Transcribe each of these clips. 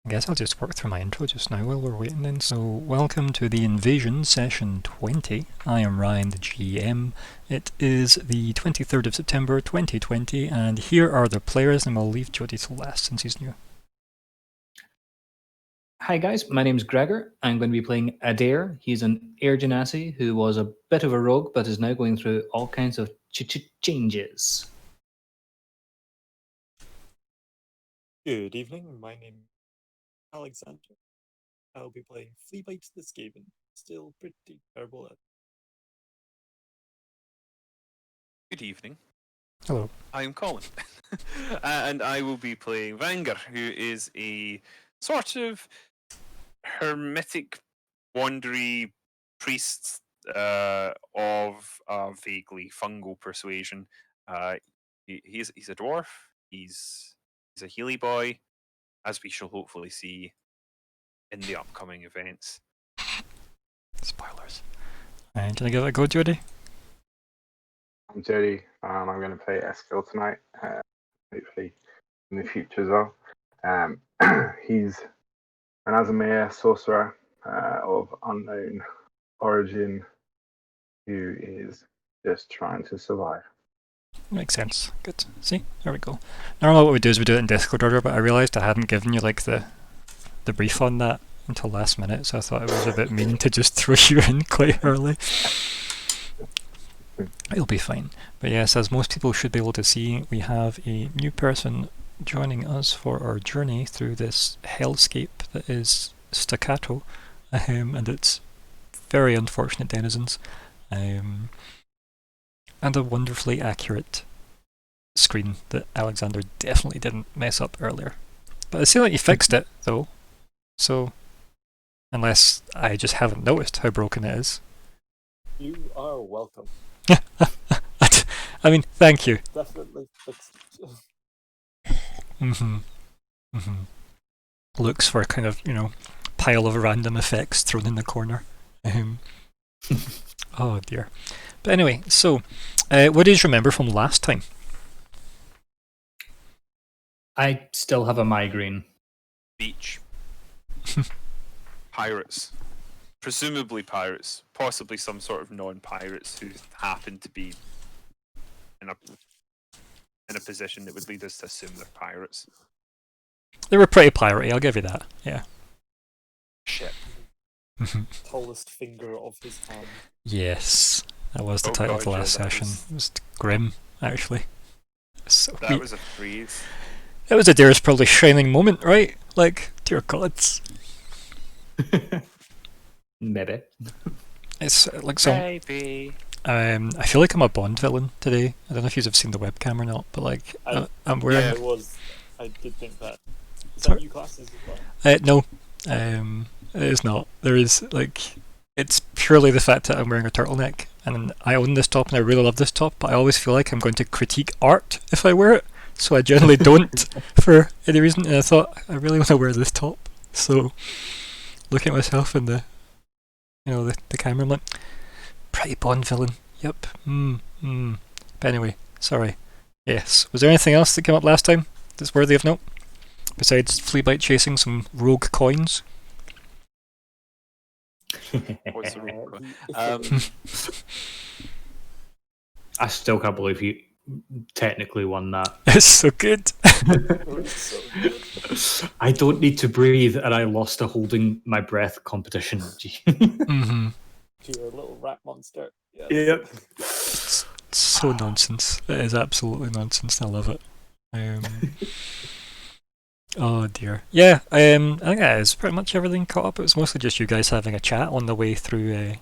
I guess I'll just work through my intro just now while we're waiting then. So, welcome to the Invasion Session 20. I am Ryan, the GM. It is the 23rd of September 2020, and here are the players, and I'll leave Jody to last since he's new. Hi guys, my name is Gregor. I'm going to be playing Adair. He's an Air Genasi who was a bit of a rogue, but is now going through all kinds of changes. Good evening, my name is Alexander. I'll be playing Fleabite the Skaven. Still pretty terrible at. Good evening. Hello. I'm Colin. And I will be playing Vanger, who is a sort of hermetic, wandery priest of vaguely fungal persuasion. He's a dwarf. He's a Healy boy, as we shall hopefully see in the upcoming events. Spoilers. And can I give it a go, Jody? I'm Jody. I'm going to play Eskil tonight, hopefully in the future as well. He's an Azamea sorcerer of unknown origin who is just trying to survive. Makes sense. Good. See? There we go. Normally what we do is we do it in Discord order, but I realised I hadn't given you like the brief on that until last minute, so I thought it was a bit mean to just throw you in quite early. It'll be fine. But yes, as most people should be able to see, we have a new person joining us for our journey through this hellscape that is Staccato, and its very unfortunate denizens, and a wonderfully accurate screen that Alexander definitely didn't mess up earlier. But I see that you fixed it, though, so unless I just haven't noticed how broken it is. You are welcome. I mean, thank you. Definitely fixed it. Looks for a kind of, pile of random effects thrown in the corner. Oh dear. But anyway, so what did you remember from last time? I still have a migraine. Beach. Pirates. Presumably pirates. Possibly some sort of non-pirates who happen to be in a position that would lead us to assume they're pirates. They were pretty piratey, I'll give you that. Yeah. Shit. Tallest finger of his hand. Yes. That was the title of the last session. It was grim, actually. So that was a freeze. It was Adair's probably shining moment, right? Like, dear gods. Maybe. It's like some. Maybe. I feel like I'm a Bond villain today. I don't know if you've seen the webcam or not, but like I'm wearing. Yeah, it was. I did think that. Is that new classes as No, well? it is not. There is it's purely the fact that I'm wearing a turtleneck, and I own this top, and I really love this top. But I always feel like I'm going to critique art if I wear it, so I generally don't for any reason. And I thought I really want to wear this top, so looking at myself in the camera, I'm like, pretty Bond villain. Yep. But anyway, sorry. Yes. Was there anything else that came up last time that's worthy of note? Besides Fleabite chasing some rogue coins? What's the rogue I still can't believe you technically won that. It's so good. I don't need to breathe, and I lost a holding my breath competition. To your little rat monster. Yeah. Yep. It's so nonsense. It is absolutely nonsense. I love it. Oh dear. Yeah. I think that is pretty much everything caught up. It was mostly just you guys having a chat on the way through,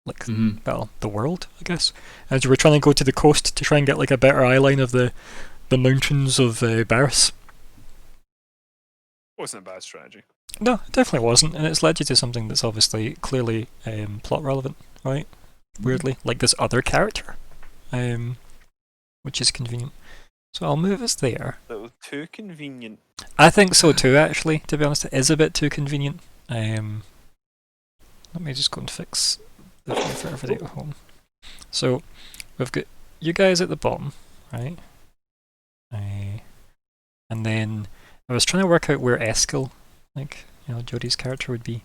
the world, I guess. As you were trying to go to the coast to try and get like a better eye line of the mountains of Barris. Wasn't a bad strategy. No, it definitely wasn't, and it's led you to something that's obviously clearly plot relevant, right? Weirdly, like this other character, which is convenient. So I'll move us there. That was too convenient. I think so too, actually. To be honest, it is a bit too convenient. Let me just go and fix the thing for everybody at home. So we've got you guys at the bottom, right? And then I was trying to work out where Eskil like Jodie's character would be.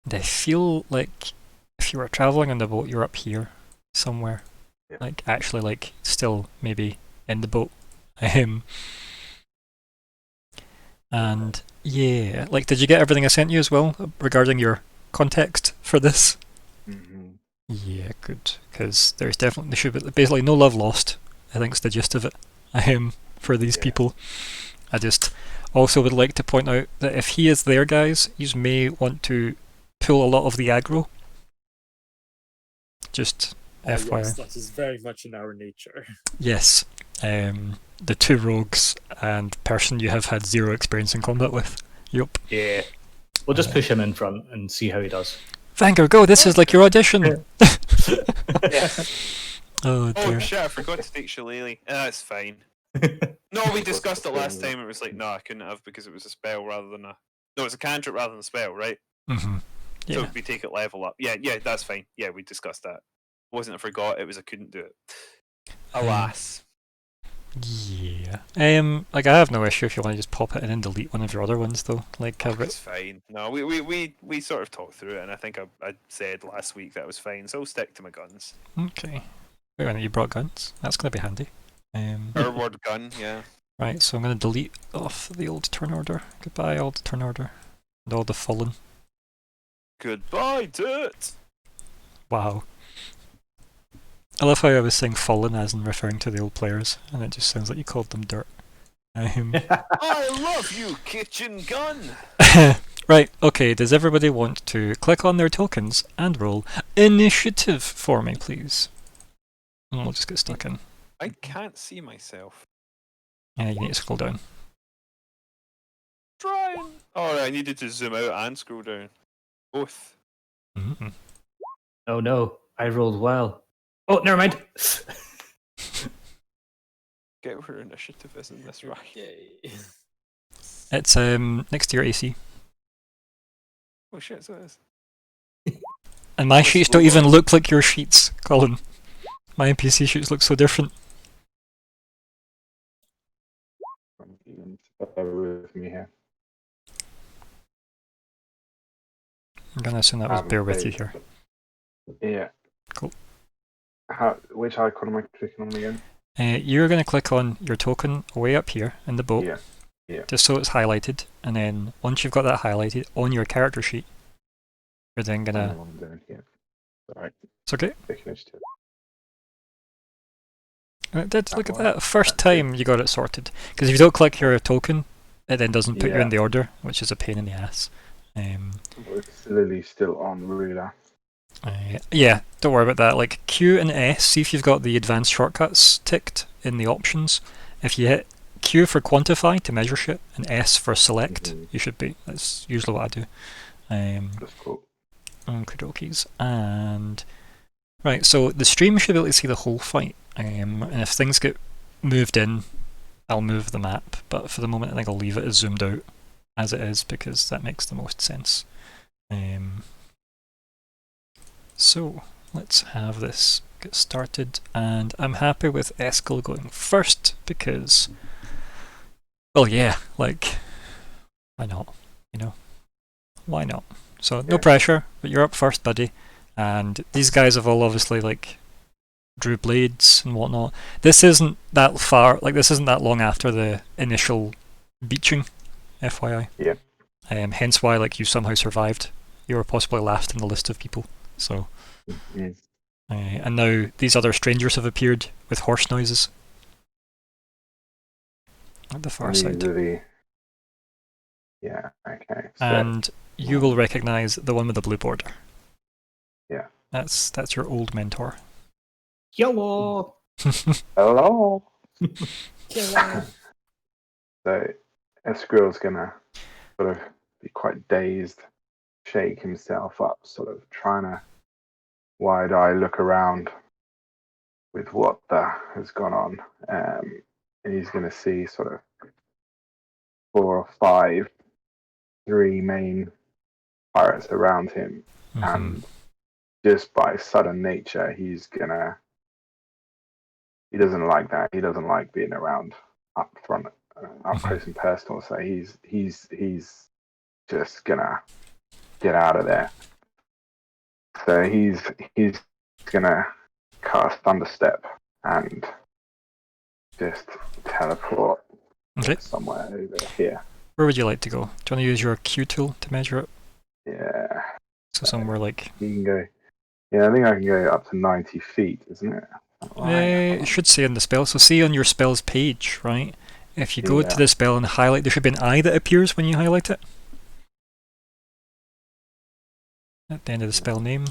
And I feel like if you were traveling on the boat, you're up here somewhere, Yeah. like actually like still maybe in the boat. And yeah, like did you get everything I sent you as well regarding your context for this? Mhm. Yeah, good, because there should be basically no love lost. I think's the gist of it. For these Yeah. people, I just also would like to point out that if he is there, guys, you may want to pull a lot of the aggro. Just FYI. Yes, that is very much in our nature. Yes, the two rogues and person you have had 0 experience in combat with. Yup. Yeah. We'll just push him in front and see how he does. Vanguard, go! This is like your audition. Yeah. Oh Oh dear. shit! I forgot to take Shillelagh. That's fine. No, we discussed it last time. It was like, no, I couldn't have because it was a spell rather than a. No, it's a cantrip rather than a spell, right? Mm-hmm. So Yeah. we take it level up. Yeah, that's fine. Yeah, we discussed that. Wasn't I forgot? It was I couldn't do it. Alas. Yeah. Like I have no issue if you want to just pop it in and delete one of your other ones though. Like I've It's fine. No, we sort of talked through it, and I think I said last week that was fine. So I'll stick to my guns. Okay. Wait a minute, you brought guns? That's gonna be handy. Word gun, yeah. Right, so I'm gonna delete off the old turn order. Goodbye, old turn order. And all the fallen. Goodbye, dirt. Wow. I love how I was saying fallen as in referring to the old players, and it just sounds like you called them dirt. I love you, kitchen gun. Right, okay, does everybody want to click on their tokens and roll initiative for me, please? And we'll just get stuck in. I can't see myself. Yeah, you need to scroll down. Trying. Oh, I needed to zoom out and scroll down. Both. Mm-hmm. Oh no, I rolled well. Oh, never mind. Get where initiative is in this right. Yay. It's next to your AC. Oh shit, so it is. And my Let's sheets don't roll even on. look like your sheets, Colin. My NPC sheets look so different. Bear with me here. I'm gonna assume that was Haven't bear with you played. here. Yeah. Cool. Which icon am I clicking on again? You're gonna click on your token way up here in the boat, Yeah. just so it's highlighted, and then once you've got that highlighted on your character sheet, you're then I know gonna. what I'm doing here. Sorry. It's okay. Click initiative. It did. That Look at one. that. First That's good. time you got it sorted. Because if you don't click your token, it then doesn't put you Yeah. in the order, which is a pain in the ass. It's Lily's still on ruler. Yeah, don't worry about that. Like Q and S, see if you've got the advanced shortcuts ticked in the options. If you hit Q for quantify to measure shit and S for select, Mhm. you should be. That's usually what I do. That's cool. Okie and right, so the stream should be able to see the whole fight. And if things get moved in, I'll move the map. But for the moment, I think I'll leave it as zoomed out as it is because that makes the most sense. So let's have this get started, and I'm happy with Eskel going first because, well, yeah, like, why not? Why not? So no Yeah. pressure, but you're up first, buddy. And these guys have all obviously like drew blades and whatnot. This isn't that far, like this isn't that long after the initial beaching, FYI. Yeah. Hence why like you somehow survived. You were possibly last in the list of people. So. Mm. And now these other strangers have appeared with horse noises at the far These side. are the. Yeah. Okay. So And you will recognise the one with the blue border. Yeah. That's your old mentor. Yellow. hello. Yeah. So Esquirrel's gonna sort of be quite dazed, shake himself up, sort of trying to wide-eye look around with what has gone on. And he's gonna see sort of 4 or 5, 3 main pirates around him, Mhm. and just by sudden nature, he doesn't like that. He doesn't like being around up front, up close and personal. So he's just gonna get out of there. So he's gonna cast Thunderstep and just teleport Okay. somewhere over here. Where would you like to go? Do you want to use your Q tool to measure it? Yeah, So somewhere like... you can go. Yeah, I think I can go up to 90 feet, isn't it? It should say in the spell. So see on your spells page, right? If you go Yeah. to the spell and highlight, there should be an eye that appears when you highlight it. At the end of the spell name.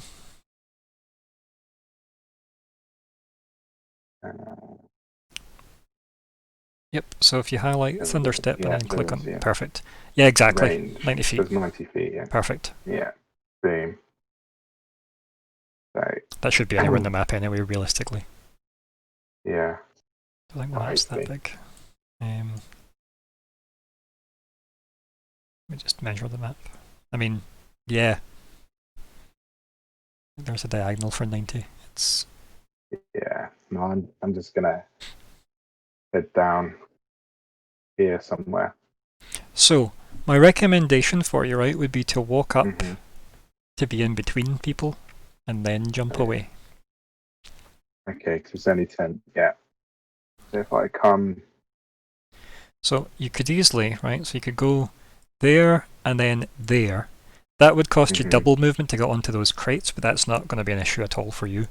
Yep, so if you highlight Yeah, Thunderstep yeah, and then click there on... is, yeah. Perfect. Yeah, exactly. Range. 90 feet. There's 90 feet, yeah. Perfect. Yeah, boom. So, That should be anywhere in the map anyway, realistically. yeah. I think the map's that Right. big. Let me just measure the map. I mean, yeah. There's a diagonal for 90. It's... Yeah, no, I'm just gonna head down here somewhere. So, my recommendation for you, right, would be to walk up Mhm. to be in between people and then jump Okay. away. Okay, because it's only 10. Yeah. So if I come, So you could easily, right, so you could go there and then there. That would cost you Mhm. double movement to get onto those crates, but that's not going to be an issue at all for you,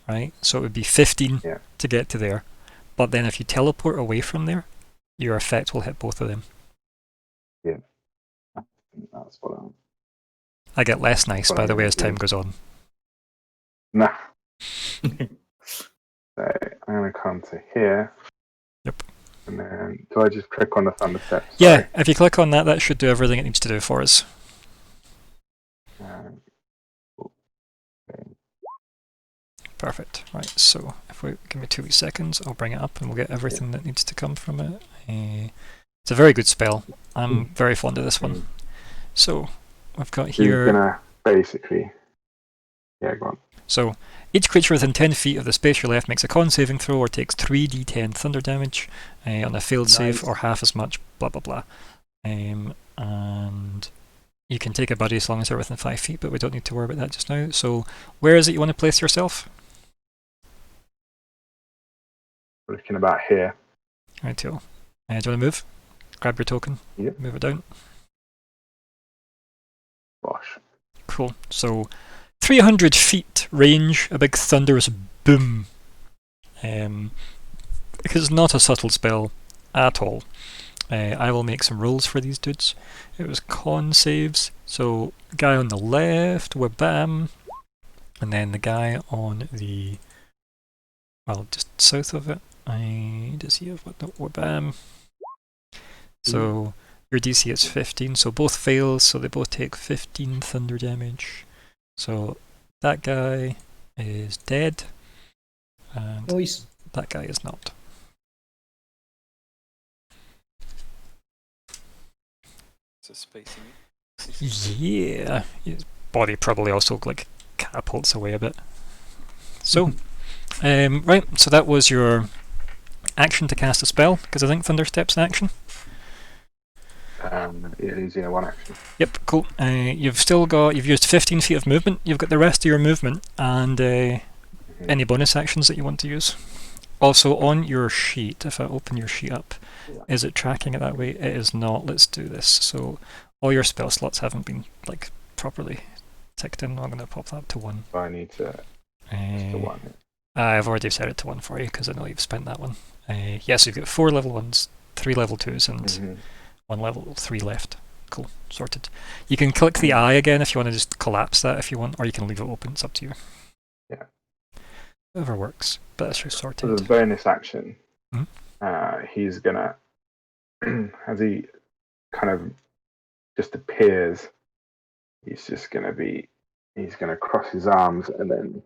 right? So it would be 15 Yeah. to get to there. But then if you teleport away from there, your effect will hit both of them. that's what I'm. I get less nice, What by I'm the way, gonna as time do. goes on. Nah. So I'm gonna come to here. Yep. And then do I just click on the Thunderstep? Yeah, if you click on that, that should do everything it needs to do for us. Um, Perfect. Right, so if we give me 2 wee seconds, I'll bring it up and we'll get everything that needs to come from it. It's a very good spell. I'm very fond of this one. So we've got He's here. gonna basically. Yeah, go on. So each creature within 10 feet of the space you're left makes a con saving throw or takes 3d10 thunder damage on a failed save, Nice. or half as much. Blah blah blah. And you can take a buddy as long as they're within 5 feet, but we don't need to worry about that just now. So where is it you want to place yourself? We're looking about here. Right, do you want to move? Grab your token. Yep. Move it down. Bosh. Cool. So 300 feet range, a big thunderous boom. Because it's not a subtle spell at all. I will make some rolls for these dudes. It was con saves. So guy on the left, wabam, and then the guy on the, well, just south of it. Does he have what? No, wabam. So your DC is 15, so both fails, so they both take 15 thunder damage. So that guy is dead, and Nice. that guy is not. It's a spicy. Yeah, his body probably also like catapults away a bit. So, right, so that was your action to cast a spell, because I think Thunderstep's an action. It is, yeah, one action. Yep, cool. You've used 15 feet of movement. You've got the rest of your movement and any bonus actions that you want to use. Also, on your sheet, if I open your sheet up, is it tracking it that way? It is not. Let's do this. So, all your spell slots haven't been like properly ticked in. I'm going to pop that to 1. So I need to just one. I've already set it to 1 for you because I know you've spent that one. Yes, you've got 4 level 1s, 3 level 2s, and Mhm. 1 level 3 left. Cool, sorted. You can click the eye again if you want to just collapse that if you want, or you can leave it open. It's up to you. Yeah. Whatever works, but that's just For the sorted. bonus action, Mhm. he's gonna, as he kind of just appears, he's gonna cross his arms and then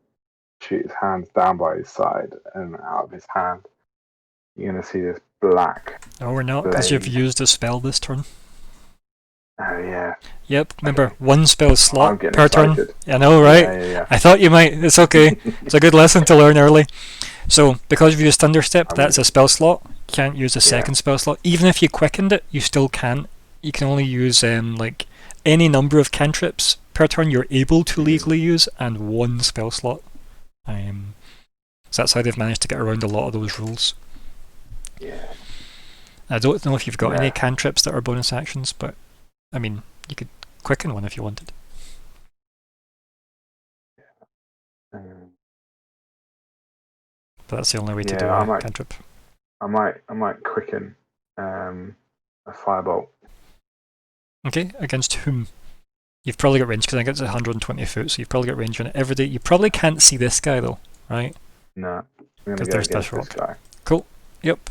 shoot his hands down by his side, and out of his hand, you're gonna see this black. No, we're not, because you've blade. used a spell this turn. Oh yeah, Yep, remember, 1 spell I'm slot getting per turn. excited. I know, right? Yeah. I thought you might. It's okay. It's a good lesson to learn early. So, because you've used Thunderstep, that's a spell slot. You can't use a second spell slot. Even if you quickened it, you still can't. You can only use like any number of cantrips per turn you're able to legally use, and 1 spell slot. So that's how they've managed to get around a lot of those rules. Yeah. I don't know if you've got any Yeah. cantrips that are bonus actions, but I mean, you could quicken one if you wanted. Um, But that's the only way to Yeah, do I a might- cantrip. I might quicken a firebolt. Okay, against whom? You've probably got range, because I think it's 120 foot, so you've probably got range on it every day. You probably can't see this guy though, right? No, I'm gonna 'Cause go there's against this this guy. Yep.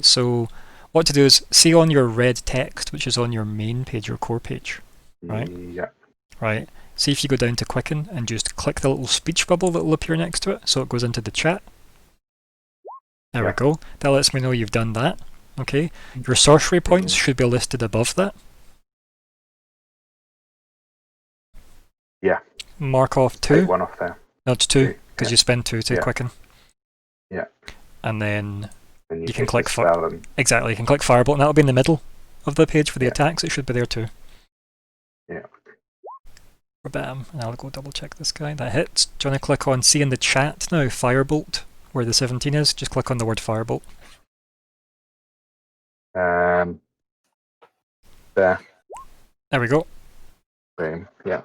So what to do is see on your red text, which is on your main page, your core page, Right. Yeah. right? See if you go down to quicken and just click the little speech bubble that will appear next to it, so it goes into the chat. There we Yeah. go. That lets me know you've done that. Okay. Your sorcery points should be listed above that. Yeah. Mark off Take 2. one off there. No, it's 2, Two, because yeah. you spend 2 to Yeah. quicken. Yeah. And then, And You can pick click the for- spell and exactly, you can click Firebolt, and that'll be in the middle of the page for the Yeah. attacks. It should be there too. Yeah. Bam, and I'll go double check this guy. That hits. Do you want to click on, see in the chat now, Firebolt, where the 17 is? Just click on the word Firebolt. there. There we go. Boom. Yeah.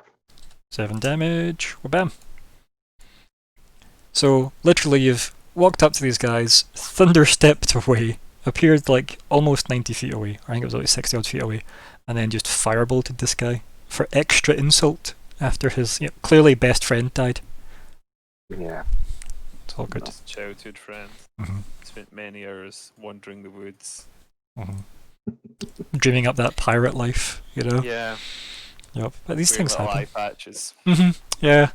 7 damage. Bam. So, literally, you've walked up to these guys, thunderstepped away, appeared like almost 90 feet away, I think it was like 60 odd feet away, and then just firebolted this guy for extra insult after his clearly best friend died. Yeah. It's all good. His childhood friend. Mhm. Spent many hours wandering the woods. Mhm. Dreaming up that pirate life, you know? Yeah. Yep. But these wearing things little happen. eye patches. Yeah.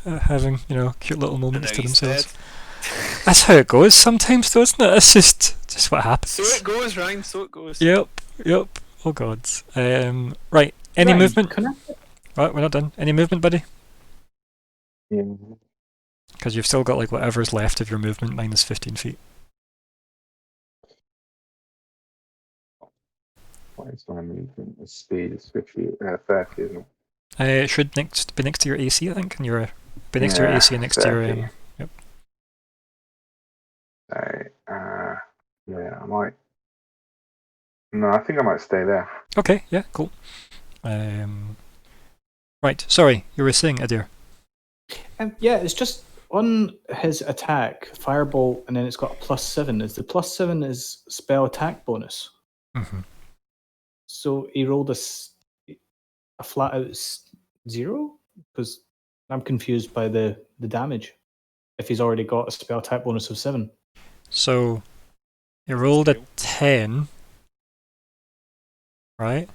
Having, cute little And moments now to he's themselves. dead. That's how it goes sometimes, though, isn't it? It's just what happens. So it goes, Ryan. So it goes. Yep. Oh god. Right. Any Ryan, movement? Can I, Right, we're not done. Any movement, buddy? Yeah. Because you've still got like whatever's left of your movement minus 15 feet. What is my movement? The speed is 50, 30, isn't it? It should be next to your AC, I think, and be next to your Yeah, AC and next to your 30. Yep. So, yeah, I might. No, I think I might stay there. Okay, yeah, cool. Right, sorry, you were saying, Adair. yeah, it's just on his attack, firebolt, and then it's got a +7. Is the +7 is spell attack bonus? Mm-hmm. So he rolled a flat out 0? Because I'm confused by the damage. If he's already got a spell attack bonus of 7. So you rolled a 10, right?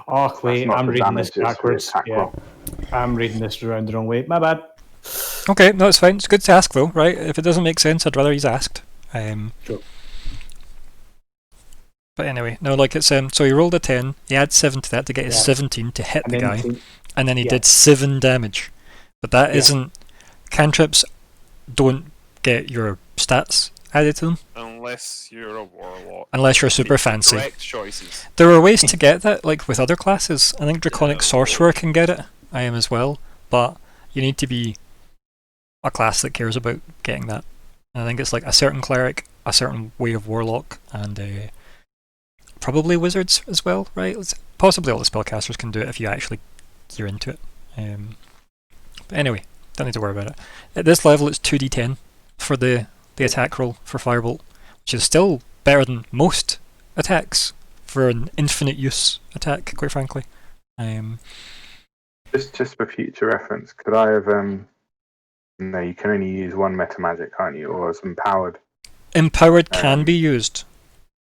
Oh wait, not I'm the reading damage, this it's the backwards. attack Yeah, roll. I'm reading this around the wrong way. My bad. Okay, no, it's fine. It's good to ask though, right? If it doesn't make sense, I'd rather he's asked. Sure. But anyway, no, like it's so he rolled a 10. He adds 7 to that to get his Yeah. 17 to hit And the then guy, and then he yeah. did 7 damage. But that Yeah. not cantrips don't get your stats added to them Unless you're a warlock. unless you're super Make the fancy. Correct choices. There are ways to get that, like with other classes. I think Draconic Yeah. Sorcerer can get it. I am as well, but you need to be a class that cares about getting that. And I think it's like a certain cleric, a certain way of warlock, and probably wizards as well, right? Possibly all the spellcasters can do it if you actually gear into it. But anyway, don't need to worry about it. At this level, it's 2d10 for the attack roll for Firebolt, which is still better than most attacks for an infinite use attack, quite frankly. Just for future reference, could I have no, you can only use one meta magic, can't you? Or as empowered. Empowered can Um, be used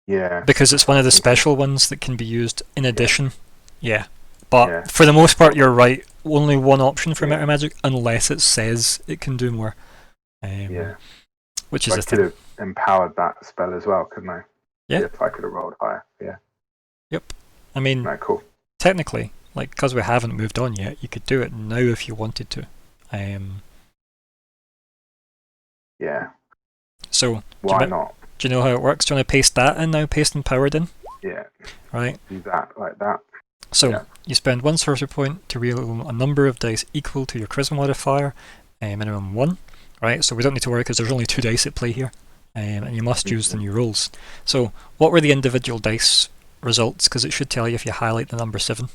Yeah. because it's one of the special ones that can be used in addition. Yeah. But Yeah. for the most part, you're right. Only one option for Yeah. meta magic, unless it says it can do more. Yeah. Which is I a could thing. have empowered that spell as well, couldn't I? Yeah. If I could have rolled higher. Yeah. I mean, No, cool. technically, like, because we haven't moved on yet, you could do it now if you wanted to. Yeah. So, Why you not? do you know how it works? Do you want to paste that in now? Paste empowered in, Yeah. right? Do that like that. So Yeah. you spend 1 sorcery point to reroll a number of dice equal to your charisma modifier, minimum 1. Right, so we don't need to worry because there's only 2 dice at play here, and you must use the new rolls. So what were the individual dice results? Because it should tell you if you highlight the number 7.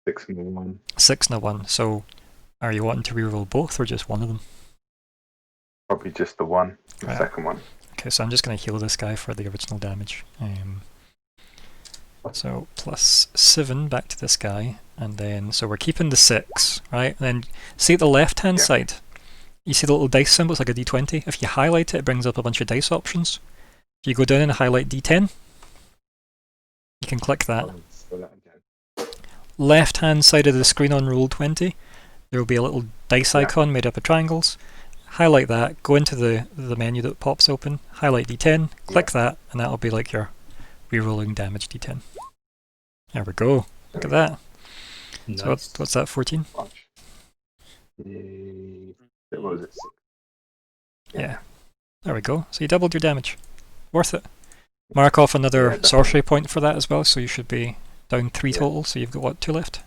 6 and a 1. 6 and a 1. So are you wanting to reroll both or just one of them? Probably just the one, the Right. second one. Okay, so I'm just going to heal this guy for the original damage. So plus 7 back to this guy, and then so we're keeping the 6, right? And then see at the left hand Yeah. side, you see the little dice symbol, it's like a D20. If you highlight it, it brings up a bunch of dice options. If you go down and highlight D10, you can click that. Say that again. Left hand side of the screen on Roll20, there will be a little dice Yeah. icon made up of triangles. Highlight that, go into the menu that pops open, highlight D10, click that, and that'll be like your rerolling damage D10. There we go. Look at that. Nice. So what's that, 14? Watch. What was it? 6. Yeah. There we go. So you doubled your damage. Worth it. Mark off another Yeah, definitely. sorcery point for that as well, so you should be down 3 Yeah. total, so you've got what, 2 left?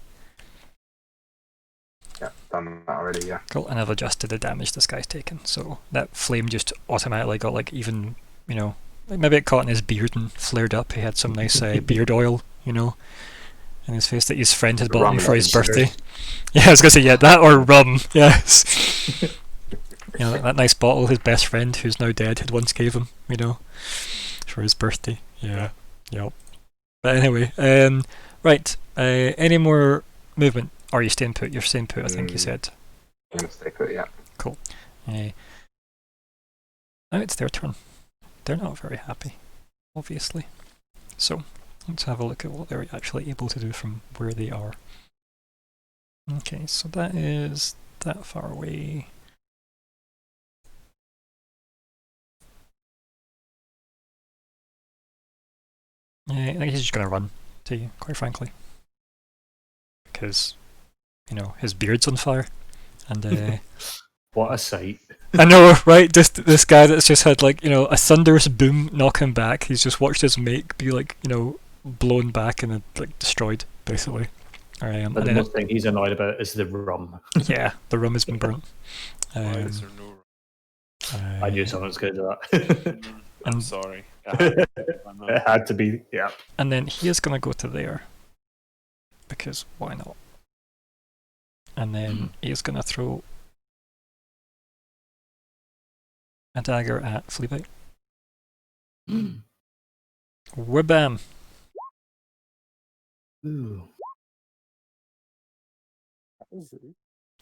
Yeah, done that already, yeah. Cool, and I've adjusted the damage this guy's taken, so that flame just automatically got like even, you know, like maybe it caught in his beard and flared up. He had some nice beard oil, you know, in his face that his friend had The bought rum him for his sugar. birthday. Yeah, I was gonna say, yeah, that or rum, yes. You know, that nice bottle his best friend, who's now dead, had once gave him, you know, for his birthday. Yeah, yep. But anyway, right, any more movement? Or are you staying put? You're staying put, I think you said. I'm going to stay put, yeah. Now it's their turn. They're not very happy, obviously. So let's have a look at what they're actually able to do from where they are. Okay, so that is that far away. Yeah, I think he's just gonna run to you, quite frankly. Because, you know, his beard's on fire. And What a sight. I know, right? Just this guy that's just had like, you know, a thunderous boom knock him back. He's just watched his mate be like, you know, blown back and like destroyed, basically. But And the then most thing he's annoyed about is the rum. yeah, the rum has been burnt. Why is there no? I knew someone was going to do that. I'm And- sorry. I'm not- It had to be, yeah. And then he is going to go to there. Because why not? And then he is going to throw a dagger at Fleabite. Wabam! Ooh.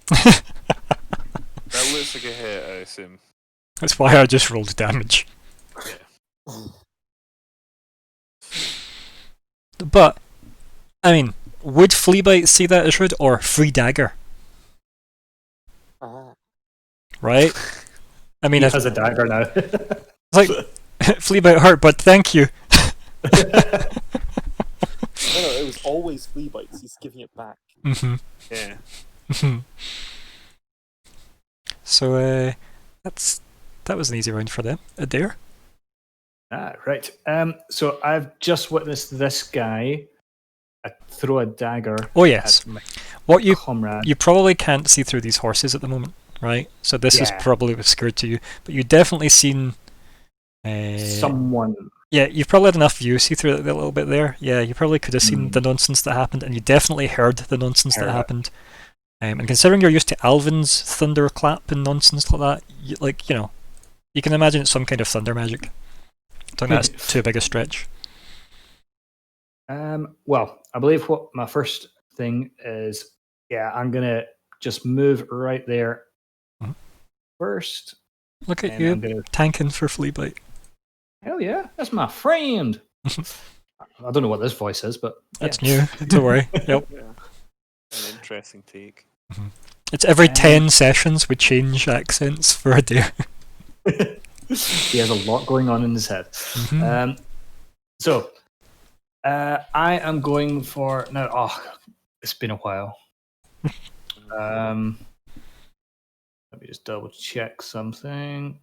That looks like a hit, I assume. That's why I just rolled damage. But, I mean, would Fleabite see that as rude or free dagger? Right? I mean, He if, has a dagger now. it's like, Fleabite hurt, but thank you. No, it was always flea bites. He's giving it back. Mm-hmm. Yeah. So, that was an easy round for them. Adair? Right. So I've just witnessed this guy throw a dagger Oh yes. at my What you comrade. you probably can't see through these horses at the moment, right? So this is Yeah. probably obscured to you, but you've definitely seen. Someone. Yeah, you've probably had enough view, see through it a little bit there. Yeah, you probably could have seen the nonsense that happened, and you definitely heard the nonsense Heard that it. happened. And considering you're used to Alvin's thunderclap and nonsense like that, you know, you can imagine it's some kind of thunder magic. I think that's too big a stretch. Well, I believe what my first thing is. Yeah, I'm gonna just move right there Mhm. first. Look at And you I'm gonna. tanking for Fleabite. Hell yeah, that's my friend. I don't know what this voice is, but That's yeah. new. Don't worry. Yep. Yeah. An interesting take. It's every Um, 10 sessions we change accents for a day. He has a lot going on in his head. Mhm. So, I am going for now. Oh, it's been a while. Let me just double check something.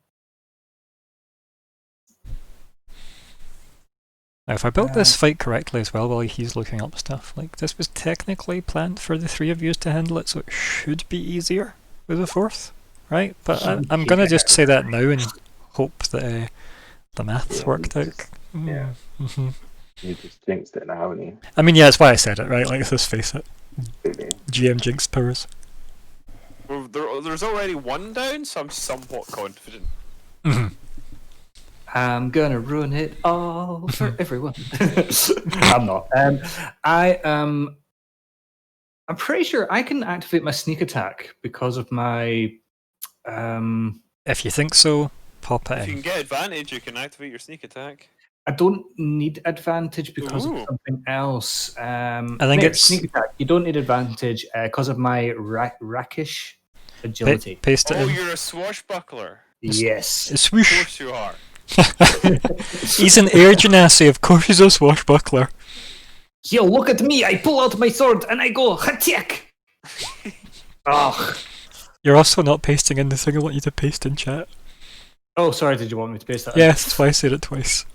Now, if I built this fight correctly as well while he's looking up stuff, like this was technically planned for the three of you to handle it, so it should be easier with a fourth, right? But I'm gonna just say that now and hope that the maths worked out. Yeah. Mm-hmm. You just jinxed it now, haven't you? I mean, yeah, that's why I said it, right? Like, let's face it. Really? GM jinx powers. Well, there's already one down, so I'm somewhat confident. Mm-hmm. I'm gonna ruin it all for everyone. I'm not. I'm pretty sure I can activate my sneak attack because of my. If you think so, pop it If you in. can get advantage, you can activate your sneak attack. I don't need advantage because Ooh. of something else. I think it's- sneak attack. You don't need advantage because of my rakish agility. Paste it Oh, in. you're a swashbuckler. Yes. Of Swoosh! course you are. He's an air genasi, of course he's a swashbuckler. Yo, look at me! I pull out my sword and I go attack. Oh. You're also not pasting in the thing I want you to paste in chat. Oh, sorry. Did you want me to paste that? in? Yes, that's why I said it twice.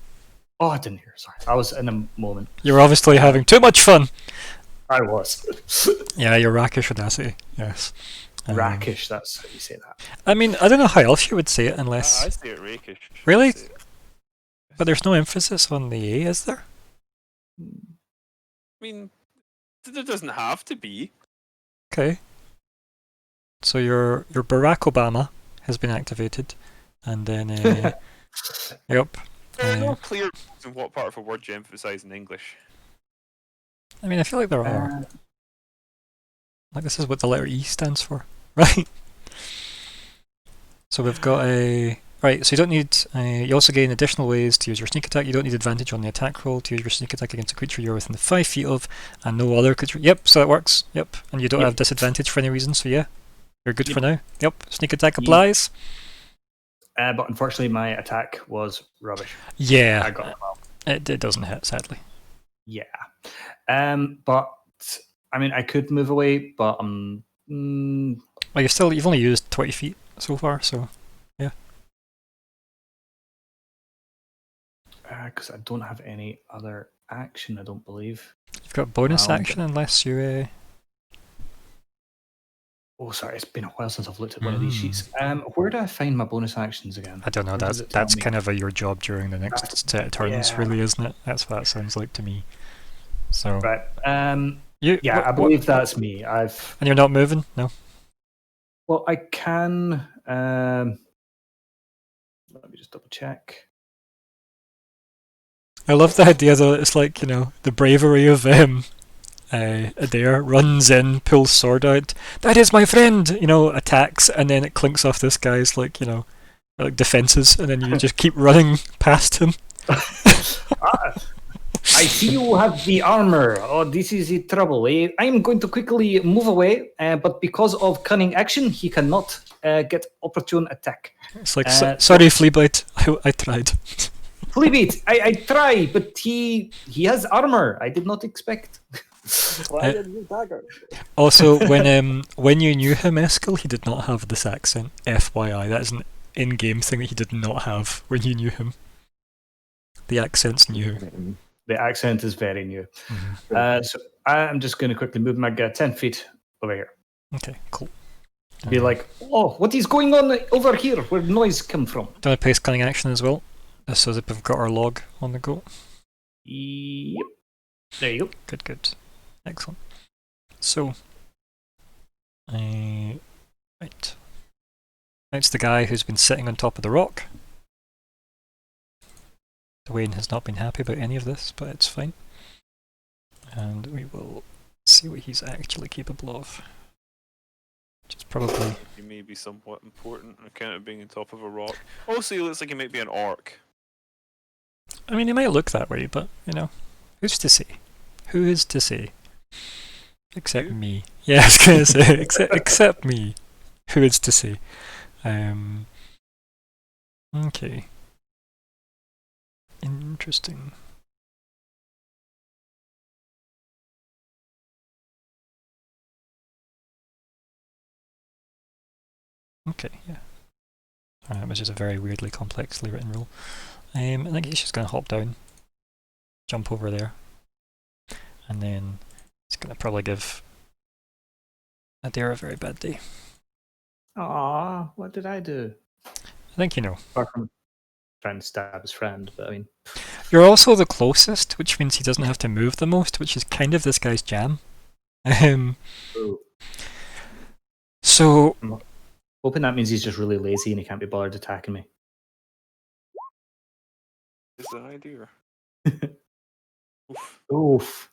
Oh, I didn't hear. Sorry, I was in a moment. You're obviously having too much fun! I was. Yeah, you're rakish audacity, yes. Rakish. That's how you say that. I mean, I don't know how else you would say it I unless... say it rakish. Really? I say it- But there's no emphasis on the A, is there? I mean, there doesn't have to be. Okay. So your Barack Obama has been activated, and then... yep. There are no clear rules in what part of a word you emphasise in English. I mean, I feel like there are. Like, this is what the letter E stands for, right? So we've got a... Right, so you don't need... you also gain additional ways to use your sneak attack. You don't need advantage on the attack roll to use your sneak attack against a creature you're within 5 feet of, and no other creature... Yep, so that works. Yep, and you don't Yep. have disadvantage for any reason, so yeah. You're good Yep. for now. Yep, sneak attack applies. But unfortunately, my attack was rubbish. I Yeah, got it well. it doesn't hit, sadly. Yeah. But I mean, I could move away, but Well, you've only used 20 feet so far, so... because I don't have any other action. I don't believe. You've got bonus Round. action unless you... Oh, sorry, it's been a while since I've looked at one of these sheets. Where do I find my bonus actions again? I don't know, Where does that's it tell me? kind of your job during the next That's- set of turns, yeah. really, isn't it? That's what it sounds like to me. So... Right. You, Yeah, I believe that's me. I've. And you're not moving? No? Well, I can. Let me just double check. I love the idea that it's like, you know, the bravery of Adair runs in, pulls sword out. That is my friend! You know, attacks, and then it clinks off this guy's, like, you know, like defenses, and then you just keep running past him. I see you have the armor. Oh, this is the trouble. I'm going to quickly move away, but because of cunning action, he cannot get opportune attack. It's like, so- sorry, Fleabite, I tried. Fleabit, I try, but he has armor. I did not expect. Why didn't you dagger? Also, when you knew him, Eskel, he did not have this accent. FYI, that is an in-game thing that he did not have when you knew him. The accent's new. The accent is very new. Mhm. So I'm just going to quickly move my 10 feet over here. Okay, cool. Be like, oh, what is going on over here? Where noise come from? Do you want to paste cunning action as well? Just so that we've got our log on the go. Yep. There you go. Good, good. Excellent. So, right. That's the guy who's been sitting on top of the rock. Dwayne has not been happy about any of this, but it's fine. And we will see what he's actually capable of. Which is probably... He may be somewhat important on account of being on top of a rock. Also, he looks like he might be an orc. I mean, he might look that way, but, you know, who's to say? Who is to say? Except You? me. Yeah, I was going to say, except me. Who is to say? Okay. Interesting. Okay, yeah. Which is a very weirdly complexly written rule. I think he's just going to hop down. jump over there. And then it's going to probably give Adair a very bad day. Aw, what did I do? I think you know. Apart from trying to stab his friend, but I mean, You're also the closest, which means he doesn't have to move the most, which is kind of this guy's jam. ooh. So, Hoping that means he's just really lazy and he can't be bothered attacking me. Is that an idea? Oof. Oof.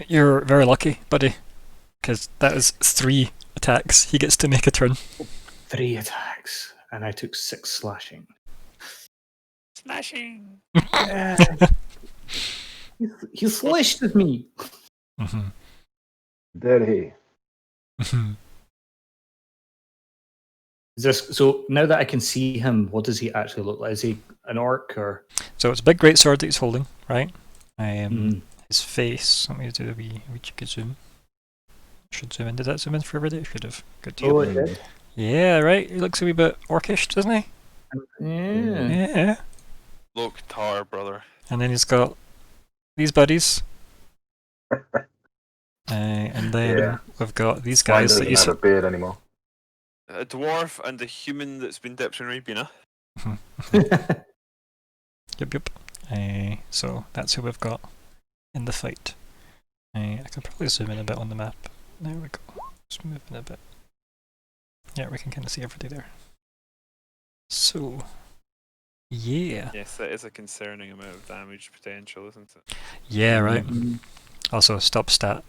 you're very lucky, buddy, because that is 3 attacks. He gets to make a turn. 3 attacks, and I took 6 slashing. Smashing! He slashed at me. Mhm. Did he? Mhm. Is this, so now that I can see him, what does he actually look like? Is he an orc or? So it's a big great sword that he's holding, right? Mm. His face. Let me do a wee cheeky zoom. Should zoom in. Did that zoom in for everybody? It should have. Good deal. Oh, it did. Yeah, right. He looks a wee bit orcish, doesn't he? Yeah. Yeah. Look, tar, brother. And then he's got these buddies. And then Yeah. we've got these Mine guys that doesn't you have a beard anymore. A dwarf and a human that's been dipped in Ribena. Yep. So that's who we've got in the fight. I can probably zoom in a bit on the map. There we go. Just moving a bit. Yeah, we can kind of see everybody there. So, yeah. Yes, that is a concerning amount of damage potential, isn't it? Yeah, right. Mm. Also, stop stat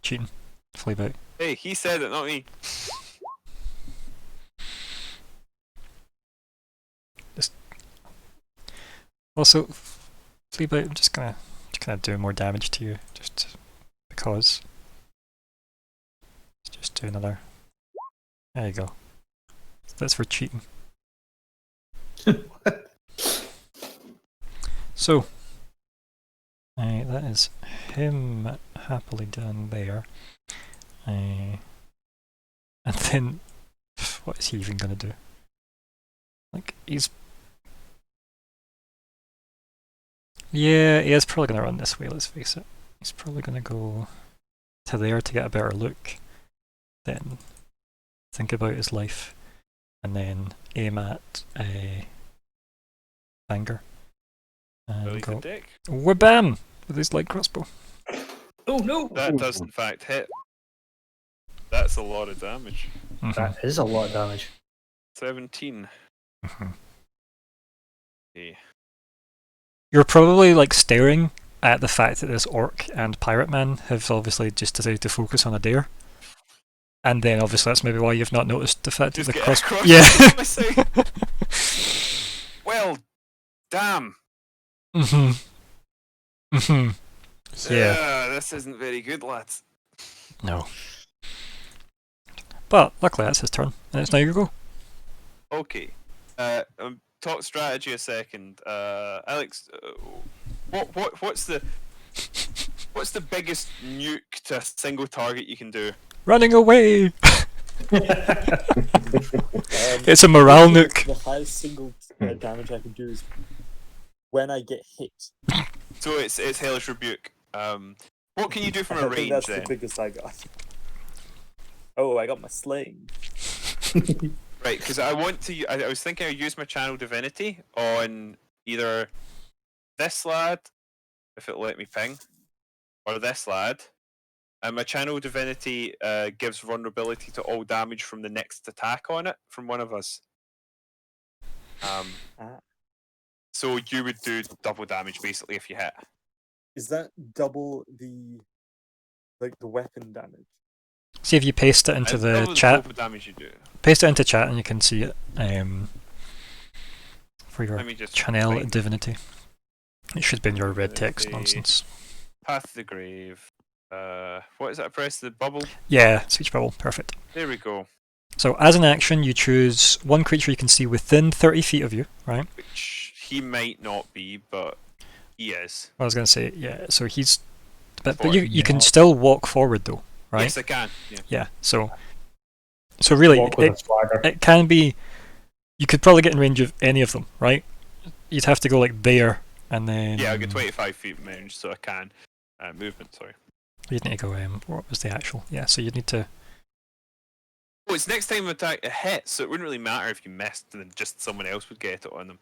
cheating. Fleabite. Hey, he said it, not me. Also, Fleabite, I'm just gonna do more damage to you, just because. Let's just do another. There you go. That's for cheating. So, that is him happily down there. And then, what is he even gonna do? Like, he's. Yeah, he is probably gonna run this way, let's face it. He's probably gonna go to there to get a better look. Then think about his life. And then aim at Banger. And Release the go dick. whabam! With his light crossbow. Oh no! That does in fact hit. That's a lot of damage. Mhm. That is a lot of damage. 17. Mhm. Okay. You're probably like staring at the fact that this orc and pirate man have obviously just decided to focus on Adair. And then obviously that's maybe why you've not noticed the fact that Just the get cross. across Yeah. on my side. Well, damn. Mhm. Mhm. Yeah. This isn't very good, lads. No. But luckily that's his turn, and it's now your go. Okay. Talk strategy a second. Alex, what's the biggest nuke to a single target you can do? Running away. Um, It's a morale the- nuke. The highest single damage I can do is when I get hit. So it's Hellish Rebuke. What can you do from I a think range that's then? the biggest I got. Oh, I got my slaying. Right, because I want to. I was thinking I'd use my Channel Divinity on either this lad, if it let me ping, or this lad. And my Channel Divinity gives vulnerability to all damage from the next attack on it from one of us. Ah. So you would do double damage basically if you hit. Is that double the weapon damage? See if you paste it into It's the double chat. total damage you do. Paste it into chat and you can see it for your Let me just channel find divinity. It should be in your red Let's text see. nonsense. Path to the Grave. What is that? I press the bubble. Yeah, speech bubble, perfect. There we go. So as an action, you choose one creature you can see within 30 feet of you, right? Which he might not be, but he is. I was going to say, yeah, so he's... But Fine, you can yeah. still walk forward though, right? Yes, I can. Yeah. Yeah, so really, Walk with a it, swagger. it can be... You could probably get in range of any of them, right? You'd have to go like there And then Yeah, I get 25 feet range, so I can movement. Sorry. you need to go. What was the actual? Yeah, so you need to. Oh, it's next time attack a hit, so it wouldn't really matter if you missed, and then just someone else would get it on them.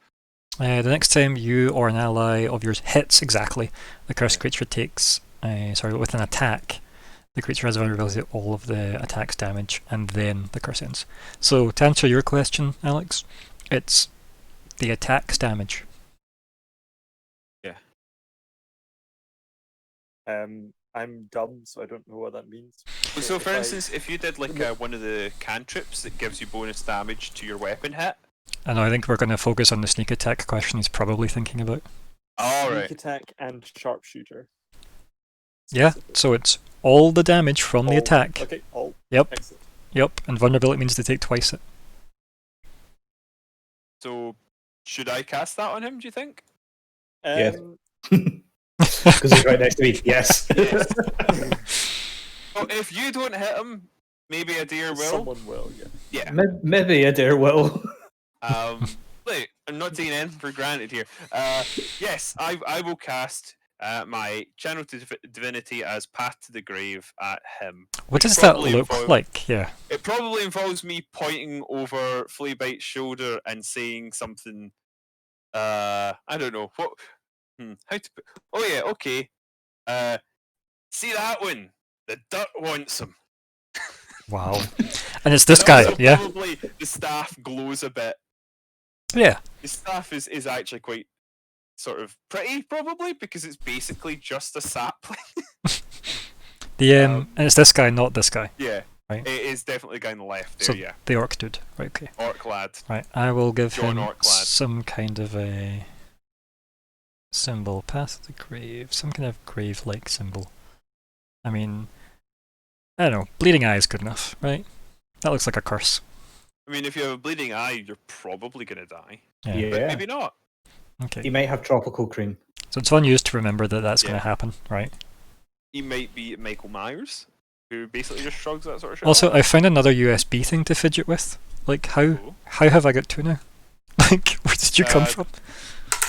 The next time you or an ally of yours hits exactly, the cursed creature takes. With an attack, the creature has vulnerability to all of the attack's damage, and then the curse ends. So to answer your question, Alex, it's the attack's damage. I'm dumb, so I don't know what that means. So, if for I- instance, if you did like one of the cantrips that gives you bonus damage to your weapon hit. And I think we're going to focus on the sneak attack question he's probably thinking about. All sneak right. attack and sharpshooter. Yeah, Specific. so it's all the damage from the All- attack. Okay, all. Yep. Excellent. Yep, and vulnerability means they take twice it. So, should I cast that on him? Do you think? Yeah. Um, Because he's right next to me. Yes. Well, if you don't hit him, maybe a deer will. Someone will, yeah. Yeah. Maybe a dare will. Look, I'm not taking anything for granted here. Yes, I will cast my Channel to Divinity as Path to the Grave at him. What does that Probably look involve- like? Yeah. It probably involves me pointing over Fleabite's shoulder and saying something. I don't know what. How to? Oh yeah, okay. See that one? The dirt wants him. Wow. And it's this And guy, also yeah? Probably the staff glows a bit. Yeah. The staff is actually quite sort of pretty, probably, because it's basically just a sapling. And it's this guy, not this guy. Yeah. Right. It is definitely the guy on the left there, So yeah. the orc dude. Right, okay. Orc lad. Right, I will give John him Orclad. some kind of a symbol. Path to the grave. Some kind of grave-like symbol. I mean, I don't know. Bleeding eye is good enough, right? That looks like a curse. I mean, if you have a bleeding eye, you're probably going to die. Yeah. But Yeah. maybe not. Okay. He might have tropical cream. So it's on you to remember that that's going Yeah. to happen, right? He might be Michael Myers, who basically just shrugs that sort of shit Also, off. I found another USB thing to fidget with. Like, how Oh, have I got two now? Like, where did you come from?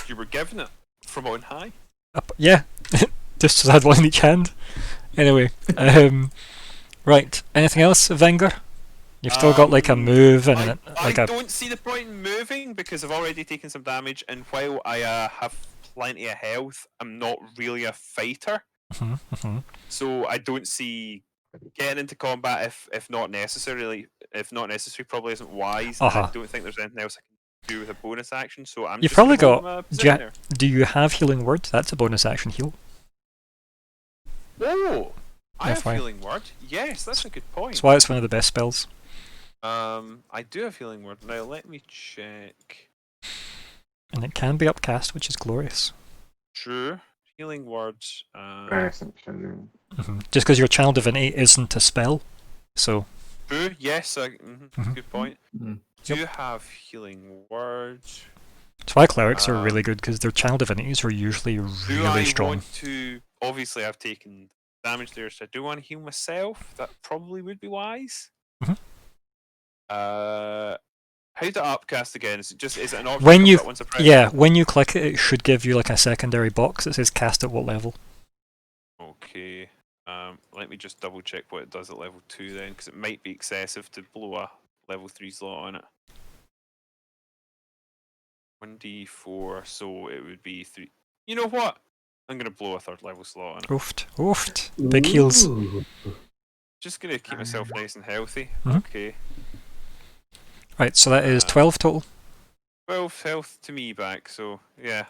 you were given it from on high. Yeah, just as I had one in each hand. Anyway, right. Anything else, Wenger? You've still got like a move and like I a. don't see the point in moving because I've already taken some damage, and while I have plenty of health, I'm not really a fighter. So I don't see getting into combat if not necessarily. If not necessary, probably isn't wise. And Uh-huh. I don't think there's anything else I can do with a bonus action. So I'm. You've just probably gonna hold got- my do position you- there. Do you have healing word? That's a bonus action heal. Oh, I Yeah, have fine. healing word. Yes, that's a good point. That's why it's one of the best spells. I do have healing word. Now let me check. And it can be upcast, which is glorious. True. Healing words. Just because your channel divinity isn't a spell. So, True. Yes. Mhm. Good point. Mhm. Do you have healing words? that's why clerics are really Um, good, because their channel divinities are usually Do really I strong. want to? Obviously, I've taken damage there, so I do want to heal myself. That probably would be wise. Mhm. How to upcast again? Is it an option? When comes you- up once I press Yeah, it? when you click it, it should give you like a secondary box that says cast at what level. Okay. Let me just double check what it does at level 2 then, because it might be excessive to blow a level 3 slot on it. 1d4, so it would be 3. You know what? I'm going to blow a 3rd level slot on it. Oofed. Oofed. Big heals. Ooh. Just going to keep myself nice and healthy. Mhm. Okay. Right, so that is Uh, 12 total. 12 health to me back, so yeah.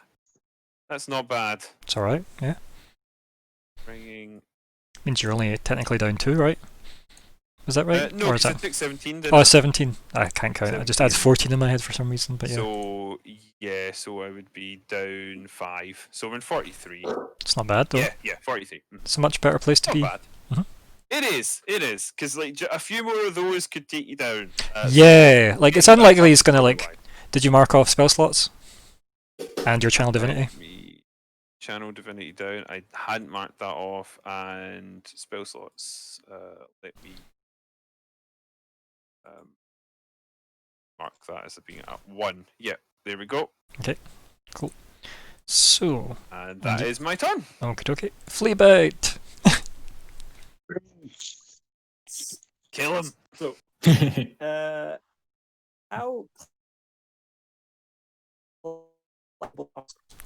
That's not bad. It's alright, yeah. Bringing. Means you're only technically down 2, right? Is that right? No, or because is I that... took 17. Didn't Oh, it? 17. I can't count. I just had 17. 14 in my head for some reason, but yeah. So, yeah, so I would be down 5. So I'm in 43. It's not bad, though. Yeah, 43. It's a much better place to Not be. bad. Mhm. It is, because like a few more of those could take you down. Yeah, like it's getting back unlikely up he's gonna to like. Did you mark off spell slots? And your channel divinity? Let me channel divinity down. I hadn't marked that off, and spell slots. Let me mark that as being at 1. Yeah, there we go. So, And that is my turn. okay. Flea bite. Kill him. So, how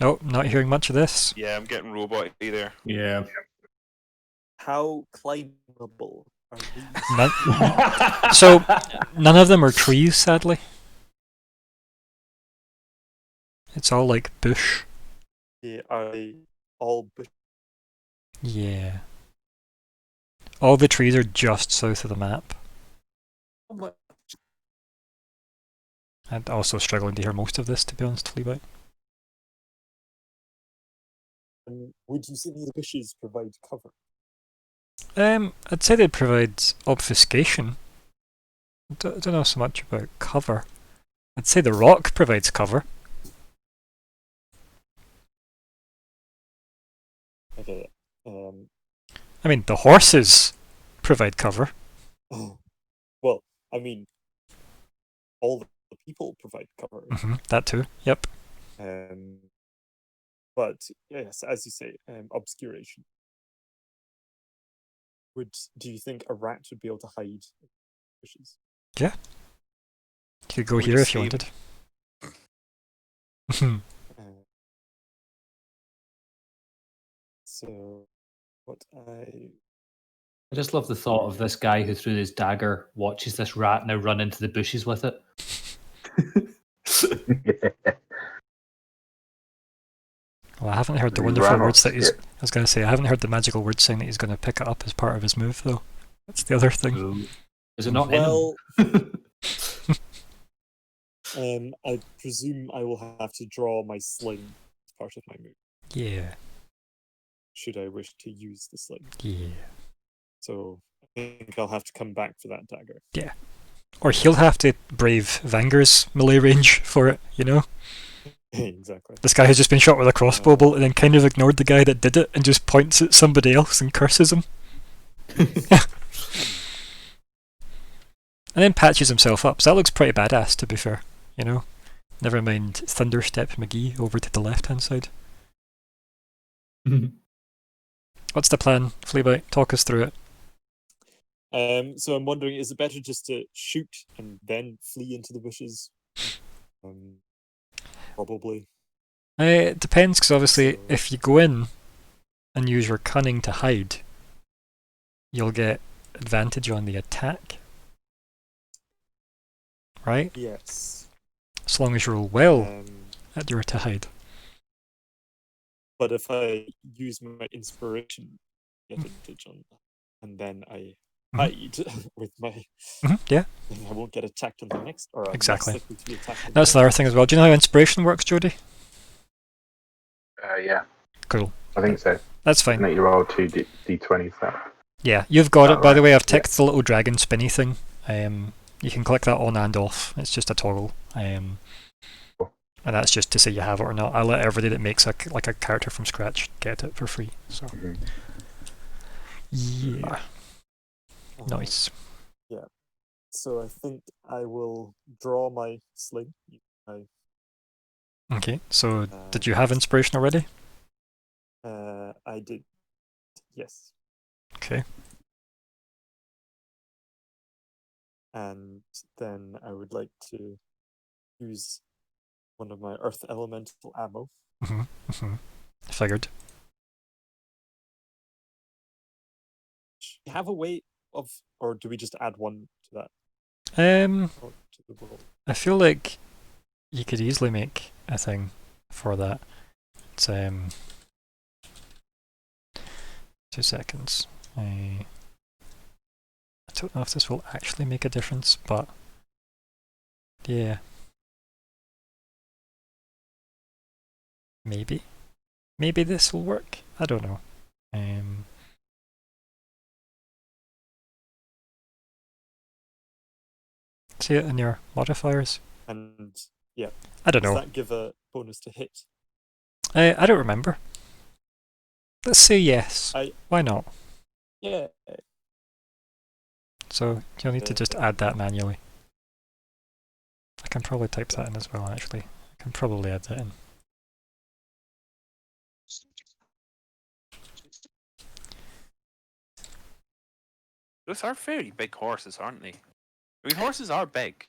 Oh, not hearing much of this. Yeah, I'm getting robot there. Yeah. how climbable are these? None, so, none of them are trees, sadly. It's all like bush. Are they all bush? Yeah. All the trees are just south of the map. How much? I'm also struggling to hear most of this, to be honest, Fleabite. And would you say the bushes provide cover? I'd say they'd provide obfuscation. I don't know so much about cover. I'd say the rock provides cover. Okay. I mean, the horses provide cover. Well, I mean, all the people provide cover. That too. Yep. But yes, as you say, obscuration. Do you think a rat would be able to hide in bushes? You could go Would here if you escape. wanted. So, what I I just love the thought of this guy who threw his dagger watches this rat now run into the bushes with it. Well, I haven't heard the He wonderful ran off words that he's. I scared. was going to say, I haven't heard the magical words saying that he's going to pick it up as part of his move, though. That's the other thing. Is it not well, in him? I presume I will have to draw my sling as part of my move. Yeah. Should I wish to use the sling? Yeah. So I think I'll have to come back for that dagger. Or he'll have to brave Vanger's melee range for it, you know? Exactly. This guy has just been shot with a crossbow bolt and then kind of ignored the guy that did it and just points at somebody else and curses him. And then patches himself up. So that looks pretty badass, to be fair, you know? Never mind Thunderstep McGee over to the left-hand side. What's the plan, Fleabite? Talk us through it. So I'm wondering, is it better just to shoot and then flee into the bushes? Probably. It depends, because obviously, So- if you go in and use your cunning to hide, you'll get advantage on the attack. Right? Yes. As long as you roll well Um, at your to hide. but if I use my inspiration, get advantage on that, and then I hide with my, Yeah, then I won't get attacked on the next, or I'm Exactly. less likely to be attacked on the that's the other thing as well. Do you know how inspiration works, Jody? Yeah, Cool. I think so. That's And fine. that you roll two d20s that. Yeah, you've got it. By the Alright, way, I've ticked the little dragon spinny thing. You can click that on and off. It's just a toggle. And that's just to say you have it or not. I let everybody that makes a character from scratch get it for free. So Mhm. yeah, nice. So I think I will draw my sling. Okay, so did you have inspiration already? I did. Yes. Okay. And then I would like to use one of my earth elemental ammo. Figured. You have a way of, or do we just add one to that? Or to the roll? I feel like you could easily make a thing for that. It's 2 seconds. I don't know if this will actually make a difference, but yeah. Maybe. Maybe this will work. I don't know. See it in your modifiers? And yeah, I don't does know. that give a bonus to hit? I don't remember. Let's say yes. Why not? Yeah. So you'll need to just add that manually. I can probably type that in as well, actually. I can probably add that in. Those are very big horses, aren't they? I mean, horses are big.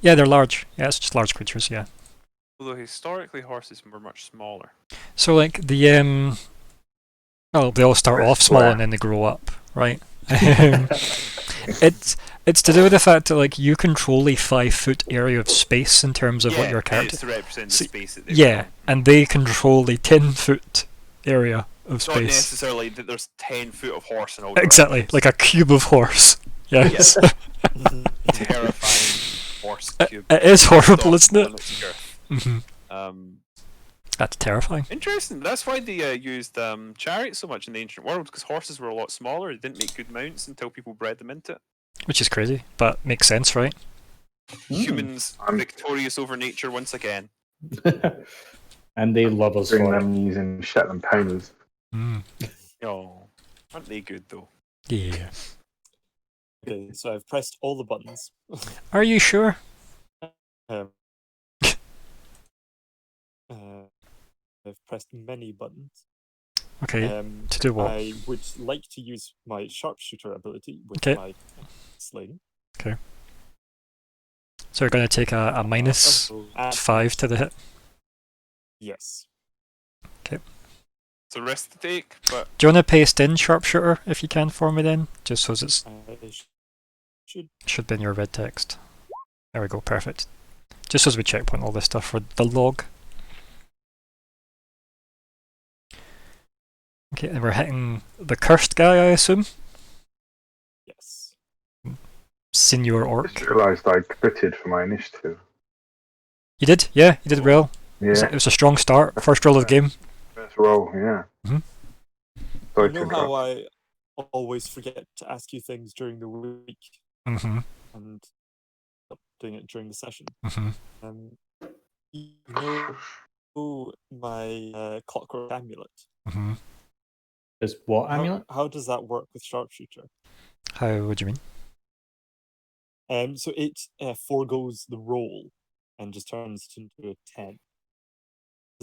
Yeah, they're large. Yeah, it's just large creatures. Yeah. Although historically, horses were much smaller. So like the oh, they all start They're off small square. and then they grow up, right? It's to do with the fact that like you control a 5-foot area of space in terms of what your It's character. to represent the See, space that they've Yeah, got. and they control a 10-foot area of Not space. necessarily that there's 10 foot of horse in all Exactly, directions. like a cube of horse. Yes. Terrifying horse cube. It is horrible, isn't it? On its girth. Hmm. Um, That's terrifying. interesting. That's why they used chariots so much in the ancient world, because horses were a lot smaller. They didn't make good mounts until people bred them into it. Which is crazy, but makes sense, right? Humans Um, victorious over nature once again. And they love us Bring for it. them using Shetland ponies. Mm. Oh, aren't they good though? Yeah. Okay, so I've pressed all the buttons. Are you sure? Um, I've pressed many buttons. Okay. To do what? I would like to use my sharpshooter ability with Okay. my sling. So we're going to take a minus And 5 to the hit. yes. It's a risk to take, but Do you want to paste in sharpshooter if you can for me then? Just so it's I should. should be in your red text. There we go, perfect. Just as we checkpoint all this stuff for the log. Okay, and we're hitting the cursed guy, I assume? Yes. Senior I Orc. just realised I critted for my initiative. You did? Yeah, you did well. It Yeah, was a strong start. First roll of the game. first roll, yeah. Mhm. Sorry You to know how interrupt. I always forget to ask you things during the week Mm-hmm. and stop doing it during the session. Mm-hmm. You know my clockwork amulet. Mm-hmm. Is what amulet? How does that work with sharpshooter? How would you mean? So it foregoes the roll and just turns it into a 10.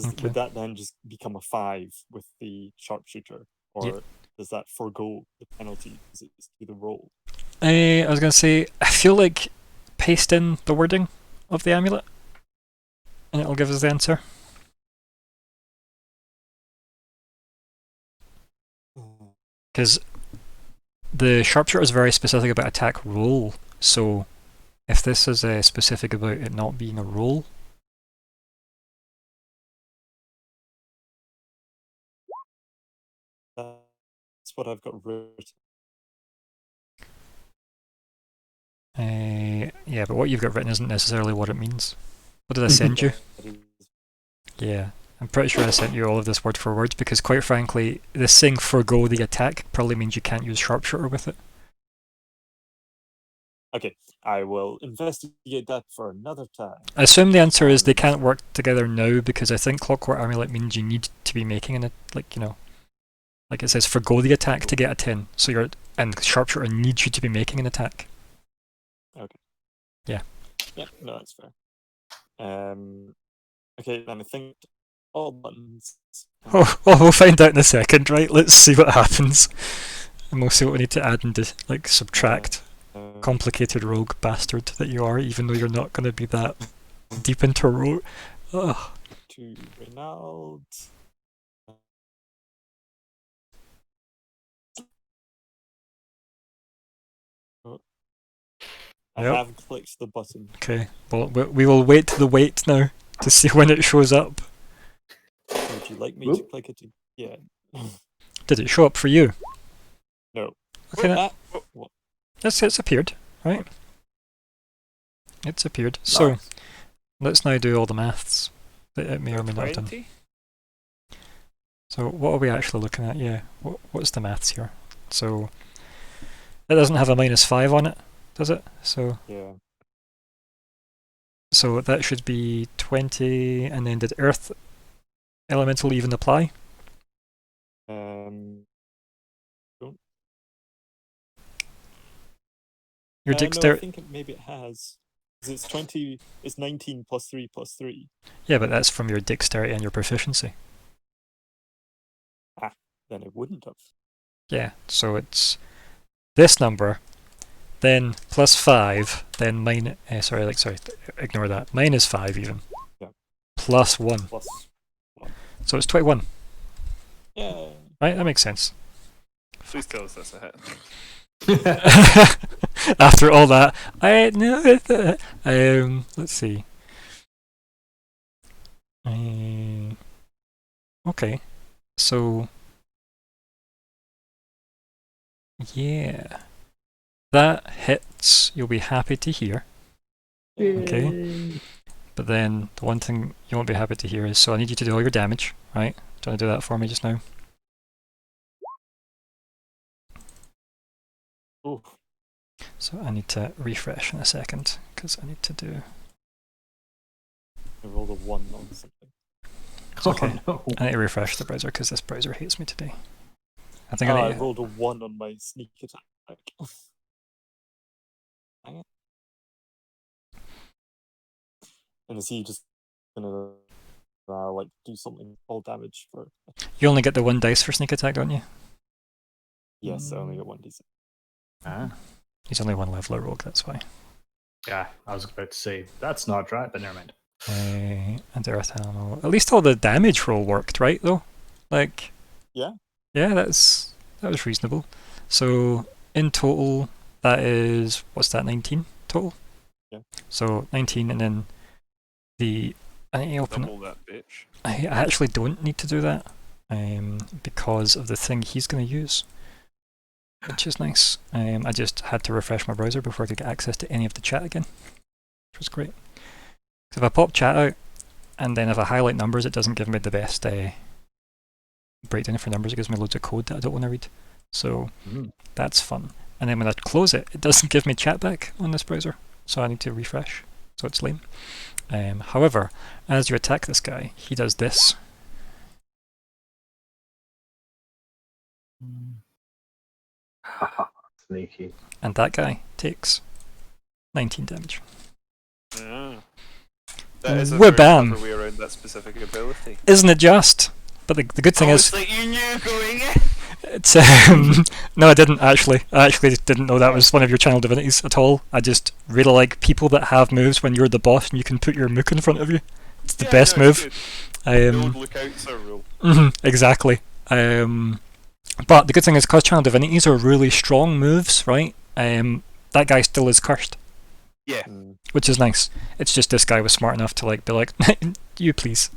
Okay. Would that then just become a 5 with the sharpshooter? Or does that forego the penalty because it's to the roll? I was going to say, I feel like paste in the wording of the amulet and it'll give us the answer. Because the sharpshooter is very specific about attack roll, so if this is specific about it not being a roll, That's what I've got written. yeah, but what you've got written isn't necessarily what it means. What did I send you? Yeah, I'm pretty sure I sent you all of this word for word because, quite frankly, this saying forgo the attack probably means you can't use sharpshooter with it. Okay, I will investigate that for another time. I assume the answer is they can't work together now because I think Clockwork Amulet means you need to be making an like it says forgo the attack to get a 10. So and Sharpshooter needs you to be making an attack. Yeah, no, that's fair. Okay, then I think all buttons. Oh, we'll find out in a second, right? Let's see what happens. And we'll see what we need to add and subtract. Complicated rogue bastard that you are, even though you're not going to be that deep into rogue. Ugh. To Reynald. I Yep. have clicked the button. Okay, well, we will wait the wait now to see when it shows up. Would you like me to Whoop. click it again? Did it show up for you? No. Okay, What? it's appeared, right? It's appeared. So, Nice. let's now do all the maths that it may or may not have done. 20? So what are we actually looking at? Yeah, what's the maths here? So it doesn't have a -5 on it, does it? So Yeah. that should be 20, and then did Earth Elemental even apply? Don't. Your No, I dexterity. think maybe it has. 'Cause it's 20. It's 19 plus 3 plus 3. Yeah, but that's from your dexterity and your proficiency. Then it wouldn't have. Yeah, so it's this number then plus 5, then mine. Sorry, ignore that. Mine is 5 even. Yeah. Plus 1. Plus. So it's 21. Yeah. Right, that makes sense. Please tell us that's a hit. After all that, let's see. Okay, so yeah, that hits. You'll be happy to hear. Okay, but then the one thing you won't be happy to hear is, so I need you to do all your damage, right? Do you want to do that for me just now? Ooh. So I need to refresh in a second because I need to do. I rolled a 1 on something. Okay. Oh, no. I need to refresh the browser because this browser hates me today. I think I I need. rolled a 1 on my sneak attack. Hang on. And is he just gonna like do something all damage for? You only get the 1 dice for sneak attack, don't you? Yes, I only get 1d6. Ah. He's only 1 level rogue, that's why. Yeah, I was about to say that's not right, but never mind. And earth ammo. At least all the damage roll worked, right? Though, like. Yeah. Yeah, that was reasonable. So in total, that is what's that? 19 total. Yeah. So 19, and then the. I need to open. Double that bitch. I actually don't need to do that, because of the thing he's going to use, which is nice. I just had to refresh my browser before I could get access to any of the chat again, which was great. So if I pop chat out, and then if I highlight numbers, it doesn't give me the best breakdown for numbers. It gives me loads of code that I don't want to read. So that's fun. And then when I close it, it doesn't give me chat back on this browser. So I need to refresh. So it's lame. However, as you attack this guy, he does this. Sneaky. And that guy takes 19 damage. Yeah. That is a We're very bam. clever way around that specific ability. Isn't it just? But the good thing I is, was like, you knew going in. it's no, I didn't actually. I actually didn't know that was one of your channel divinities at all. I just really like people that have moves when you're the boss and you can put your mook in front of you. It's the best no, it's move. good. The old lookouts are rule. Exactly. But the good thing is, because channel divinities are really strong moves, right? That guy still is cursed, Yeah. which is nice. It's just this guy was smart enough to like be like, you please.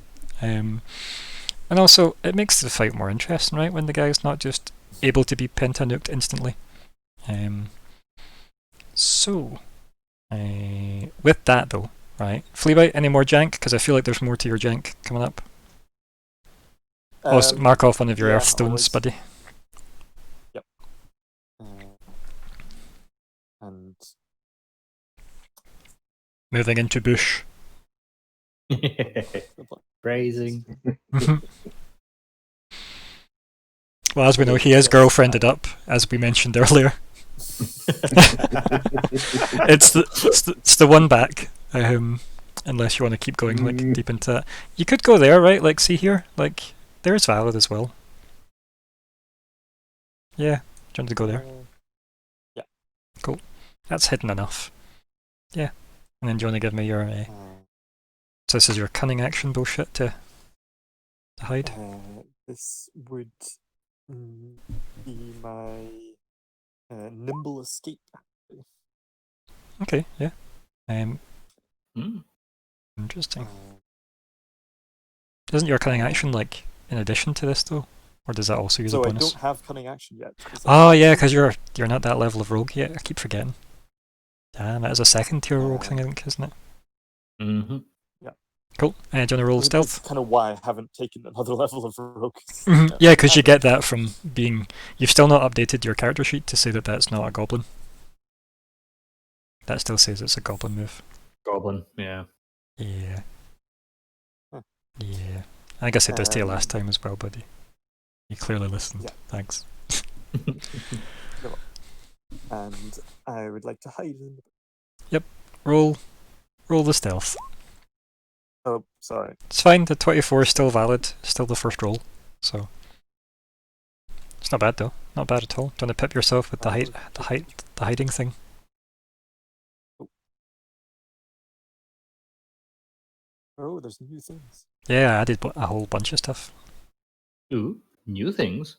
And also, it makes the fight more interesting, right? When the guy's not just able to be penta-nuked instantly. So, with that though, right? Fleabite, any more jank? Because I feel like there's more to your jank coming up. Also, mark off one of your yeah, earth stones, always. buddy. Yep. And Moving into bush. Phrasing. Well, as we know, he is girlfriended up, as we mentioned earlier. it's the one back. Unless you want to keep going like deep into that, you could go there, right? Like, see here, like there's valid as well. Yeah, trying to go there. yeah. Cool. That's hidden enough. Yeah. And then do you want to give me your? So this is your cunning action bullshit to hide. This would be my nimble escape. Okay. Yeah. Interesting. Isn't your cunning action like in addition to this though, or does that also use So a I bonus? don't have cunning action yet. Oh yeah, because you're not that level of rogue yet. I keep forgetting. Damn, that is a second tier rogue thing, I think, isn't it? Mm-hmm. Yeah. Cool. Do you want to roll stealth? That's kind of why I haven't taken another level of rogue. Yeah, because you get that from being. You've still not updated your character sheet to say that that's not a goblin. That still says it's a goblin move. Goblin, yeah. Yeah. Huh. Yeah. I guess I did this to you last time as well, buddy. You clearly listened. Yeah. Thanks. And I would like to hide in the... Yep. Roll the stealth. Oh, sorry. It's fine. The 24 is still valid. Still the first roll. So it's not bad though. Not bad at all. Do you want to pip yourself with the hiding thing? Oh, there's new things. Yeah, I added a whole bunch of stuff. Ooh, new things.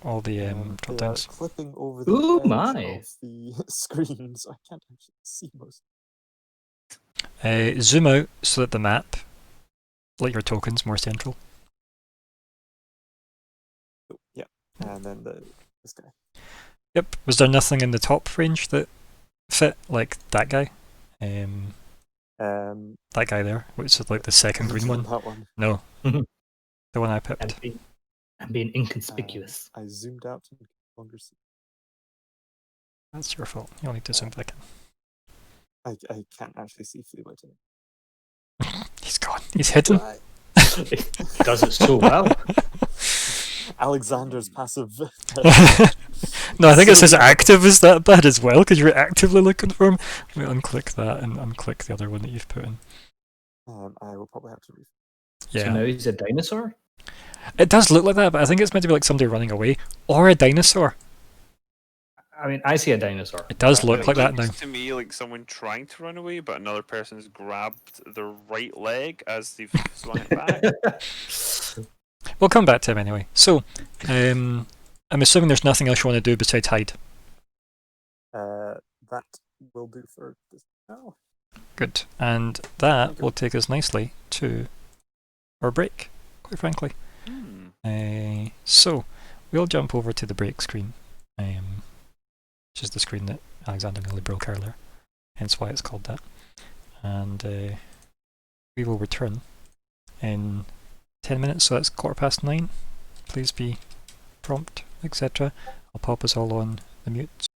All the They drop are downs. clipping over the Ooh, edge my. of the screen, so I can't actually see most. Zoom out so that the map, like your tokens, more central. Oh, yeah, and then this guy. Yep. Was there nothing in the top range that fit, like that guy? That guy there, which is like the second green one. That one. No, Mhm. the one I I'm picked. being inconspicuous. I zoomed out and could no longer see. That's your fault. You'll need to zoom back in. I can't actually see Fleabite. He's gone. He's hidden. Why? It does it so well. Alexander's passive. No, I think it says active is that bad as well because you're actively looking for him. Let me unclick that and unclick the other one that you've put in. I will probably have to read. Yeah, So now he's a dinosaur? it does look like that, but I think it's meant to be like somebody running away or a dinosaur. I mean, I see a dinosaur. It does But look like that now. Looks to me like someone trying to run away, but another person's grabbed their right leg as they've swung it back. We'll come back to him anyway. So, I'm assuming there's nothing else you want to do besides hide. That will do for this now. Good. And that will take us nicely to our break, quite frankly. So, we'll jump over to the break screen, which is the screen that Alexander nearly broke earlier, hence why it's called that. And we will return in 10 minutes, so that's 9:15. Please be prompt, etc. I'll pop us all on the mute.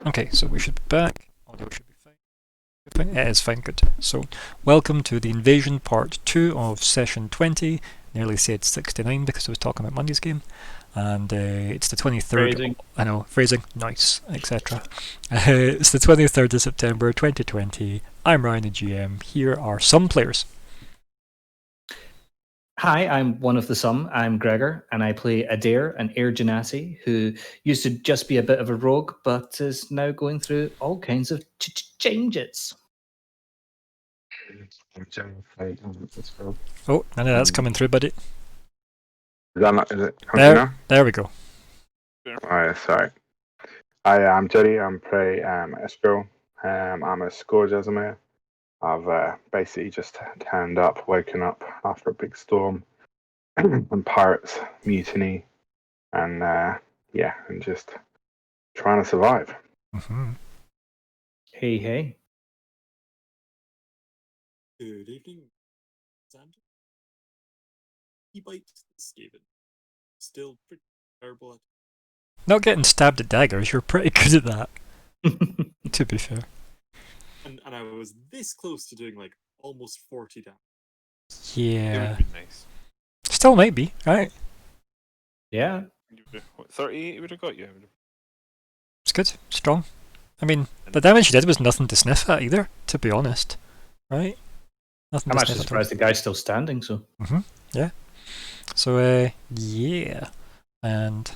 Okay, so we should be back. Audio should be fine. It is fine, good. So, welcome to the Invasion Part 2 of Session 20. Nearly said 69 because I was talking about Monday's game. And it's the 23rd. Phrasing. I know, phrasing, nice, etc. It's the 23rd of September 2020. I'm Ryan, the GM. Here are some players. Hi, I'm one of the some. I'm Gregor, and I play Adair, an Air Genasi, who used to just be a bit of a rogue, but is now going through all kinds of changes. I'm Jerry. Let's go. Oh, none of that's coming through, buddy. Is that not? Is it coming There, now? there we go. Alright, sorry. I'm Jerry. I'm play Escrow. I'm a Scourge Esamir. I've basically just turned up, woken up after a big storm, and pirates, mutiny, and yeah, and just trying to survive. Mm-hmm. Hey, hey. Good evening, Alexander. He bites the Skaven. Still pretty terrible at Not getting stabbed at daggers, you're pretty good at that, to be fair. and I was this close to doing like almost 40 damage. It Yeah. would be nice. Still might be, right? Yeah. What, 38 would have got you? It's good, strong. I mean, the damage you did was nothing to sniff at either, to be honest. Right? Nothing I'm to actually sniff at. surprised the guy's still standing, so. So, yeah. And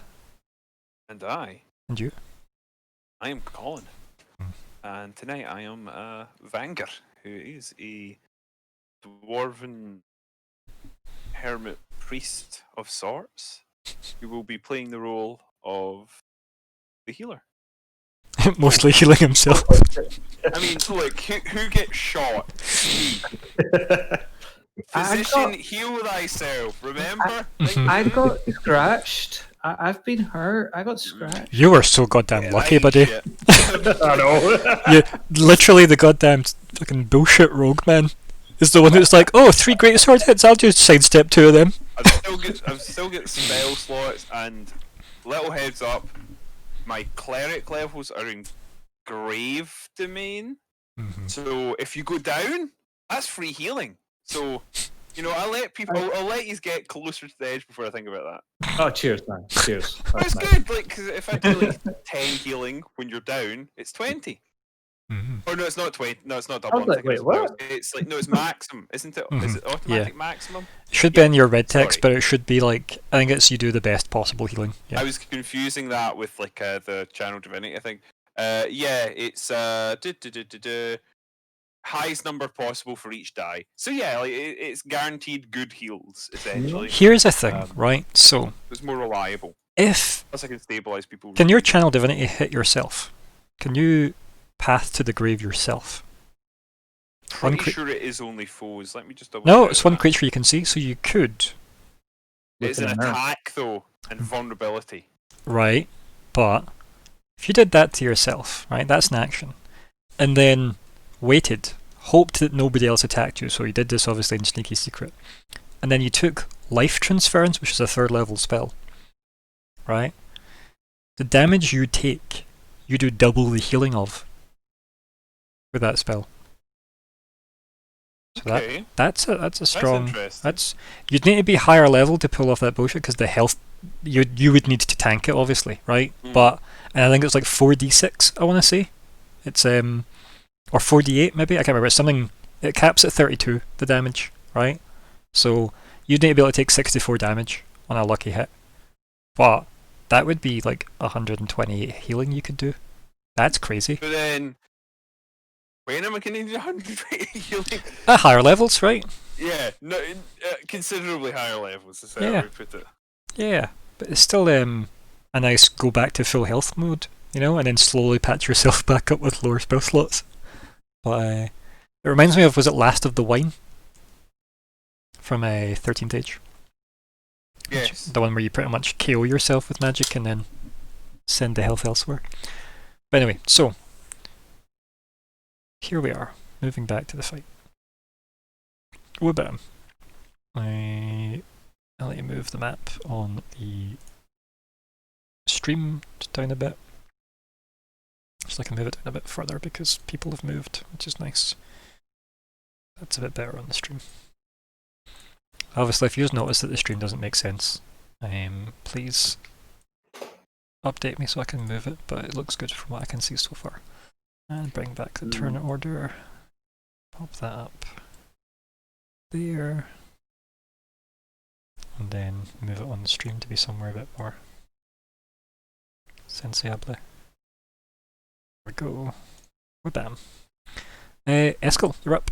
And you? I am Colin. Hmm. And tonight I am Vanger, who is a dwarven hermit priest of sorts, who will be playing the role of the healer. Mostly healing himself. I mean, look, who gets shot? I Physician, got- heal thyself, remember? I got scratched. I've been hurt. I got scratched. You were so goddamn lucky, buddy. I know. You literally the goddamn fucking bullshit rogue man is the one that's like, oh, 3 great sword hits, I'll just sidestep 2 of them. I've still got spell slots, and little heads up, my cleric levels are in grave domain. Mm-hmm. So if you go down, that's free healing. So, you know, I'll let you get closer to the edge before I think about that. Oh, cheers, man. Cheers. But it's That's nice. good, like, because if I do like 10 healing when you're down, it's 20. Mm-hmm. Oh no, it's not 20. No, it's not I double. was like, I'm thinking wait, it's- what? It's like no, it's maximum, isn't it? Is it automatic maximum? It should be in your red text, Sorry. but it should be like, I think it's you do the best possible healing. I Yeah. was confusing that with like the channel divinity. I think. Yeah, it's highest number possible for each die. So yeah, like it's guaranteed good heals essentially. Here's a thing, Um, right? So, It's more reliable. if Plus, I can stabilize people. can your really channel divinity hit yourself? Can you path to the grave yourself? Pretty cre- sure it is only foes. Let me just double. No, check it's one that. creature you can see, so you could, It's an Looking at her. attack though, and vulnerability. right? But if you did that to yourself, right, that's an action, and then waited, hoped that nobody else attacked you, so you did this obviously in sneaky secret, and then you took life transference, which is a 3rd level spell, right? The damage you take, you do double the healing of with that spell. So Okay, that's a that's strong. interesting. You'd need to be higher level to pull off that bullshit because the health you would need to tank it obviously, right? Mm. But and I think it's like 4d6. I want to say it's or 4d8 maybe. I can't remember. It's something. It caps at 32 the damage, right? So you'd need to be able to take 64 damage on a lucky hit. But that would be like 128 healing you could do. That's crazy. But then, when am I going to need 120 healing? At higher levels, right? Yeah, no, considerably higher levels. Is how Yeah. I would put it. Yeah, but it's still a nice go back to full health mode, you know, and then slowly patch yourself back up with lower spell slots. But it reminds me of, was it Last of the Wine from 13th Age? Yes. The one where you pretty much KO yourself with magic and then send the health elsewhere. But anyway, so here we are, moving back to the fight. Whoop-bam. I'll let you move the map on the stream down a bit. So I can move it down a bit further because people have moved, which is nice. That's a bit better on the stream. Obviously, if you notice that the stream doesn't make sense, please update me so I can move it, but it looks good from what I can see so far. And bring back the turn order. Pop that up there. And then move it on the stream to be somewhere a bit more sensible. There we go. Bam. Eskel, you're up.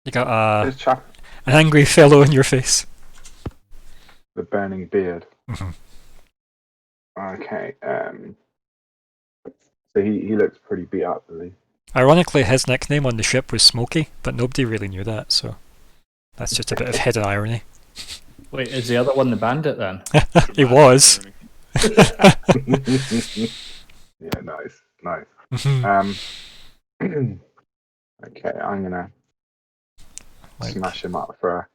You got There's Chap, an angry fellow in your face. the burning beard. Mhm. Okay. So he looks pretty beat up, really. Ironically, his nickname on the ship was Smokey, but nobody really knew that, so that's just a bit of hidden irony. Wait, is the other one the bandit then? He was. Yeah, nice. Mhm. Okay, I'm gonna Like, smash him up for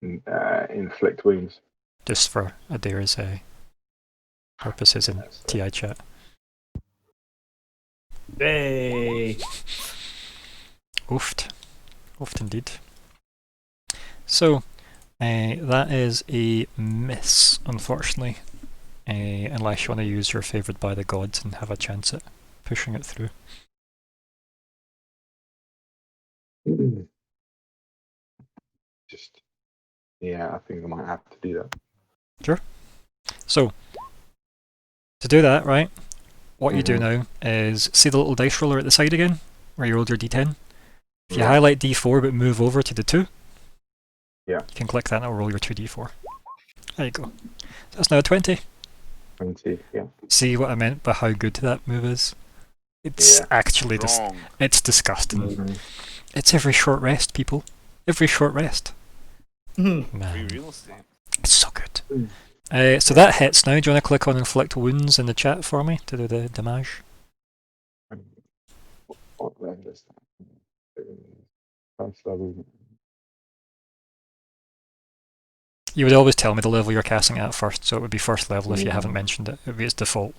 inflict wounds. just for Adair's purposes in TI chat. Hey! Oofed. Oofed indeed. So, that is a miss, unfortunately. Unless you want to use your favoured by the gods and have a chance at pushing it through. Just, yeah, I think I might have to do that. So, to do that, right, what you do now is see the little dice roller at the side again, where you rolled your d10. If you Yeah. highlight d4 but move over to the 2, Yeah. you can click that and it'll roll your 2d4. There you go. That's now a 20. 20, yeah. See what I meant by how good that move is? It's Yeah. actually Wrong. it's disgusting. Mhm. It's every short rest, people. Every short rest. Hmm. Free Man, real estate. it's so good. Mm. So that hits now. Do you want to click on inflict wounds in the chat for me to do the damage? What level is that? First level. You would always tell me the level you're casting at first, so it would be first level if you haven't Mm. mentioned it. It would be its default.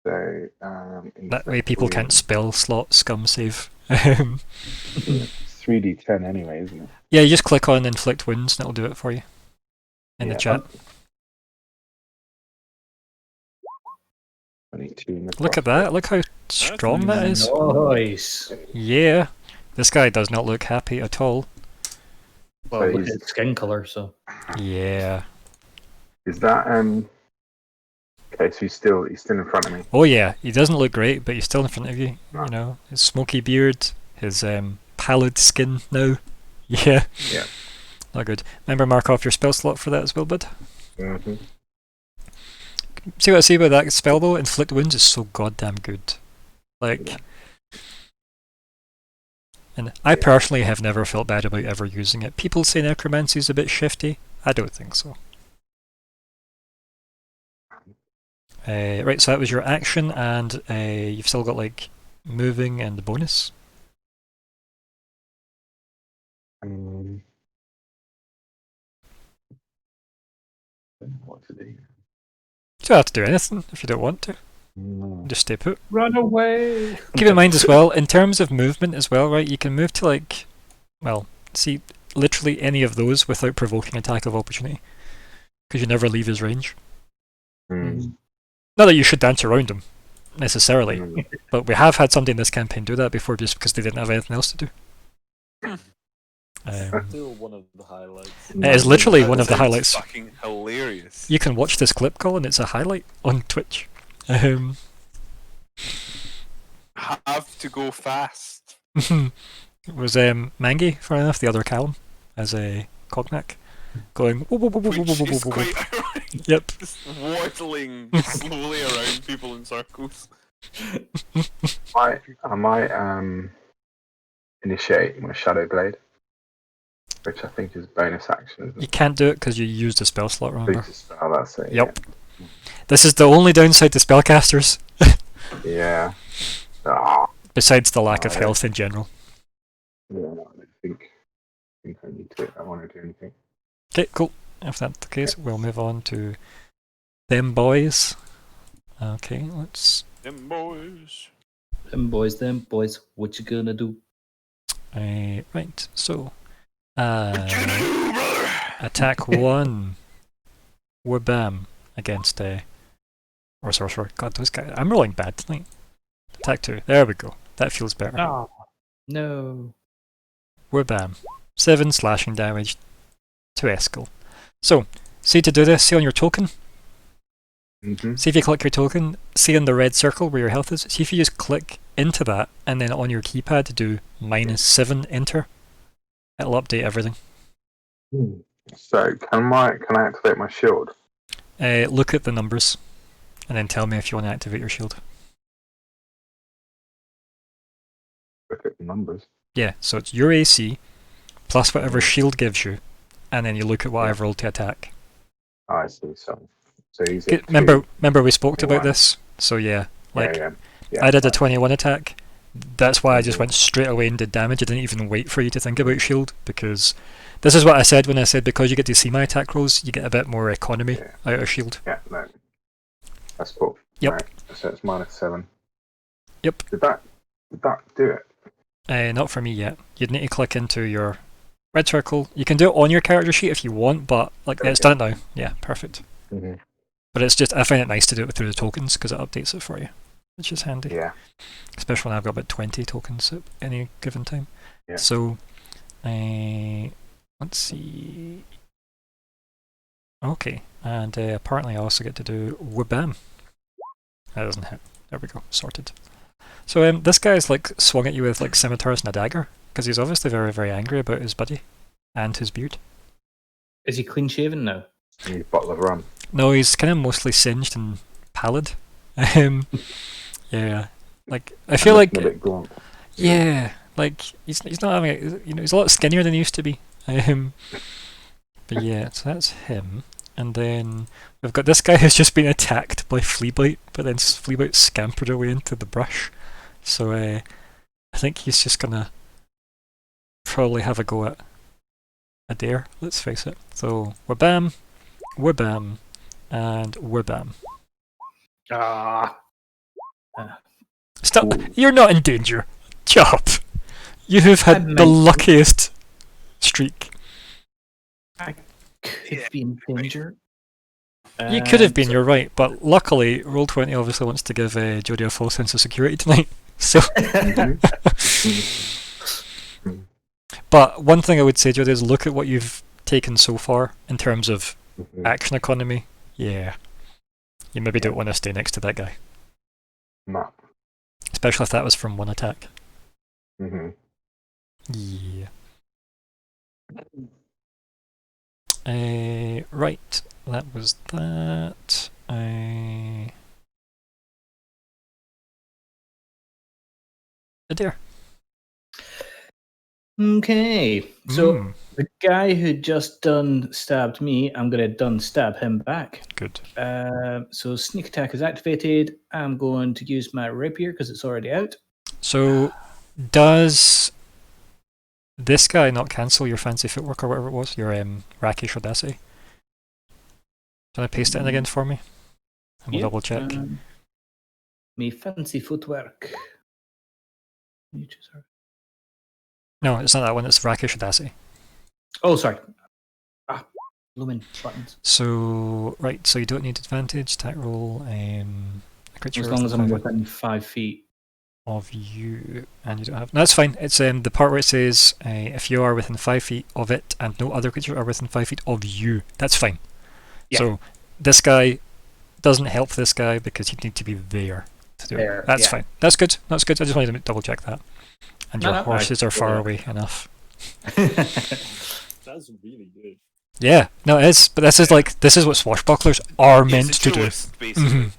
So, That way inflict people can't wounds. spell slot scum save. 3d10 anyway, isn't it? Yeah, you just click on inflict wounds and it'll do it for you in the Yeah. chat. 22. Look at that. Look how strong that is. Nice. Yeah. This guy does not look happy at all. Well, So look at he's- his skin color, so. Yeah. Is that Okay, so he's still in front of me. Oh yeah, he doesn't look great, but he's still in front of you. Ah. You know, his smoky beard, his pallid skin now. Yeah. Yeah. Not good. Remember, mark off your spell slot for that as well, bud. Mm-hmm. See what I see about that spell though? Inflict wounds is so goddamn good. Like, Yeah. and I personally have never felt bad about ever using it. People say necromancy is a bit shifty. I don't think so. Right, so that was your action, and you've still got like moving and the bonus. What to do? You don't have to do anything if you don't want to. No. Just stay put. Run away! Keep in mind as well, in terms of movement as well, right, you can move to like, well, see, literally any of those without provoking attack of opportunity. Because you never leave his range. Mm. Not that you should dance around him, necessarily, Mm. but we have had somebody in this campaign do that before just because they didn't have anything else to do. Still one of the highlights. It is literally That one of the sounds highlights. Fucking hilarious. You can watch this clip call and it's a highlight on Twitch. Have to go fast. It was Mangi, fair enough, the other Callum, as a Cognac, going. Which is quite ironic. Yep. Just waddling slowly around people in circles. I might initiate my Shadow Blade, which I think is bonus action. Isn't You it? can't do it because you used a spell slot, remember? Boost spell, that's it. Yep. This is the only downside to spellcasters, Yeah. Ah, besides the lack of Oh, yeah. health in general. yeah, no, I don't think I need to. I want to do anything. Okay, cool. If that's the case, we'll move on to them boys. Okay, let's. Them boys. Them boys, what you gonna do? Right, so. What you gonna do, brother? Attack 1. Wabam. Against or sorcerer. God, those guys. I'm rolling bad tonight. Attack 2. There we go. That feels better. Oh, no. Wabam. 7 slashing damage to Eskel. So, see to do this, see on your token. Mm-hmm. See if you click your token, see in the red circle where your health is, see if you just click into that and then on your keypad do -7 enter. It'll update everything. So can I activate my shield? Look at the numbers and then tell me if you want to activate your shield. Look at the numbers. Yeah, so it's your AC plus whatever shield gives you, and then you look at what I've rolled to attack. Oh, I see. So he's Okay, at remember we spoke about 21. this? So yeah, like yeah. I did a 21 attack. That's why I just went straight away and did damage. I didn't even wait for you to think about shield, because this is what I said when I said because you get to see my attack rolls, you get a bit more economy out of shield. Yeah, no. That's cool. Yep. Right, so it's -7. Yep. Did that do it? Not for me yet. You'd need to click into your red circle. You can do it on your character sheet if you want, but like it's done it now. Yeah, perfect. Mm-hmm. But it's just, I find it nice to do it through the tokens because it updates it for you, which is handy. Yeah. Especially when I've got about 20 tokens at any given time. Yeah. So, let's see. Okay, and apparently I also get to do wabam. That doesn't hit. There we go, sorted. So this guy's like swung at you with like scimitars and a dagger because he's obviously very, very angry about his buddy and his beard. Is he clean shaven now? Need a bottle of rum. No, he's kind of mostly singed and pallid. Yeah, like I feel like a bit gaunt. yeah, like he's not having it. You know, he's a lot skinnier than he used to be. But yeah, so that's him. And then we've got this guy who's just been attacked by Fleabite, but then Fleabite scampered away into the brush. So I think he's just gonna probably have a go at Adair, let's face it. So wabam, wabam, and wabam. Ah. Stop! Ooh. You're not in danger. Chop! You have had I'm the nice. luckiest streak. Could be in danger. You could have been, you're right, but luckily Roll20 obviously wants to give Jodie a false sense of security tonight. So, but one thing I would say, Jodie, is look at what you've taken so far in terms of action economy. Yeah, you maybe don't want to stay next to that guy, No. especially if that was from one attack. Mm-hmm. Yeah. Right, that was that. Adair. Okay, so Mm, the guy who just done stabbed me, I'm gonna done stab him back. good. So sneak attack is activated. I'm going to use my rapier because it's already out. So, does this guy not cancel your fancy footwork or whatever it was? Your Rakesh Audacity? Can I paste it in again for me? And we'll Yep, double check. Me fancy footwork. You choose her. No, it's not that one, it's Rakesh Audacity. Oh, sorry. Blooming buttons. So, right, so you don't need advantage, attack roll, a creature As long as I'm within within 5 feet. of you, and you don't have. No, that's fine. It's the part where it says if you are within 5 feet of it and no other creatures are within 5 feet of you. That's fine. Yeah. So this guy doesn't help this guy because he'd need to be there to do There, it. That's yeah. fine. That's good. That's good. I just wanted to double check that. And No, your no, horses are far yeah. away enough. That's really good. Yeah, no, it is. But this is like this is what swashbucklers are meant It's a to do. duelist, basically. Mhm.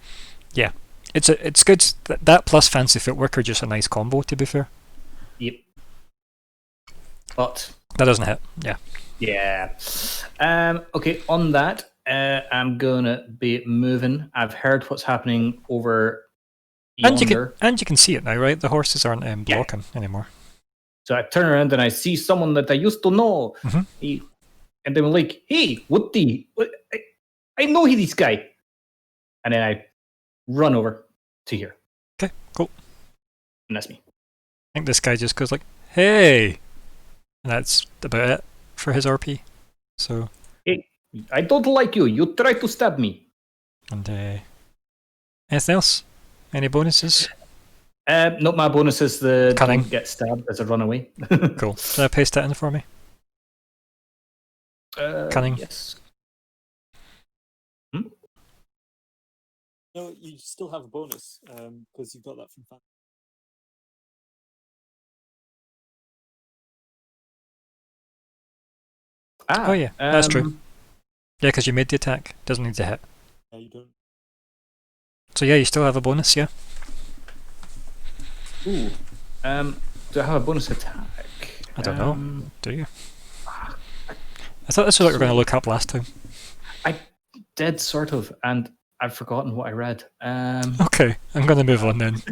Yeah, it's good. That plus fancy footwork are just a nice combo. To be fair, Yep. But that doesn't hit. Yeah. yeah. Okay, on that, I'm gonna be moving. I've heard what's happening over And yonder. you can see it now, right? The horses aren't blocking anymore. So I turn around and I see someone that I used to know. Mhm. And they were like, hey, what? I know this guy. And then I run over to here. Okay, cool. And that's me. I think this guy just goes like, "Hey," and that's about it for his RP. So, Hey, I don't like you. You try to stab me. and anything else? Any bonuses? No, my bonus is the Cunning. don't get stabbed as I run away. Cool. Can I paste that in for me? Cunning. Yes. No, you still have a bonus because you got that from fan. Ah, Oh yeah, that's true. um, Yeah, because you made the attack. Doesn't need to hit. Yeah, you don't. So yeah, you still have a bonus. Yeah. Ooh. Do I have a bonus attack? I don't know. Do you? I thought this was what we were going to look up last time. I did sort of, and I've forgotten what I read. Okay, I'm going to move on then.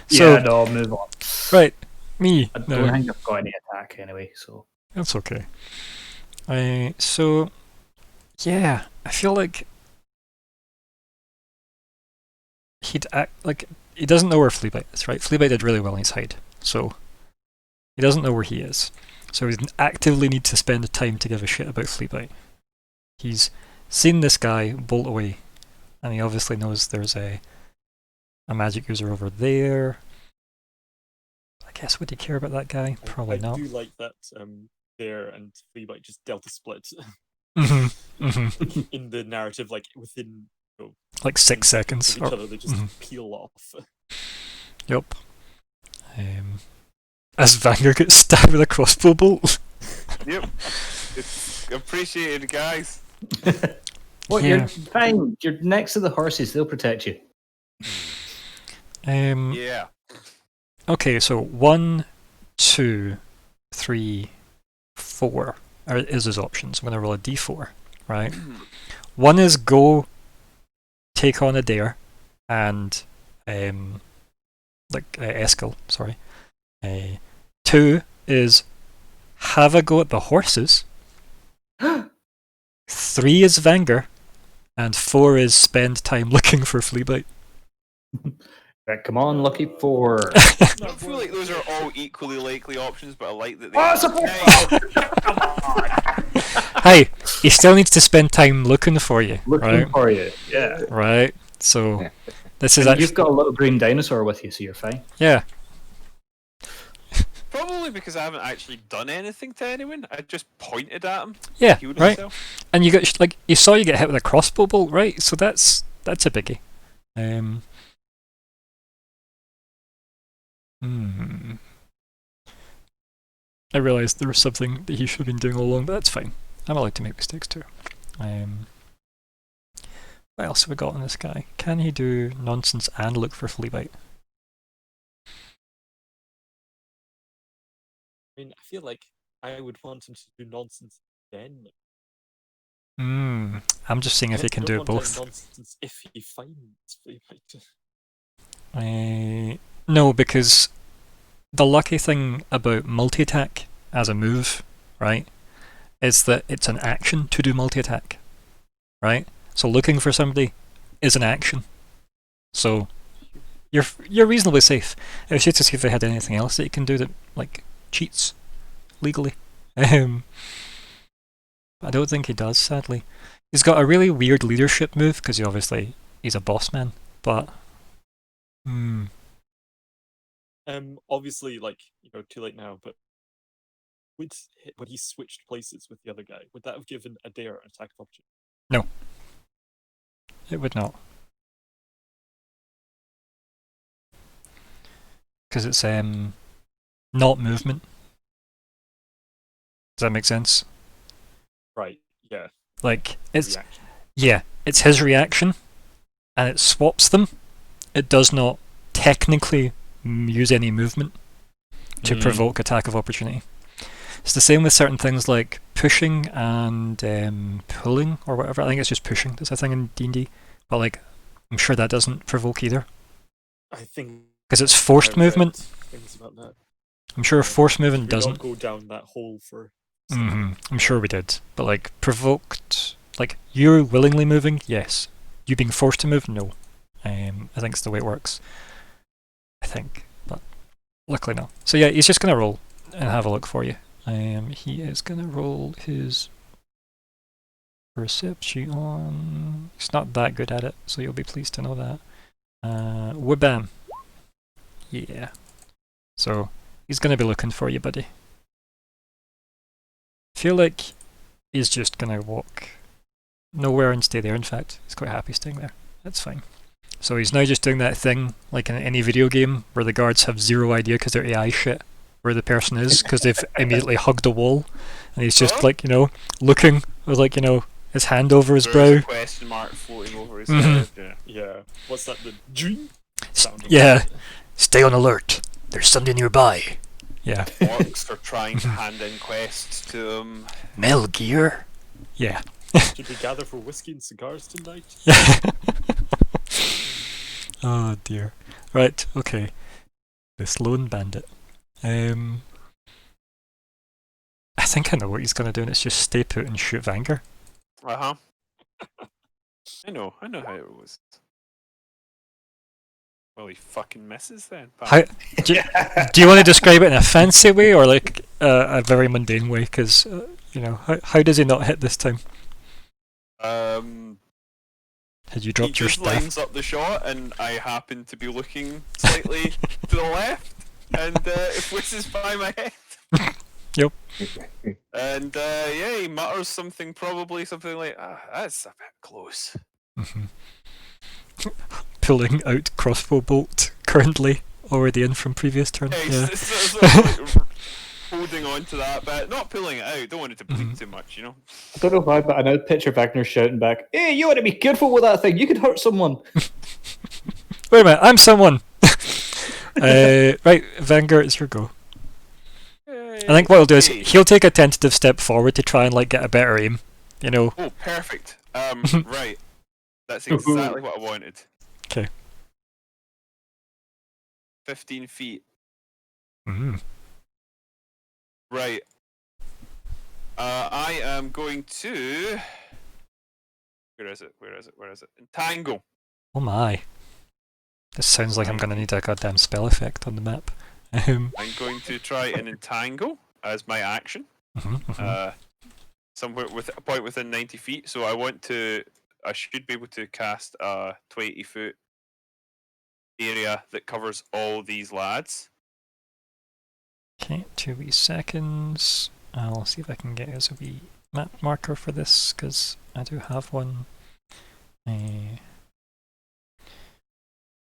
So, Yeah, no, move on. right, me. I don't No, think I've got any attack anyway, so. that's okay. So, yeah, I feel like he'd act like he doesn't know where Fleabite is, right? Fleabite did really well in his hide, so he doesn't know where he is. So he actively needs to spend the time to give a shit about Fleabite. He's seen this guy bolt away, and he obviously knows there's a magic user over there. I guess would he care about that guy? Probably I not. do like that there and Fleabite just delta split in the narrative, like within Like 6 seconds. of each other, they just peel off. Yep. As Vanguard gets stabbed with a crossbow bolt. Yep. It's appreciated, guys. Well, Yeah. you're fine. You're next to the horses. They'll protect you. Yeah. Okay, so 1, 2, 3, 4 is his options. I'm going to roll a d4, right? 1 is go take on a dare and Eskel, sorry. 2 is have a go at the horses. 3 is Vanger, and 4 is spend time looking for Fleabite. Right, come on, lucky 4. I feel like those are all equally likely options, but I like that they. Oh, it's a 4! Hey, he still needs to spend time looking for you, Looking right? for you. Yeah. Right. So this is And actually you've got a little green dinosaur with you, so you're fine. yeah. Probably because I haven't actually done anything to anyone. I just pointed at him. Yeah, Healed right. himself. And you got like you saw you get hit with a crossbow bolt, right? So that's a biggie. I realised there was something that he should have been doing all along, but that's fine. I'm allowed to make mistakes too. What else have we got on this guy? Can he do nonsense and look for Fleabite? I mean, I feel like I would want him to do nonsense then. I'm just seeing if he can do want him both. nonsense if he finds Fleabite. No, because the lucky thing about multi-attack as a move, right, is that it's an action to do multi-attack, right? So looking for somebody is an action. So you're reasonably safe. It was just to see if they had anything else that you can do that like cheats legally. I don't think he does, sadly. He's got a really weird leadership move because he's a boss man, but Obviously, like, too late now, but when he switched places with the other guy, would that have given Adair an attack of opportunity? no. It would not. Because it's not movement. Does that make sense? Right, yeah. Like it's Reaction. yeah, it's his reaction, and it swaps them. It does not technically use any movement to provoke attack of opportunity. It's the same with certain things like pushing and pulling or whatever. I think it's just pushing. That's a thing in D&D, but like I'm sure that doesn't provoke either I think because it's forced I've read movement. things about that. I'm sure forced movement Did we doesn't. not go down that hole for. I'm sure we did, but like provoked, like you willingly moving, yes. You being forced to move, no. I think it's the way it works. I think, but luckily no. So yeah, he's just gonna roll and have a look for you. He is gonna roll his perception. He's not that good at it, so you'll be pleased to know that. Wabam. Yeah. So he's gonna be looking for you, buddy. Feel like he's just gonna walk nowhere and stay there. In fact, he's quite happy staying there. That's fine. So he's now just doing that thing, like in any video game, where the guards have zero idea because they're AI shit where the person is, because they've immediately hugged a wall, and he's just like, you know, looking with like, you know, his hand over his There's a brow. question mark floating over his Mhm. head. Yeah. Yeah. What's that? The dream? Sounding Yeah. Stay on alert. There's somebody nearby. Yeah. Orcs are trying to hand in quests to him. Mel Gear. Yeah. Should we gather for whiskey and cigars tonight? Yeah. Oh dear. Right, okay. This lone bandit. I think I know what he's gonna do, and it's just stay put and shoot Vanger. Uh huh. I know how it was. Well, he fucking misses then. How, do you want to describe it in a fancy way or like a very mundane way? Because you know, how does he not hit this time? Had you He dropped your just staff? lines up the shot, and I happen to be looking slightly to the left, and it whizzes by my head. Yep. And yeah, he mutters something, probably something like, "That's a bit close." Mhm. Pulling out crossbow bolt currently already in from previous turn. Yeah, Yeah. he's sort of like holding on to that bit, not pulling it out. Don't want it to bleed too much, you know. I don't know why, but I now picture Wagner shouting back, "Hey, you want to be careful with that thing. You could hurt someone." Wait a minute, I'm someone. Right, Vanger, it's your go. I think what he'll do is Okay. he'll take a tentative step forward to try and like get a better aim. You know. Oh, perfect. Right. That's exactly what I wanted. 'Kay. 15 feet. Mm. Right. I am going to. Where is it? Entangle. Oh my. This sounds like I'm gonna need a goddamn spell effect on the map. I'm going to try and entangle as my action. Somewhere with a point within 90 feet. So I should be able to cast a 20-foot area that covers all these lads. Okay, 2 wee seconds. I'll see if I can get us a wee map marker for this, because I do have one.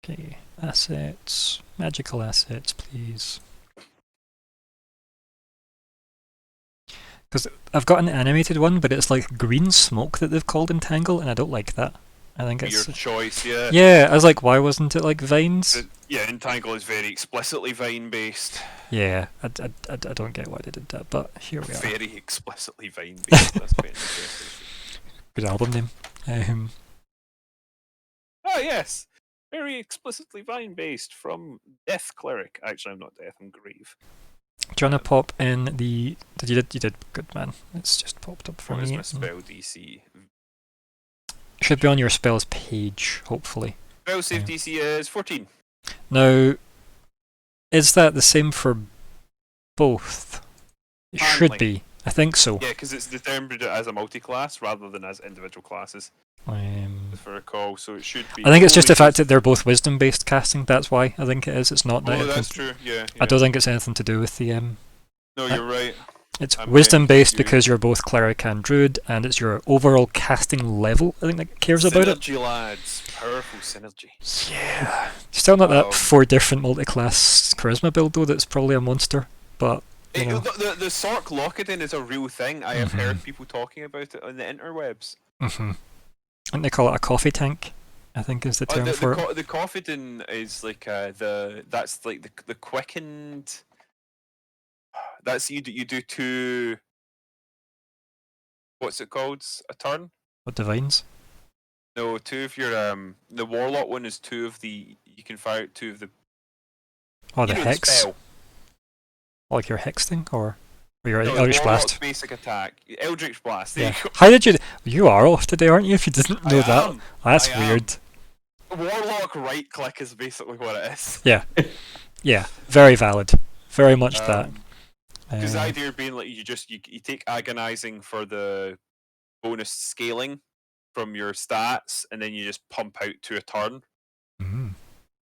Okay, assets, magical assets, please. Because I've got an animated one, but it's like green smoke that they've called Entangle, and I don't like that. I think Your it's... choice, yeah. Yeah, I was like, why wasn't it like vines? Yeah, Entangle is very explicitly vine-based. Yeah, I don't get why they did that, but here we are. Very explicitly vine-based. That's quite interesting. Good album name. Ah, yes! Very explicitly vine-based from Death Cleric. Actually, I'm not Death, I'm Grieve. Do you want to pop in the... You did good, man. It's just popped up for What is me. my spell DC? Should be on your spells page, hopefully. Spell save DC is 14. Now, is that the same for both? It should Apparently. be. I think so. Yeah, because it's determined as a multi-class rather than as individual classes, if I recall. So it should be. I think it's just the only fact that they're both wisdom-based casting. That's why I think it is. It's not that. Oh, that's true. Yeah. I don't think it's anything to do with the No, you're right. It's I'm wisdom-based getting because you're both cleric and druid, and it's your overall casting level. I think that cares about it. Synergy, lads. Powerful synergy. Yeah. Still not that Um, 4 different multi-class charisma build though. That's probably a monster. But you know. The Sork Lockadin is a real thing. I have heard people talking about it on the interwebs. I think they call it a coffee tank. I think is the term for it. The Coffidin is like that's like the quickened. That's you do 2. What's it called? A turn? What divines? No, 2 of your the Warlock one is 2 of the. You can fire out 2 of the. Oh, the you know, hex. spell. Like your hex thing, or your No, Eldritch Warlock's Blast? basic attack. Eldritch Blast. There Yeah. you go. How did you? You are off today, aren't you? If you didn't know I that, am. that's I am. weird. Warlock right click is basically what it is. Yeah, very valid. Very much that. Because the Uh, idea being like you take agonizing for the bonus scaling from your stats, and then you just pump out to a turn mhm.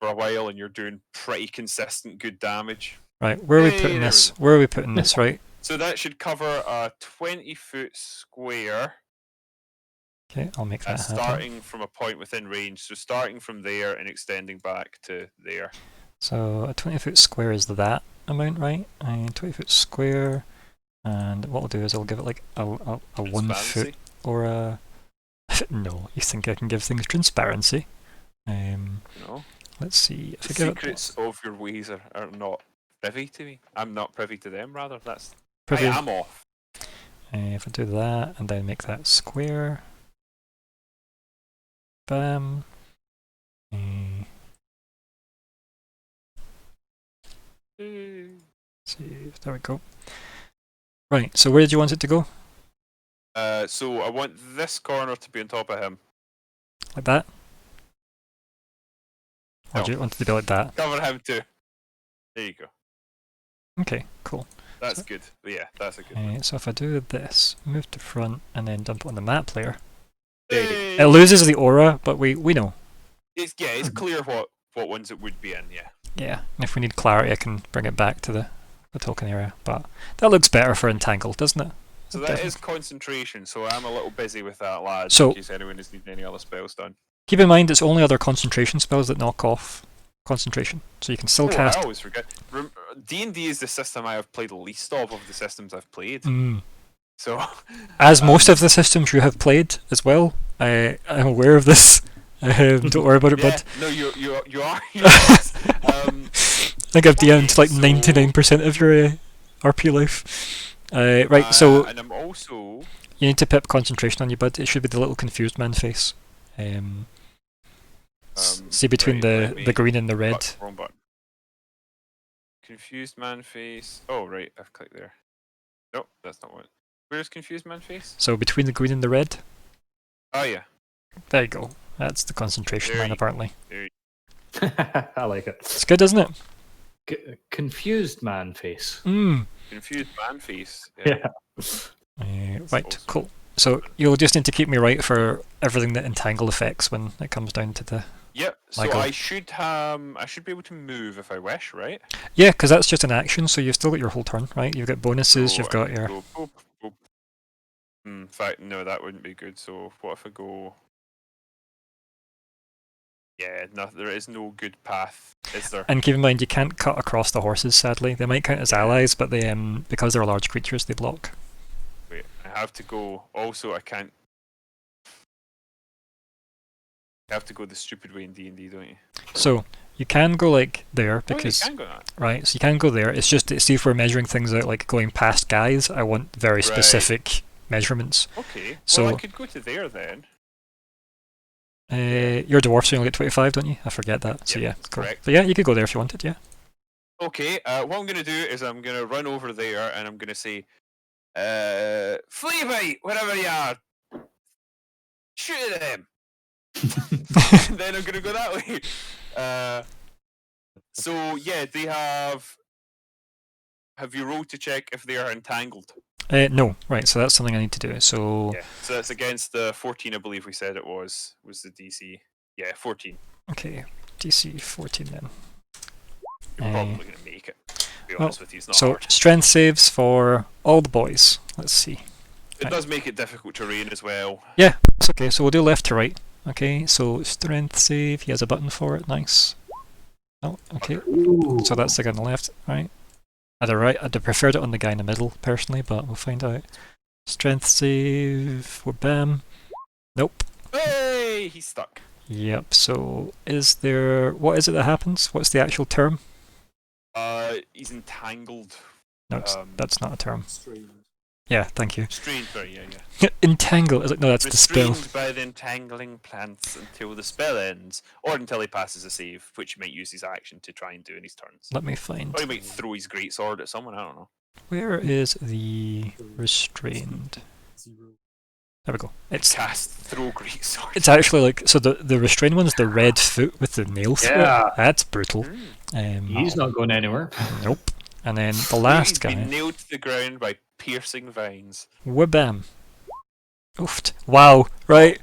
for a while, and you're doing pretty consistent good damage. Right, where are we Hey, putting there we this? go. Where are we putting this? Right. So that should cover a 20-foot square, Okay, I'll make that happen. starting from a point within range. So starting from there and extending back to there. So a 20-foot square is that amount, right? 20-foot square, and what I'll do is I'll give it like a 1 foot Transparency. or a. No, you think I can give things transparency? No. Let's see. If The I give it secrets of your ways are not privy to me. I'm not privy to them, rather. That's privy, I am off. if I do that and then make that square, bam. See, there we go. Right. So where did you want it to go? So I want this corner to be on top of him. Like that? Or No. do you want it to be like that? Cover him too. There you go. Okay, cool. That's good. Yeah, that's a good one. So if I do this, move to front, and then dump it on the map layer, Hey! it loses the aura, but we know. It's clear what ones it would be in. Yeah. Yeah, and if we need clarity, I can bring it back to the token area. But that looks better for Entangled, doesn't it? So that is concentration. So I'm a little busy with that, lads. So- in case anyone is needing any other spells done. Keep in mind, it's only other concentration spells that knock off concentration, so you can still Oh, cast. I always forget. D&D is the system I have played the least of the systems I've played. Mm. So, As most of the systems you have played as well, I'm aware of this. Don't worry about it, yeah, bud. no, you are. You are. I think I've DM'd like so- 99% of your RP life. Right, so and I'm also. you need to pip concentration on you, bud. It should be the little confused man face. See between right, the green and the red. Wrong button. Confused man face. Oh right, I've clicked there. Nope, that's not what. Where's confused man face? So between the green and the red. Oh yeah. There you go. That's the concentration There man, you- apparently. I like it. It's good, isn't it? Confused man face. Mm. Confused man face. Yeah. Right, awesome. cool. So you'll just need to keep me right for everything that Entangle affects when it comes down to the. Yep. So Michael. I should be able to move if I wish, right? Yeah, because that's just an action, so you've still got your whole turn, right? You've got bonuses, So you've I got could your. go boop, boop. In fact, no, that wouldn't be good. So what if I go? Yeah, no, there is no good path, is there? And keep in mind, you can't cut across the horses, sadly. They might count as allies, but they because they're large creatures, they block. Wait, I have to go. Also, I can't. You have to go the stupid way in D&D, don't you? So you can go like there Oh, you because can go that. right. So you can go there. It's just that, see if we're measuring things out like going past guys. I want very Right. specific measurements. Okay. So- well, I could go to there then. You're a dwarf, so you only get 25, don't you? I forget that. So Yep, yeah, that's cool. correct. But yeah, you could go there if you wanted. Yeah. Okay. What I'm gonna do is I'm gonna run over there and I'm gonna say, "Flea bite, wherever you are, shoot at them." And then I'm gonna go that way. So yeah, they have. Have you rolled to check if they are entangled? No, right. So that's something I need to do. So Yeah. So that's against the 14, I believe we said it was the DC. Yeah, 14. okay, DC 14 then. You're Uh, probably gonna make it. To be honest with you, it's not So hard. strength saves for all the boys. Let's see. It does make it difficult terrain as well. It's okay. So we'll do left to right. Okay. So strength save. He has a button for it. Nice. Oh, okay. So that's the guy on the left, right? I'd have preferred it on the guy in the middle, personally, but we'll find out. Strength save for Bam. Nope. Hey, he's stuck. Yep, so is there... What is it that happens? What's the actual term? He's entangled. No, that's not a term. Strange. Yeah, thank you. Restrained, sorry, yeah. Entangle. Is it? No, that's the spell. Restrained by the entangling plants until the spell ends, or until he passes a save, which he might use his action to try and do in his turns. Let me find. Or he might throw his greatsword at someone, I don't know. Where is the restrained? 0. There we go. It's throw great sword. it's actually like, so the restrained one's the red foot with the nail through Yeah. it. That's brutal. He's not going anywhere. Nope. And then the last He's guy, been nailed to the ground by piercing vines. Wabam. Oofed. Wow. Right.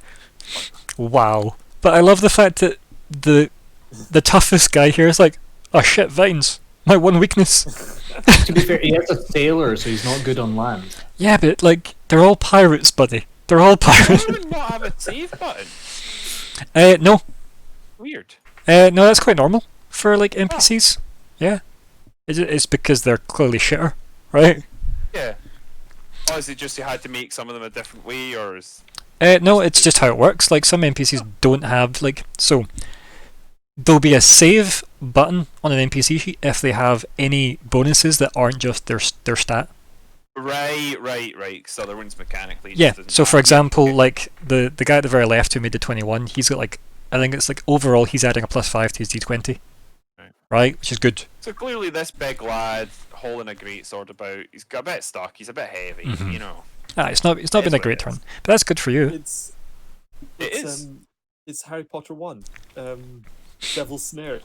Wow. But I love the fact that the toughest guy here is like, oh shit, vines. My one weakness. To be fair, he is a sailor, so he's not good on land. Yeah, but like, they're all pirates, buddy. They're all pirates. Why would not have a save button? No. Weird. No, that's quite normal for like NPCs. Yeah. It's because they're clearly shitter, right? Yeah. Or is it just you had to make some of them a different way, or is... No, it's just how it works. Like, some NPCs don't have, like, so there'll be a save button on an NPC sheet if they have any bonuses that aren't just their stat. Right. Because other ones mechanically. Yeah. Just doesn't So, for matter. example, Okay. like the guy at the very left who made the 21, he's got like, I think it's like overall he's adding a +5 to his D20. Right, which is good. So clearly, this big lad hauling a great sword about, he's got a bit stuck. He's a bit heavy, Mhm. you know. It's not been It's a what great it turn, is. but that's good for you. It's It it's, is. It's Harry Potter 1. Devil's Snare.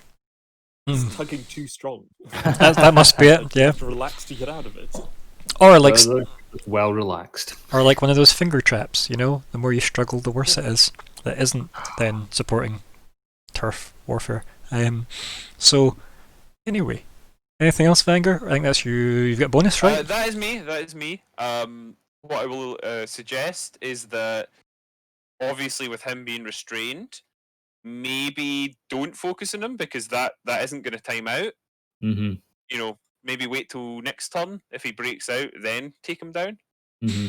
Mm. It's tugging too strong. That must be it. Like, you Yeah. have to relax to get out of it. Or like Well relaxed. Or like one of those finger traps, you know? The more you struggle, the worse it is. That isn't then supporting turf warfare. So, anyway. Anything else, Vanger? I think that's you. You've got a bonus, right? That is me. What I will suggest is that, obviously, with him being restrained, maybe don't focus on him because that isn't going to time out. Mm-hmm. You know, maybe wait till next turn. If he breaks out, then take him down. Mm-hmm.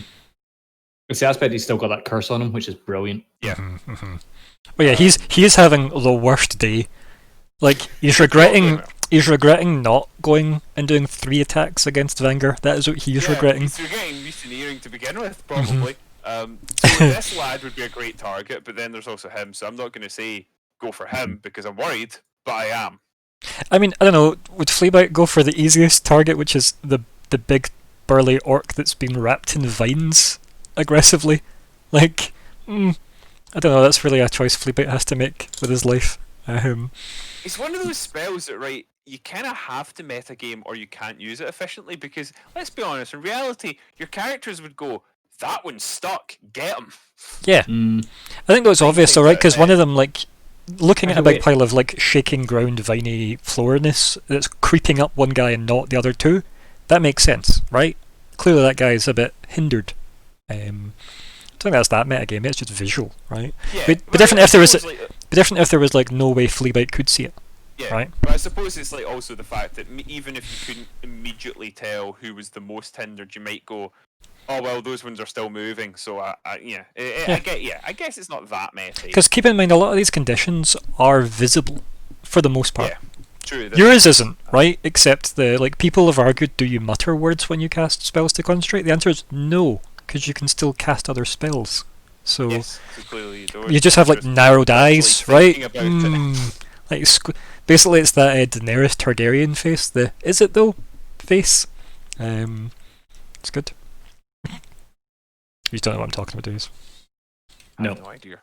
It's the aspect he's still got that curse on him, which is brilliant. Yeah. But yeah, he is having the worst day. Like, he's regretting not going and doing 3 attacks against Vanger. That is what he's regretting. He's regretting mutineering to begin with, probably. So this lad would be a great target, but then there's also him, so I'm not going to say go for him because I'm worried, but I am. I mean, I don't know, would Fleabite go for the easiest target, which is the big burly orc that's been wrapped in vines aggressively? Like, I don't know, that's really a choice Fleabite has to make with his life. It's one of those spells that, right, you kind of have to metagame or you can't use it efficiently because, let's be honest, in reality, your characters would go, that one's stuck, get him. Yeah. Mm. I think that was obvious, think alright, that, because one of them, like, looking at a Actually, big pile of, like, shaking ground, viney floorness that's creeping up one guy and not the other two, that makes sense, right? Clearly that guy is a bit hindered. I don't think that's that metagame, it's just visual, right? Yeah, But different if there was, suppose, like, but different if there was, like, no way Fleabite could see it. yeah, right. But I suppose it's like also the fact that even if you couldn't immediately tell who was the most hindered, you might go, oh well, those ones are still moving. So I guess it's not that messy. Because keep in mind, a lot of these conditions are visible for the most part. Yeah, true. Yours isn't, right? Except people have argued, do you mutter words when you cast spells to concentrate? The answer is no, because you can still cast other spells. So Yes, so clearly you don't. you just have like narrowed eyes, actually right? thinking about it. Like basically, it's that Daenerys Targaryen face. The is it though face? It's good. You don't know what I'm talking about, do you? I No. have no idea.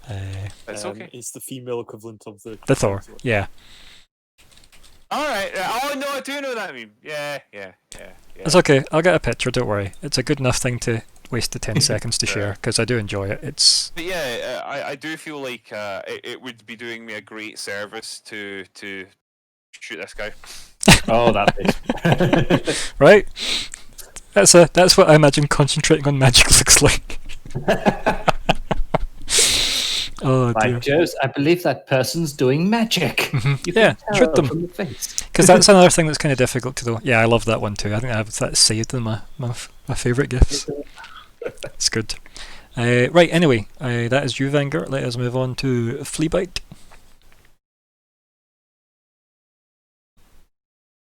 Uh, It's okay. It's the female equivalent of the Thor. Yeah. All right. Oh no, I do know that meme. Yeah. It's okay. I'll get a picture. Don't worry. It's a good enough thing to waste the 10 seconds to share because I do enjoy it. It's But yeah, I do feel like it would be doing me a great service to shoot this guy. Oh, that is. right. That's what I imagine concentrating on magic looks like. Oh By dear. Jove, I believe that person's doing magic. You can Yeah, tell shoot them. from the face. Because that's another thing that's kind of difficult to do. Yeah, I love that one too. I think I have that saved in my favourite gifts. It's good. Right, anyway, that is you, Vanger. Let us move on to Fleabite.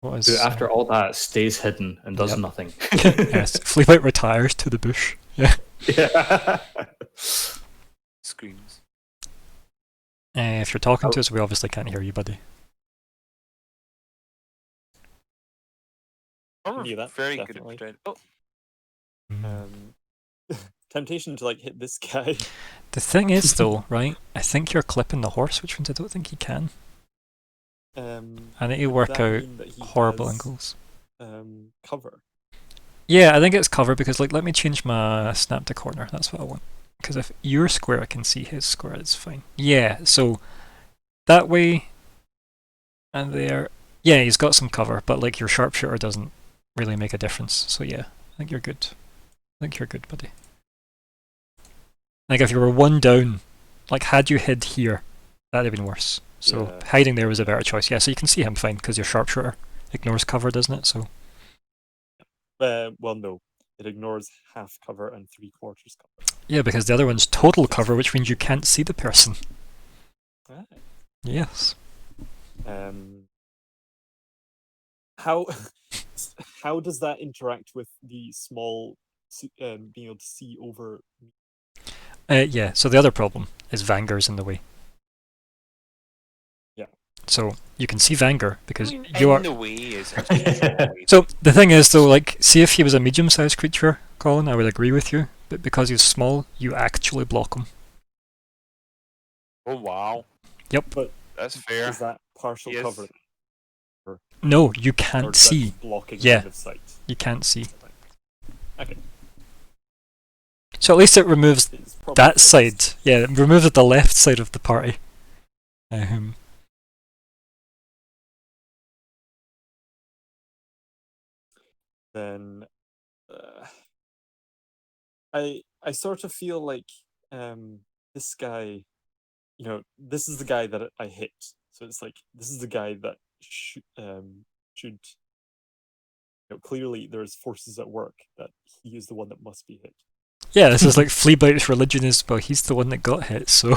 What is... Who, after all that, stays hidden and does Yep. nothing. yes, Fleabite retires to the bush. Yeah. Yeah. Screams. If you're talking to us, we obviously can't hear you, buddy. Oh, knew that, very definitely. good at pretend. Oh, Um, temptation to like hit this guy. The thing is, though, right? I think you're clipping the horse, which means I don't think he can. I need to Would work that out mean that he horrible has, angles. Cover. Yeah, I think it's cover because, like, let me change my snap to corner. That's what I want. Because if you're square, I can see his square. It's fine. Yeah, so that way and there. Yeah, he's got some cover, but like your sharpshooter doesn't really make a difference. So yeah, I think you're good. I think you're good, buddy. Like if you were one down, like had you hid here, that'd have been worse. So Yeah. hiding there was a better choice. Yeah, so you can see him fine because your sharpshooter ignores cover, doesn't it? So Well, no. It ignores half cover and 3/4 cover. yeah, because the other one's total cover, which means you can't see the person. Right. Yes. How how does that interact with the small being able to see over? Yeah, so the other problem is Vanger's in the way. Yeah. So you can see Vanger because I mean, you are. in the way is actually So the thing is, though, like, see if he was a medium-sized creature, Colin, I would agree with you. But because he's small, you actually block him. Oh wow. Yep. But That's fair. is that partial Yes. cover No, you or can't is that see. just blocking Yeah. line of sight? You can't see. Okay. So at least it removes It's probably that fixed. side. Yeah, it removes the left side of the party. Then I sort of feel like this guy, this is the guy that I hit. So it's like this is the guy that should clearly there's forces at work that he is the one that must be hit. Yeah, this is like Fleabite's religion is, well, he's the one that got hit, so.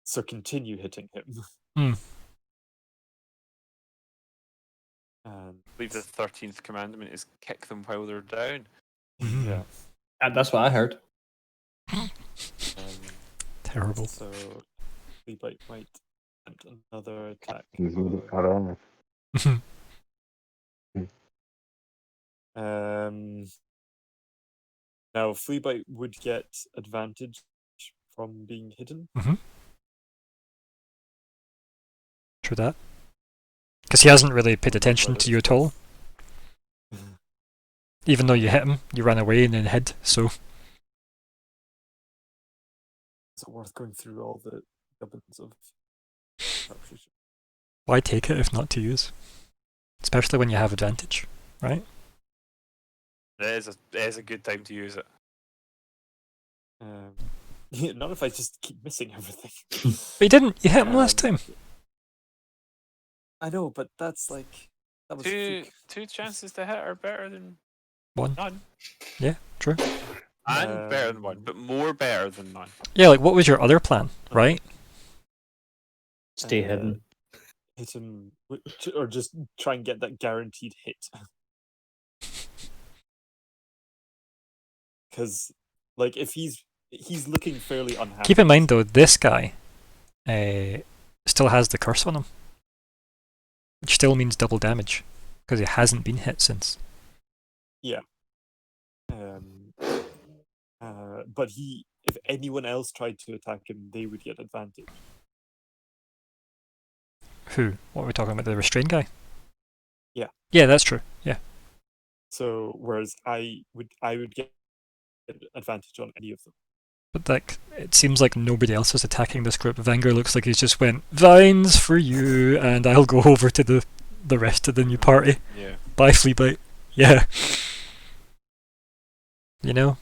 So continue hitting him. Hmm. And I believe the 13th commandment is kick them while they're down. yeah. That's what I heard. Um, Terrible. so Fleabite might attempt another attack. I don't know. Now Fleabite would get advantage from being hidden. True that. Because he hasn't really paid attention but to you it's at all. Even though you hit him, you ran away and then hid, so. Is it worth going through all the gubbins of sharpshooter? Why take it if not to use? Especially when you have advantage, right? It is a good time to use it. Not if I just keep missing everything. But you didn't, you hit him last time. I know, but that's like that was Two chances to hit are better than One. none. Yeah, true. And better than one, but more better than none. Yeah, like what was your other plan, right? Stay hidden. hit him or just try and get that guaranteed hit. Because like if he's looking fairly unhappy. Keep in mind though, this guy still has the curse on him. Which still means double damage. Because he hasn't been hit since. Yeah. But if anyone else tried to attack him, they would get advantage. Who? What are we talking about? The restrained guy? Yeah. Yeah, that's true. Yeah. So whereas I would get advantage on any of them. But like, it seems like nobody else is attacking this group. Vanger looks like he's just went, vines for you, and I'll go over to the rest of the new party. Yeah. Bye, Fleabite. Yeah. You know?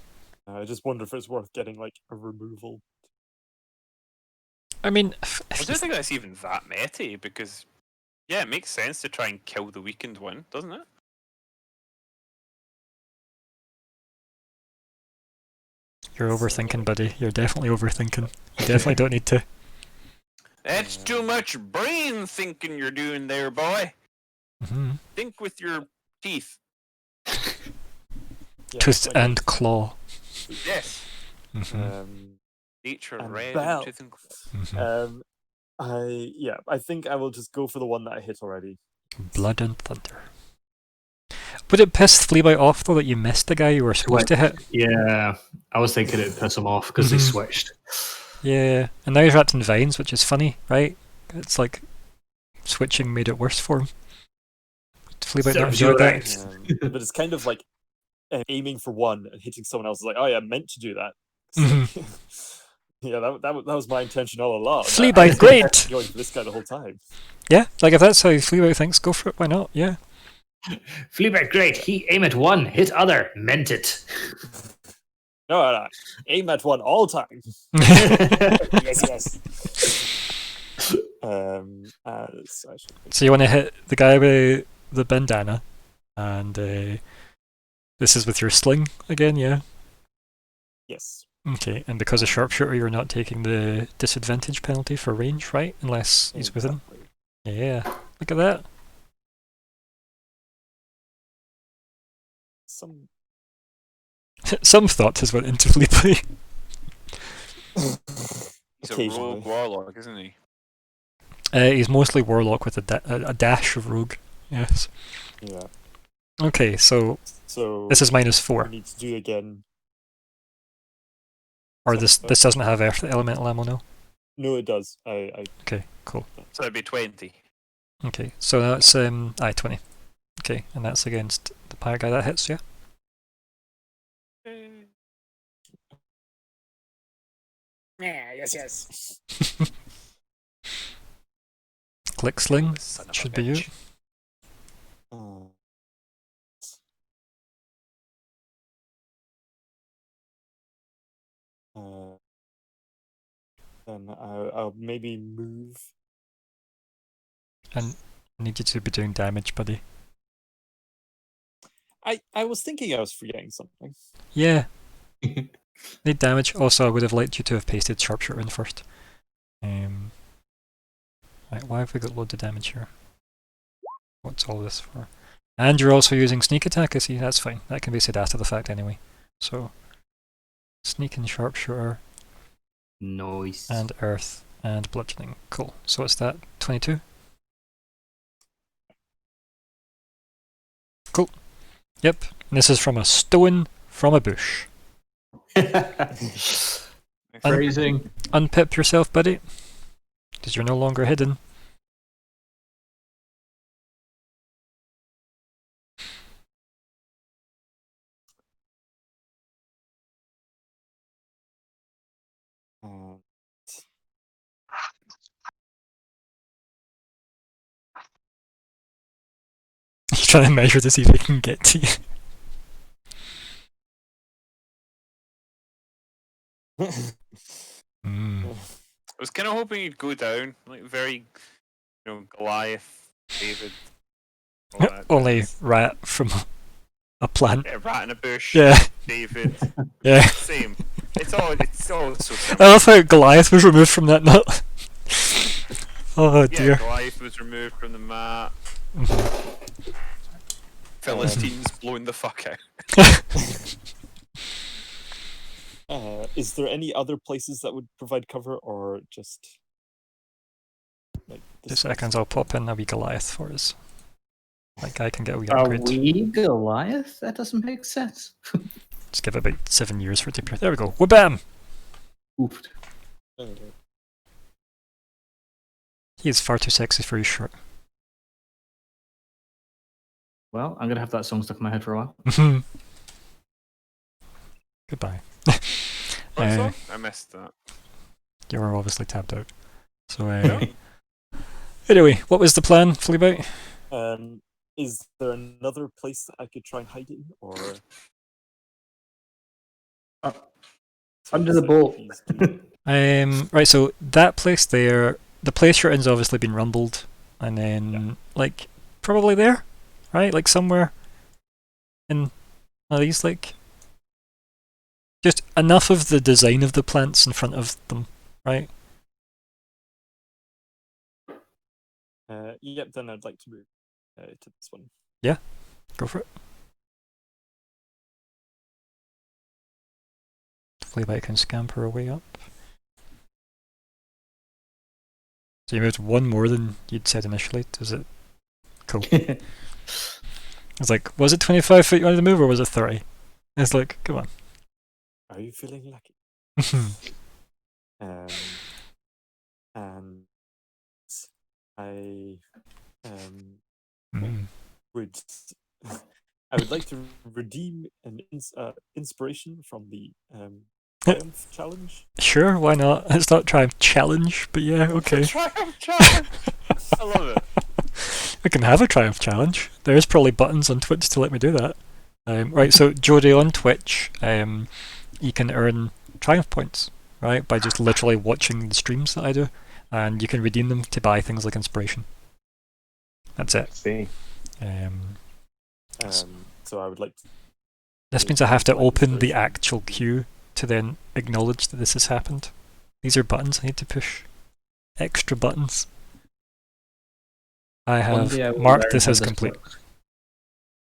I just wonder if it's worth getting like a removal. I mean, I don't think that's even that meta because, yeah, it makes sense to try and kill the weakened one, doesn't it? you're overthinking, buddy. You're definitely overthinking. You definitely don't need to. That's too much brain thinking you're doing there, boy. Mm-hmm. Think with your teeth. Yeah, Tooth like, and claw. Yes. Mm-hmm. Nature And red bell. and tooth and claw. I think I will just go for the one that I hit already. Blood and thunder. Would it piss Fleabite off though that you missed the guy you were supposed to hit? Yeah, I was thinking it'd piss him off because they Mhm. switched. Yeah, and now he's wrapped in vines, which is funny, right? It's like switching made it worse for him. Fleabite not Serves you enjoyed that. right. But it's kind of like aiming for one and hitting someone else is like, oh yeah, I meant to do that. Yeah, that was my intention all along. Fleabite, great! Going for this guy the whole time. Yeah, like if that's how Fleabite thinks, go for it. Why not? Yeah. Fleabag, great. He aim at one, hit other, meant it. No, aim at one all time. Yes, yes. So I should think- So you want to hit the guy with the bandana, and this is with your sling again, yeah? yes. Okay, and because of sharpshooter, you're not taking the disadvantage penalty for range, right? Unless he's within. Exactly. Yeah, look at that. Some Some thought has went into Fleabite. He's a occasionally. rogue warlock, isn't he? He's mostly warlock with a dash of rogue. Yes. Yeah. Okay, so So this is we -4, need to do again. or this doesn't have earth elemental ammo, no? No, it does. I Okay, cool. So that'd be 20. Okay, so that's 20. Okay, and that's against the pirate guy that hits, yeah. Yeah, yes. Click sling Son of a should be you. bitch. Then I'll maybe move. And need you to be doing damage, buddy. I was thinking I was forgetting something. Yeah. Need damage. Also, I would have liked you to have pasted sharpshooter in first. Right, why have we got loads of damage here? What's all this for? And you're also using sneak attack, I see. That's fine. That can be said after the fact anyway. So, sneak and sharpshooter, Nice. and earth, and bludgeoning. Cool. So what's that? 22? Cool. Yep. And this is from a stone from a bush. Phrasing. Unpip yourself, buddy. Because you're no longer hidden. Uh, He's trying to measure to see if he can get to you. Mm. I was kind of hoping he'd go down, like very, Goliath, David. all that Only jazz. rat from a plant. Yeah, rat in a bush. Yeah, David. yeah. Same. It's all so simple. I love how Goliath was removed from that nut. Oh Yeah, dear. Goliath was removed from the map. Mhm. Philistines blown the fuck out. is there any other places that would provide cover, or just like 2 this seconds, I'll pop in a wee Goliath for us. That guy can get a wee Are upgrade. we Goliath? That doesn't make sense. Just give it about 7 years for it to appear. There we go. Whabam! Oofed. He is far too sexy for his shirt. Well, I'm gonna have that song stuck in my head for a while. Goodbye. What Uh, song? I missed that. You were obviously tapped out. So, anyway, what was the plan, Fleabite? Is there another place that I could try and hide in, or Under the boat. Right, so that place there, the place you're in's obviously been rumbled, and then, like, probably there, right? Like, somewhere in these, like, just enough of the design of the plants in front of them, right? Yep. Then I'd like to move to this one. Go for it. Fleabite can scamper her way up. So you moved one more than you'd said initially, is it? Cool. It's like, was it 25 feet you wanted to move, or was it 30? It's like, come on. Are you feeling lucky? And I Mm. would I would like to redeem an inspiration from the Triumph challenge. Sure, why not? It's not Triumph Challenge, but yeah, okay. Triumph challenge. I love it. We can have a Triumph Challenge. There's probably buttons on Twitch to let me do that. Right, so Jody, on Twitch, you can earn Triumph points, right, by just literally watching the streams that I do, and you can redeem them to buy things like inspiration. That's it. See, So I would like to. This means I have to open the actual queue to then acknowledge that this has happened. These are buttons I need to push. Extra buttons. I One day I have will marked learn this how as complete. works.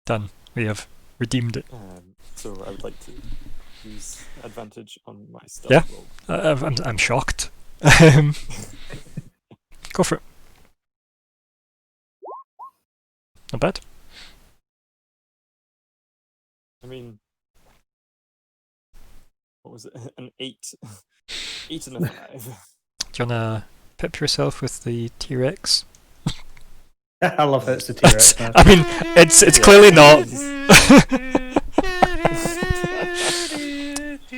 Done. We have redeemed it. So I would like to use advantage on my stealth Yeah. roll. I'm shocked. Go for it. Not bad. I mean, what was it? An 8. 8 and a 5. Do you wanna pip yourself with the T-Rex? I love that it's the T-Rex. man. I mean, it's clearly not.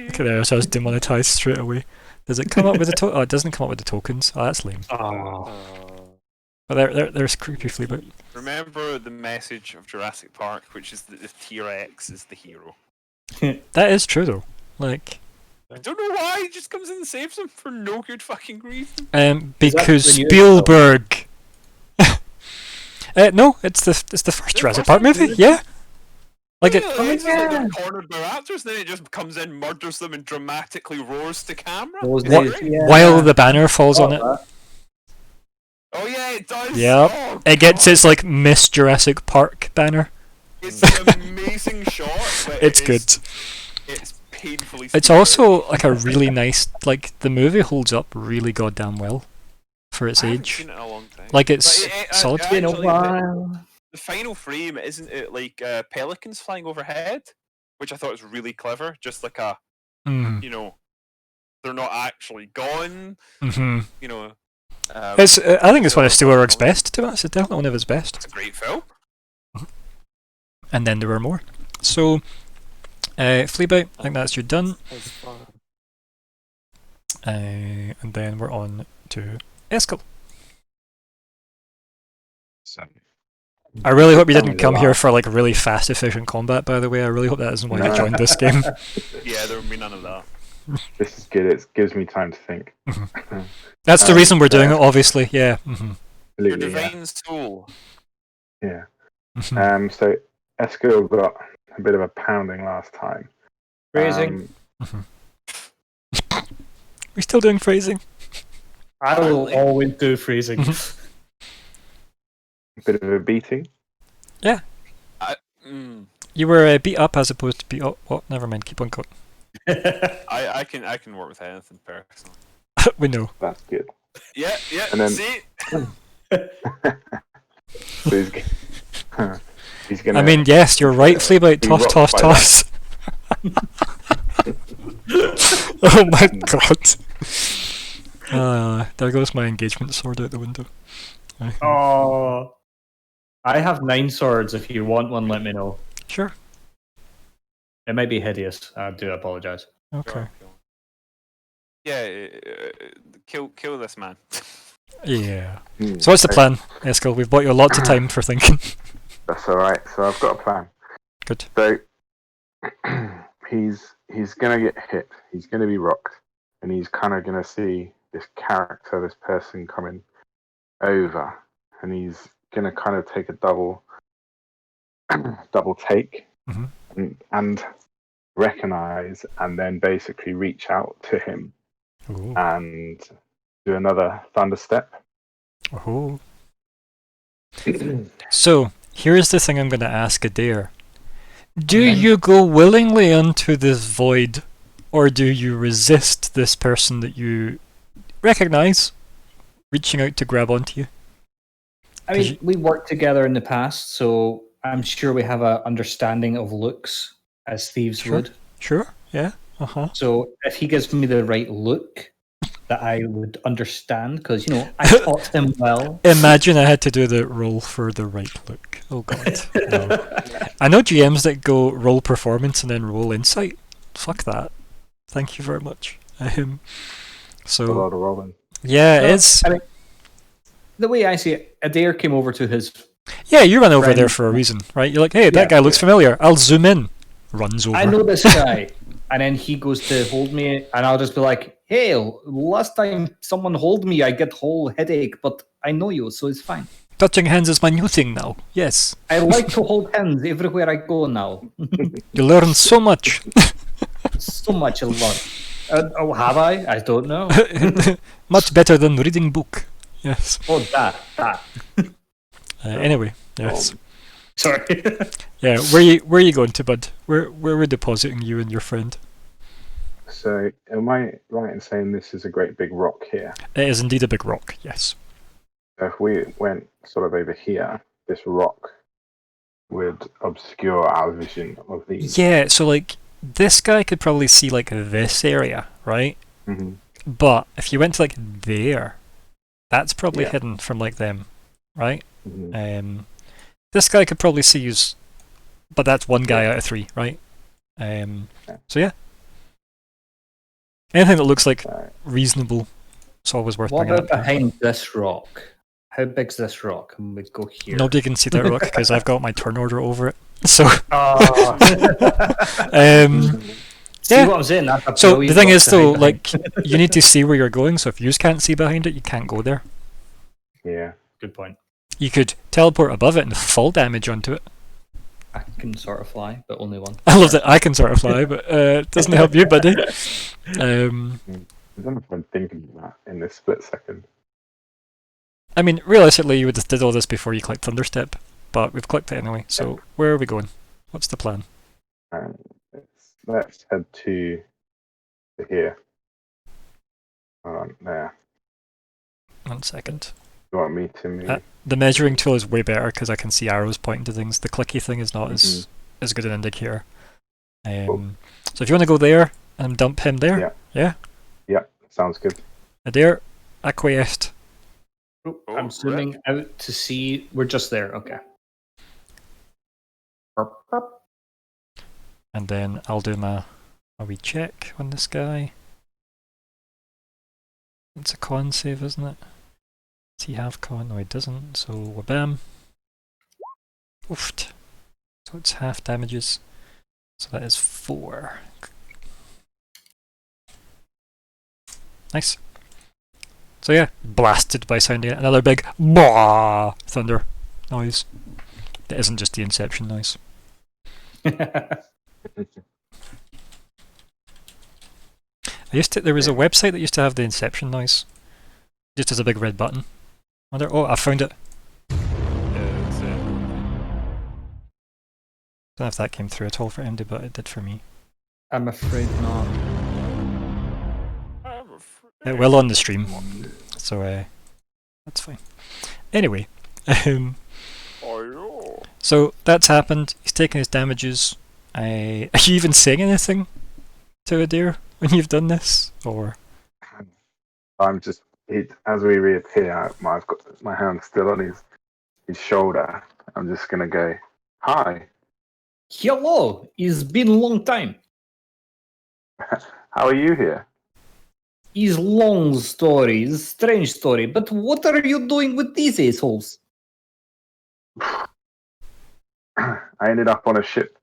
Okay, there, so I was demonetized straight away. Does it come up with the oh, it doesn't come up with the tokens. Oh, that's lame. Oh. But there's creepy Fleabit. Remember the message of Jurassic Park, which is that the T-Rex is the hero. That is true though. Like, I don't know why he just comes in and saves him for no good fucking reason. because the new Spielberg. No, it's the first Jurassic Park movie. Yeah. Like it. It's just like they're cornered by raptors, then it just comes in, murders them, and dramatically roars to camera. Those Is that days, right? yeah. While the banner falls on it. Oh yeah, it does. Yep. Oh, It gets God. its like Miss Jurassic Park banner. It's an amazing shot. But It's it good. is- It's painfully. It's Spielberg. also like a really nice, like the movie holds up really goddamn well for its I haven't age. seen it in a long time. Like it's But solid. Been a actually, while. the final frame, isn't it like pelicans flying overhead, which I thought was really clever. Just like a, Mm. you know, they're not actually gone. Hmm. You know, It's. I think it's one of Spielberg's best. To be honest, it's definitely one of his best. it's a great film. And then there were more. So, Fleabite, I think that's you done. As far And then we're on to Eskel. so I really hope you Tell didn't me come the here last. for like really fast, efficient combat. By the way, I really hope that isn't why you joined this game. Yeah, there will be none of that. this is good. It gives me time to think. That's the reason we're doing it, obviously. Yeah. Hmm. Your Absolutely, yeah. divine soul. Yeah. Hmm. So Eskil got a bit of a pounding last time. Phrasing. We still doing phrasing? I will always do phrasing. A bit of a beating. Mm, You were beat up as opposed to beat up. What? Never mind. Keep on going. I can work with anything personally. We know. That's good. Yeah, yeah. And then- See, So he's gonna. I mean, yes, you're right, Fleabite. Be Toss, rocked toss, by toss. Oh my god. There goes my engagement sword out the window. Oh. I have 9 swords. If you want one, let me know. Sure. It might be hideous. I do apologize. Okay. Sure, cool. Yeah, kill this man. Yeah. Hmm, So what's the okay, plan, Eskel? We've bought you lots of time for thinking. That's all right. So I've got a plan. Good. So he's gonna get hit. He's gonna be rocked, and he's kind of gonna see this character, this person coming over, and he's gonna kind of take a double take Mhm. and recognize, and then basically reach out to him Ooh. and do another thunder step. Oh. So, here's the thing I'm going to ask Adair. Do Okay. you go willingly into this void, or do you resist this person that you recognize reaching out to grab onto you? I 'Cause mean, we worked together in the past, so I'm sure we have a understanding of looks as thieves Sure. would. Sure. Yeah. Uh-huh. So if he gives me the right look that I would understand, because I taught him well. Imagine I had to do the roll for the right look. Oh god. No. I know GMs that go roll performance and then roll insight. Fuck that. Thank you very much. A lot So of rolling. yeah, No, it's I mean, the way I see it, Adair came over to his. yeah. You run over there friend- for a reason, right? You're like, hey, Yeah. that guy looks familiar. I'll zoom in. Runs over. I know this guy, and then he goes to hold me, and I'll just be like, "Hey, last time someone hold me, I get whole headache, but I know you, so it's fine. Touching hands is my new thing now. Yes, I like to hold hands everywhere I go now. you learn so much. So much, a lot. Oh, have I? I don't know. Much better than reading book. Yes. Oh, that. Anyway, yes. Sorry. Yeah. Where you going to, bud? Where we're depositing you and your friend? So, am I right in saying this is a great big rock here? It is indeed a big rock. Yes. So if we went sort of over here, this rock would obscure our vision of the. Yeah. So like this guy could probably see like this area, right? Mhm. But if you went to like there, that's probably Yeah. hidden from like them, right? Mhm. This guy could probably see you, but that's one guy out of three, right? So yeah. Anything that looks like Alright. reasonable, it's always worth What bringing about up. behind this rock? How big's this rock? And we'd go here. Nobody can see that rock because I've got my turn order over it. So, Oh. See yeah. what I'm saying? That's a So the brilliant thing rock is to hide though, behind. like you need to see where you're going. So if you can't see behind it, you can't go there. Yeah. Good point. You could teleport above it and fall damage onto it. I can sort of fly, but only one. I love that I can sort of fly, but it doesn't help you, buddy. I don't know if I'm thinking of that in this split second. I mean, realistically, you would have did all this before you clicked Thunderstep, but we've clicked it anyway. So where are we going? What's the plan? Let's head to here. There. 1 second. You want me to move? The measuring tool is way better because I can see arrows pointing to things. The clicky thing is not as good an indicator. So if you want to go there and dump him there, Yeah. Sounds good. Adair, acquiesced. Oh, Oh, I'm zooming out to see. We're just there. Okay. And then I'll do my wee check on this guy. It's a con save, isn't it? Does he have con? No, he doesn't. So wabam. Oofed. So it's half damages. So that is 4. Nice. So yeah, blasted by sounding another big bah thunder noise. That isn't just the Inception noise. There was a website that used to have the Inception noise, just as a big red button. Oh, I found it. Don't know if that came through at all for Andy, but it did for me. I'm afraid not. Well on the stream, so that's fine. Anyway, so that's happened. He's taken his damages. Are you even saying anything to Adair when you've done this, or? I'm just as we reappear. I've got my hand still on his shoulder. I'm just gonna go, hi. Hello. It's been a long time. How are you here? It's long story. It's strange story. But what are you doing with these assholes? I ended up on a ship,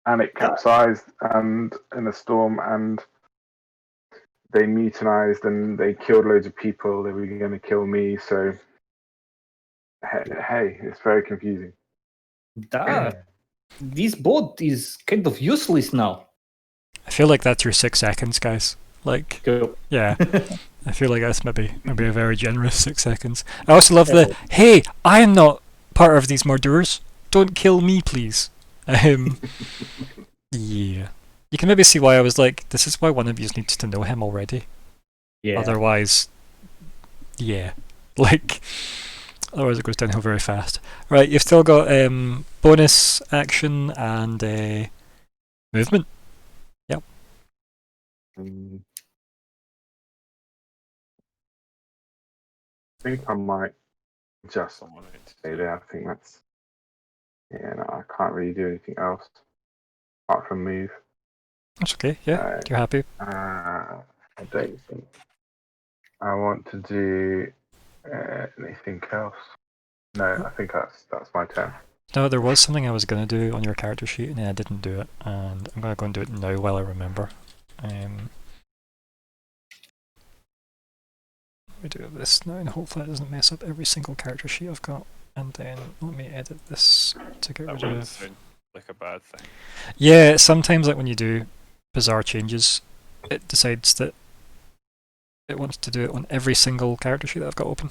and it capsized, and in a storm, and they mutinized, and they killed loads of people. They were going to kill me. So, hey, it's very confusing. This boat is kind of useless now. I feel like that's your 6 seconds, guys. Like, Cool. yeah, I feel like that's maybe a very generous 6 seconds. I also love the, hey, I am not part of these murderers. Don't kill me, please. Yeah. You can maybe see why I was like, this is why one of you needs to know him already. Yeah. Otherwise, yeah. Like, otherwise it goes downhill very fast. Right, you've still got bonus action and movement. Mm. I think I might just stay there. I think that's. Yeah, no, I can't really do anything else apart from move. That's okay. Yeah, you're happy. I don't think I want to do anything else. No, I think that's my turn. No, there was something I was going to do on your character sheet, and then I didn't do it, and I'm going to go and do it now while I remember. We do this now, and hopefully it doesn't mess up every single character sheet I've got. And then let me edit this to get That rid wouldn't of. sound like a bad thing. Yeah, sometimes like when you do bizarre changes, it decides that it wants to do it on every single character sheet that I've got open,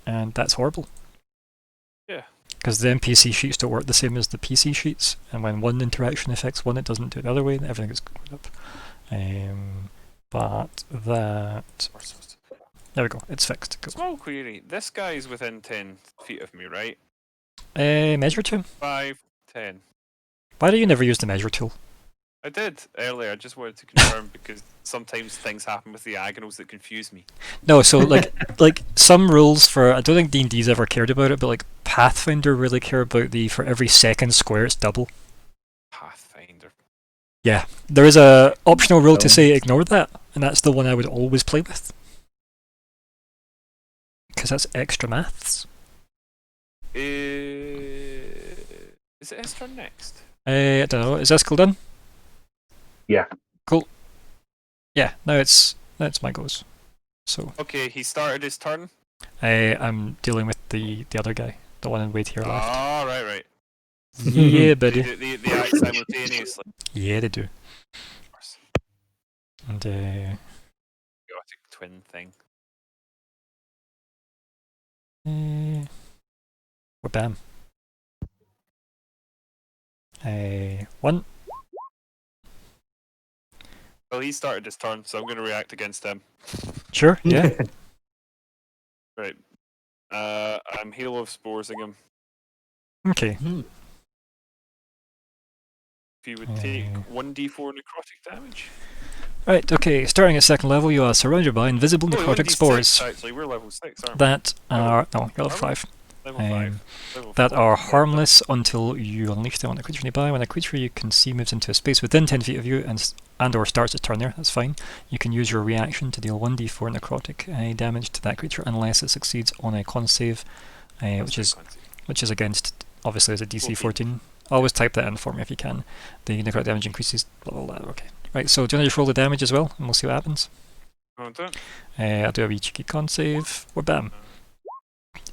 and that's horrible. Yeah. Because the NPC sheets don't work the same as the PC sheets, and when one interaction affects one, it doesn't do it the other way, and everything gets screwed up. But that... There we go, it's fixed. Cool. Small query. This guy's within 10 feet of me, right? Measure tool? 5, 10. Why do you never use the measure tool? I did earlier. I just wanted to confirm because sometimes things happen with diagonals that confuse me. No, so like some rules for, I don't think D&D's ever cared about it, but like Pathfinder really care about the for every second square it's double. Pathfinder. Yeah, there is a optional rule to say ignore that, and that's the one I would always play with. Because that's extra maths. Is it his turn next? I don't know, is Eskel done? Yeah. Cool. Yeah, now it's my goes. So Okay, he started his turn. I'm dealing with the other guy, the one in way to your left. Ah, right. Yeah, buddy. They act simultaneously. Yeah, they do. Of course. And Chaotic twin thing. well, bam. 1. Well, he started his turn, so I'm going to react against him. Sure, yeah. Right. I'm Halo of Sporesing him. Okay. If you would take 1d4 necrotic damage. Right, okay, starting at second level, you are surrounded by invisible necrotic 1d6, spores actually, we're level 6, aren't we? that are... No, you're level 5. Level 5. Level That 4. are harmless until you unleash them on a creature nearby. When a creature you can see moves into a space within 10 feet of you and or starts its turn there, that's fine. You can use your reaction to deal 1d4 necrotic damage to that creature unless it succeeds on a con save, which is against, obviously, as a DC 14. Always type that in for me if you can. The necrotic damage increases, blah blah blah, okay. Right, so do you want to just roll the damage as well, and we'll see what happens? I'll do it. I'll do a wee cheeky con save, or bam.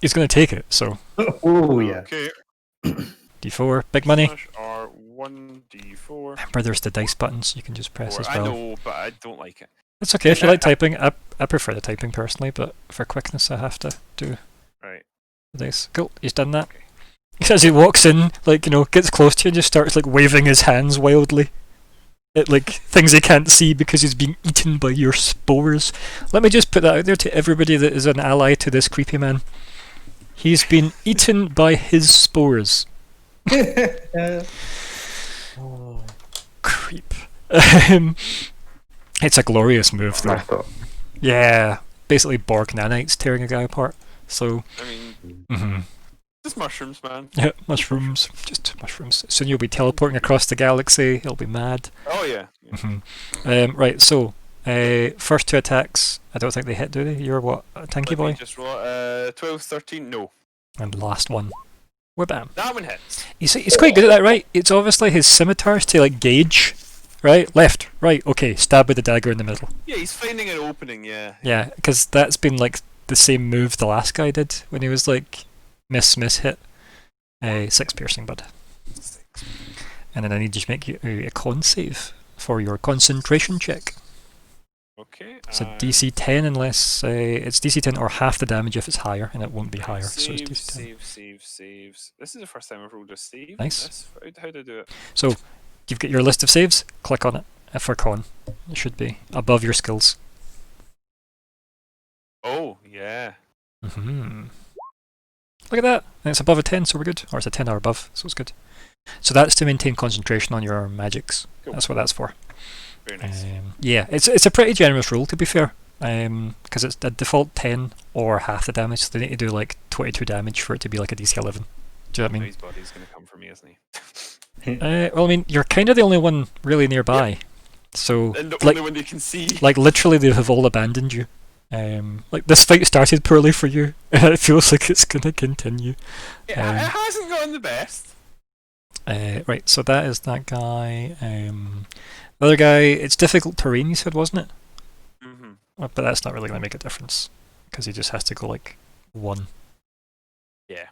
He's going to take it, so... Oh, yeah. Okay. D4, big money. Slash R 1d4. Remember, there's the dice buttons you can just press as I well. know, but I don't like it. It's okay if you like typing. I prefer the typing personally, but for quickness I have to do Right. the dice. Cool, he's done that. As he walks in, like, you know, gets close to you and just starts like waving his hands wildly at like things he can't see because he's being eaten by your spores. Let me just put that out there to everybody that is an ally to this creepy man. He's been eaten by his spores. Creep. It's a glorious move though. I thought. Yeah, basically Borg nanites tearing a guy apart. So, I mean, just mushrooms, man. yeah, mushrooms, just mushrooms. Soon you'll be teleporting across the galaxy. He'll be mad. Oh, yeah. Right, so first 2 attacks. I don't think they hit, do they? You're what, a tanky Let boy? me just roll it. 12, 13, no. And last one. Whabam. That one hits. He's quite good at that, right? It's obviously his scimitars to like gauge, right? Left, right, okay, stab with the dagger in the middle. Yeah, he's finding an opening, yeah. Yeah, because that's been like the same move the last guy did when he was like miss hit. 6 piercing, bud. 6. And then I need you to make you a con save for your concentration check. Okay. It's a DC 10 unless it's DC 10 or half the damage if it's higher, and it won't be higher. So it's DC 10. Saves. This is the first time I've rolled a save. Nice. How do I do it? So you've got your list of saves. Click on it for con. It should be above your skills. Oh, yeah. Look at that. And it's above a 10, so we're good. Or it's a 10 or above, so it's good. So that's to maintain concentration on your magics. Cool. That's what that's for. Very nice. Yeah, it's a pretty generous rule, to be fair. Because it's a default 10 or half the damage, so they need to do like 22 damage for it to be like a DC 11. Do you know what I mean? His body's going to come for me, isn't he? Well, I mean, you're kind of the only one really nearby. So, And the like, only one they can see. like literally, they have all abandoned you. Like this fight started poorly for you, and it feels like it's gonna continue. It hasn't gotten the best. Right, so that is that guy. The other guy, it's difficult terrain, you said, wasn't it? Mm-hmm. But that's not really gonna make a difference because he just has to go like 1. Yeah.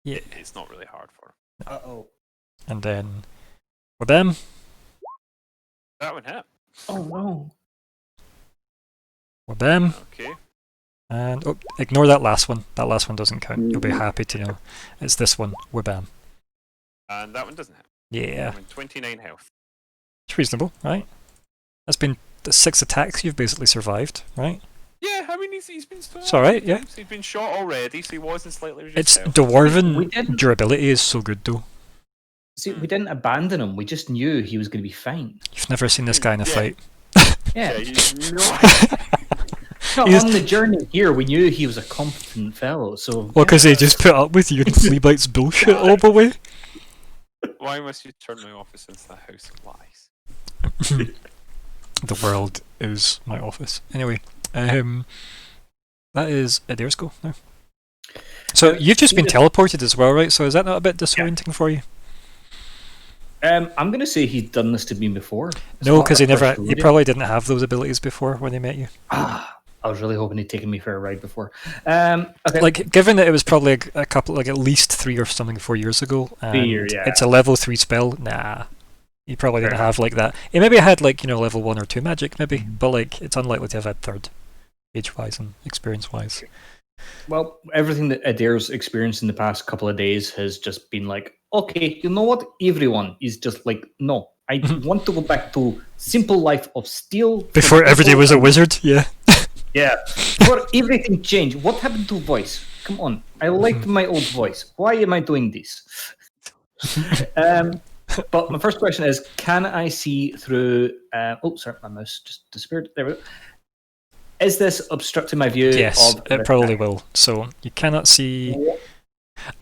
Yeah, It's not really hard for him. Uh-oh. and then with them, That one hit. Oh, no. with them, Okay. and ignore that last one. That last one doesn't count. You'll be happy to know it's this one. Wabam. And that one doesn't hit. Yeah, I'm in 29 health. it's reasonable, right? That's been the 6 attacks you've basically survived, right? Yeah, I mean, he's been... It's alright, yeah. He's been shot already, so he wasn't slightly reduced It's health. We dwarven didn't- durability is so good though. See, we didn't abandon him. We just knew he was going to be fine. You've never seen this guy in a Yeah. fight. Yeah. you know, No, He's- on the journey here, we knew he was a competent fellow. So Well, because they just put up with you and Fleabite's bullshit all the way. why must you turn my office into the house of lies? The world is my office. Anyway, that is Adair's go now. So you've just been teleported as well, right? So is that not a bit disorienting for you? I'm going to say he's done this to me before. It's No, not because the he first rodeo. probably didn't have those abilities before when they met you. I was really hoping he'd taken me for a ride before. Okay. Like, given that it was probably a couple, like at least 3 or something 4 years ago, and 3 years, yeah. it's a level 3 spell. Nah, he probably didn't Fair have like that. He maybe had like level 1 or 2 magic, maybe, but like it's unlikely to have had 3rd, age-wise and experience-wise. Well, everything that Adair's experienced in the past couple of days has just been like, okay, you know what? Everyone is just like, no, I want to go back to simple life of steel. for Before every day people was a and- wizard, yeah. Yeah. Before everything changed. What happened to voice? Come on. I liked my old voice. Why am I doing this? But my first question is, can I see through... oh, sorry, my mouse just disappeared. There we go. Is this obstructing my view Yes, of... it probably will. So you cannot see.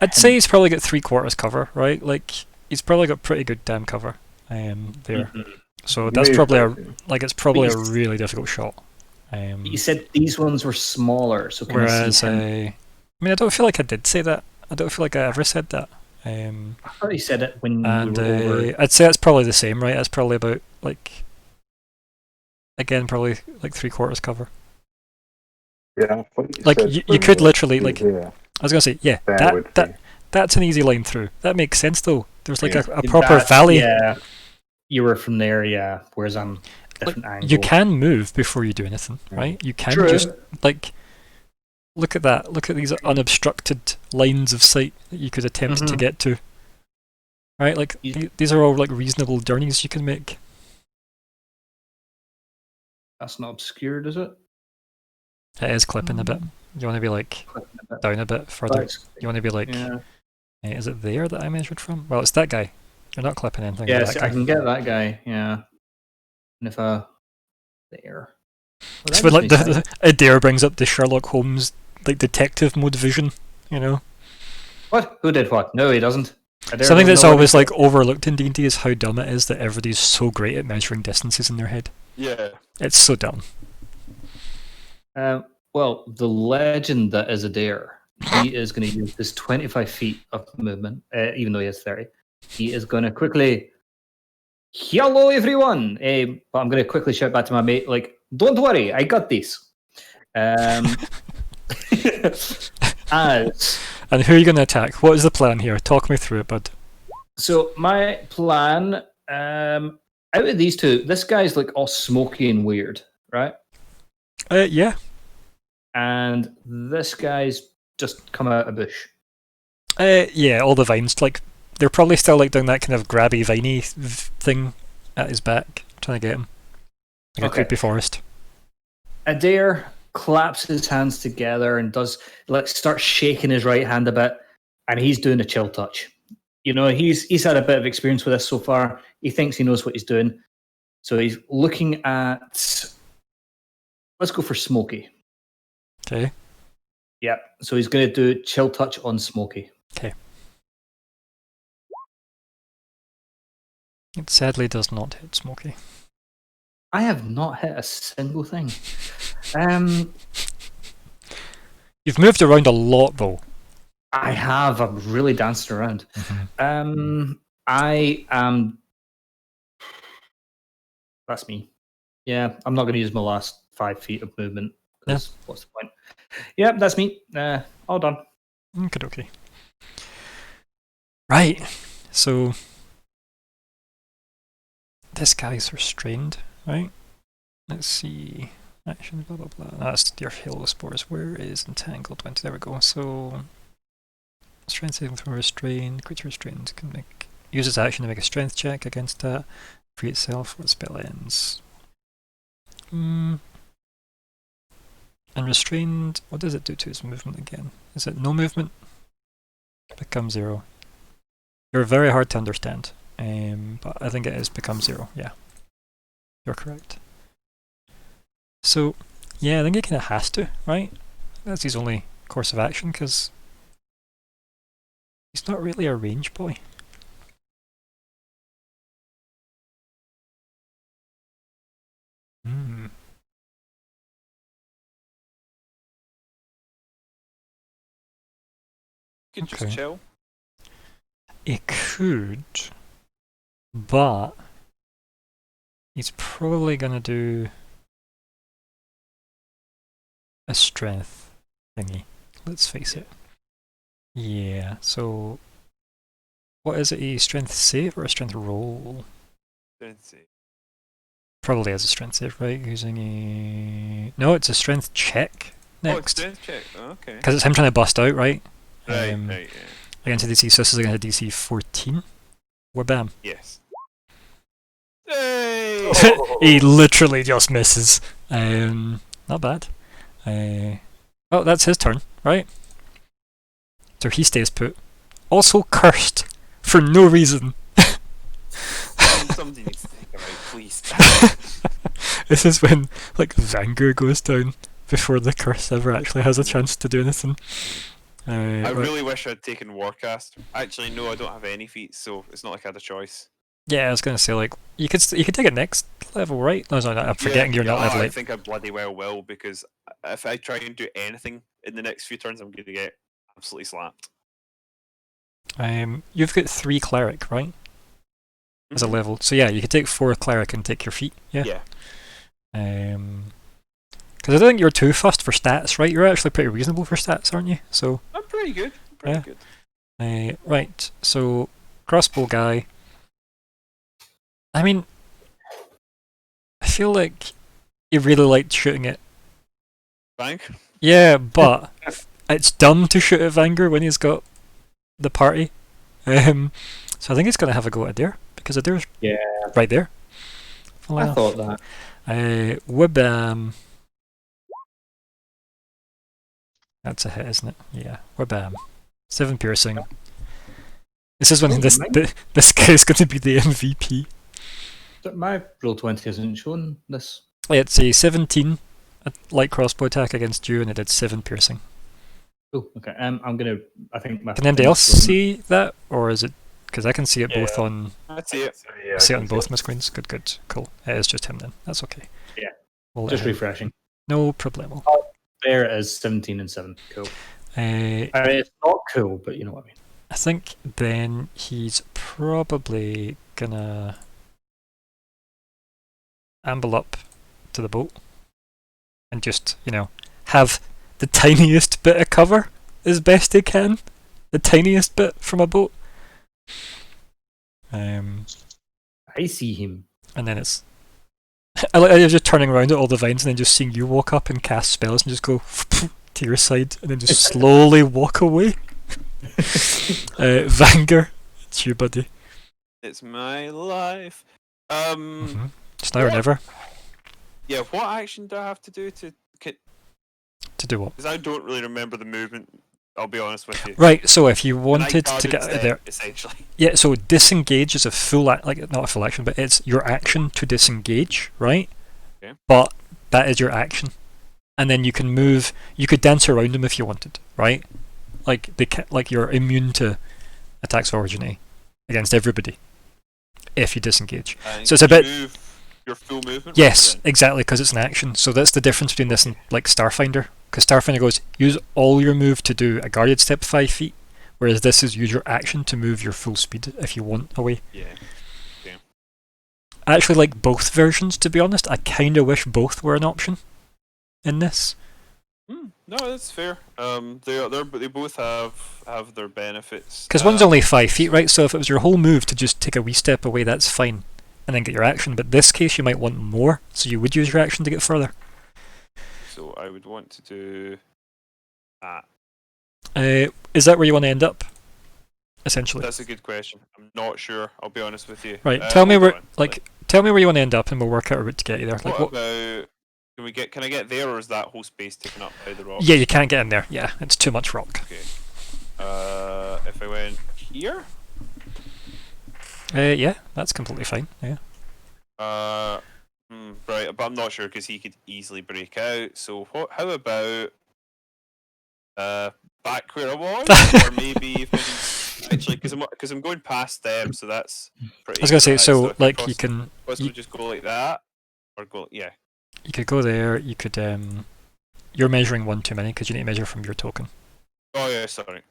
I'd say he's probably got 3/4 cover, right? Like he's probably got pretty good damn cover. There. Mhm. So that's Maybe probably quite it's probably a Please. really difficult shot. You said these ones were smaller, so can I Whereas see him? I mean, I don't feel like I did say that. I don't feel like I ever said that. I thought you said it when And we were over. I'd say it's probably the same, right? It's probably about like again probably like 3/4 cover. Yeah, I thought you Like said you when could we literally were like here, I was gonna say yeah there would that's an easy line through. That makes sense though. There's like Yeah. a proper That- valley. Yeah, you were from there, yeah. Whereas I'm different angle. You can move before you do anything, Yeah. right? You can True. just like look at that. Look at these unobstructed lines of sight that you could attempt to Mhm. get to. Right? Like You- these are all like reasonable journeys you can make. That's not obscured, is it? It is clipping a bit. You want to be like down a bit further. You want to be like, Yeah. is it there that I measured from? Well, it's that guy. You're not clipping anything. with Yes, that I guy. can get that guy. Yeah. And if there. Well, It's that when like gives me sight. Adair brings up the Sherlock Holmes like detective mode vision. You know, What? Who did what? No, he doesn't. Adair something doesn't that's know what always he- like overlooked in D&D is how dumb it is that everybody's so great at measuring distances in their head. Yeah. It's so dumb. Well, the legend that is Adair, he is going to use this 25 feet of movement, even though he has 30. He is going to quickly, hello everyone! But I'm going to quickly shout back to my mate, like, don't worry, I got this. As And who are you going to attack? What is the plan here? Talk me through it, bud. So my plan, out of these two, this guy's like all smoky and weird, right? Yeah. And this guy's just come out of bush. Yeah, all the vines. Like, they're probably still like doing that kind of grabby, viney thing at his back, trying to get him. Like a Okay. creepy forest. Adair claps his hands together and does like start shaking his right hand a bit, and he's doing a chill touch. You know, he's had a bit of experience with this so far. He thinks he knows what he's doing, so he's looking at. Let's go for Smokey. Okay. Yeah, so he's going to do chill touch on Smokey. Okay. It sadly does not hit Smokey. I have not hit a single thing. You've moved around a lot, though. I have. I've really danced around. I am. That's me. Yeah, I'm not going to use my last 5 feet of movement. Because what's the point? Yeah, that's me. All done. Okay. Right. So this guy's restrained, right? Let's see. Action, blah blah blah. That's your Halo Spores. Where is entangled? There we go. So strength saving from restrained. Creature restrained can use its action to make a strength check against that. Free itself when the spell ends. And restrained, what does it do to its movement again? Is it no movement? Become 0. You're very hard to understand. But I think it is become 0, yeah. You're correct. So, yeah, I think he kind of has to, right? That's his only course of action, because he's not really a range boy. You could just chill. It could, but he's probably gonna do a strength thingy. Let's face it. Yeah, so what is it? A strength save or a strength roll? Strength save. Probably as a strength save, right? Using a... No, it's a strength check next. Oh, it's strength check. Oh, okay. Because it's him trying to bust out, right? Right, yeah. Against a DC, so this is against a DC 14. Wabam. Yes. Hey! He literally just misses. Not bad. Oh, that's his turn, right? So he stays put. Also cursed for no reason. Somebody needs to take him out, please. This is when like Vanger goes down before the curse ever actually has a chance to do anything. I really wish I'd taken Warcast. Actually, no, I don't have any feats, so it's not like I had a choice. Yeah, I was gonna say like you could take it next level, right? No, I'm forgetting you're not level 8. I think I bloody well will, because if I try and do anything in the next few turns, I'm going to get absolutely slapped. You've got 3 cleric, right? As a level, so yeah, you could take 4 cleric and take your feet. Yeah. Yeah. Because I don't think you're too fussed for stats, right? You're actually pretty reasonable for stats, aren't you? So I'm pretty good. Pretty good. Right. So crossbow guy. I mean, I feel like you really liked shooting it. Bank? Yeah, but it's dumb to shoot at Vanger when he's got the party. So I think he's going to have a go at Adair, because Adair's right there. I thought that. Wabam. That's a hit, isn't it? Yeah. Wabam. 7 piercing. This is when this guy's going to be the MVP. My Roll20 hasn't shown this. It's a 17 light crossbow attack against you, and it did 7 piercing. Oh, okay. I'm gonna. I think. Can anybody else see that, or is it? Because I can see it both on. I see it. I see it on both my screens. Good, cool. It is just him then. That's okay. Yeah. We'll just refreshing. No problemo. There it is, 17 and 7. Cool. I mean, it's not cool, but you know what I mean. I think then he's probably gonna amble up to the boat and just, have the tiniest bit of cover as best he can. The tiniest bit from a boat. I see him. And then it's... I like just turning around at all the vines and then just seeing you walk up and cast spells and just go to your side and then just slowly walk away. Vanger, it's you, buddy. It's my life. It's now or never. Yeah, what action do I have to do to do what? Because I don't really remember the movement I'll be honest with you. Right, so if you And I wanted to guarded get out of Zed, there, essentially. yeah. So disengage is a full like not a full action, but it's your action to disengage, right? Okay. But that is your action, and then you can move. You could dance around them if you wanted, right? Like like you're immune to attacks of opportunity against everybody if you disengage. And So it's a can you bit- move your full movement. Yes, then? exactly, because it's an action. So that's the difference between this and like Starfinder. Because Starfinder goes, use all your move to do a guarded step 5 feet, whereas this is use your action to move your full speed if you want away. Yeah. I actually like both versions, to be honest. I kind of wish both were an option in this. No, that's fair. They both have their benefits. Because one's only 5 feet, right? So if it was your whole move to just take a wee step away, that's fine. And then get your action. But this case, you might want more, so you would use your action to get further. So I would want to do that. Is that where you want to end up? Essentially. That's a good question. I'm not sure. I'll be honest with you. Right, tell me hold where, on. tell me where you want to end up, and we'll work out a route to get you there. Like, What about? Can I get there, or is that whole space taken up by the rock? Yeah, you can't get in there. Yeah, it's too much rock. Okay. If I went here. Yeah, that's completely fine. Yeah. Right, but I'm not sure because he could easily break out. So how about back where I was, or maybe even actually because I'm going past them, so that's pretty. I was gonna say, bad. so if I like cross- you can, possibly just go like that, or go yeah. you could go there. You could you're measuring one too many because you need to measure from your token. Oh yeah, sorry.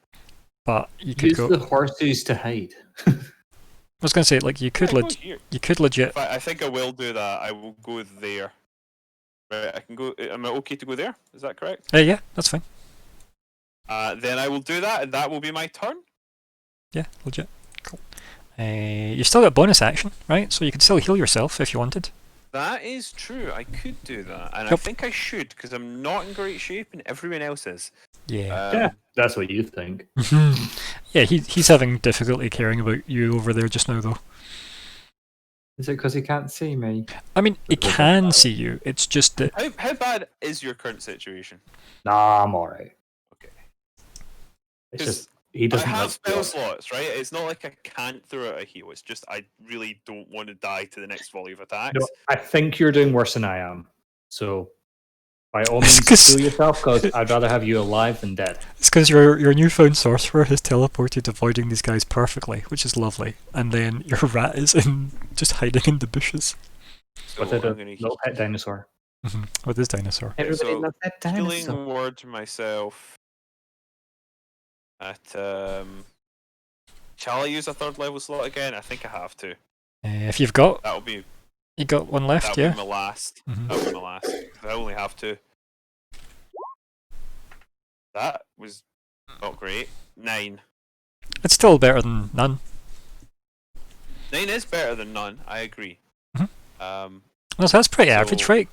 But you could Use go. the horses to hide. I was gonna say, like you could Yeah, go legit. here. You could legit. In fact, I think I will do that. I will go there. Right, I can go. Am I okay to go there? Is that correct? Yeah, that's fine. Then I will do that, and that will be my turn. Yeah, legit. Cool. You still got bonus action, right? So you could still heal yourself if you wanted. That is true. I could do that, and I Yep. think I should because I'm not in great shape, and everyone else is. Yeah. Yeah, that's what you think. Yeah, he's having difficulty caring about you over there just now, though. Is it because he can't see me? I mean, he It doesn't can matter. see you. It's just that How bad is your current situation? Nah, I'm alright. Okay. It's 'Cause just he I doesn't have like spell blood. slots, right? It's not like I can't throw out a heal. It's just I really don't want to die to the next volley of attacks. No, I think you're doing worse than I am. So, by all It's means, 'cause- kill yourself because I'd rather have you alive than dead. it's because your newfound sorcerer has teleported avoiding these guys perfectly, which is lovely. And then your rat is in just hiding in the bushes So With a I'm gonna little pet dinosaur. with his dinosaur. Everybody so loves that healing dinosaur. word to myself. At shall I use a third level slot again? I think I have to. If you've got That'll be you got one left, that'll yeah. be my last. Mhm. That'll be my last. I only have to. That was not great. 9. It's still better than none. 9 is better than none. I agree. Mhm. Um, No, so that's pretty average, So- right?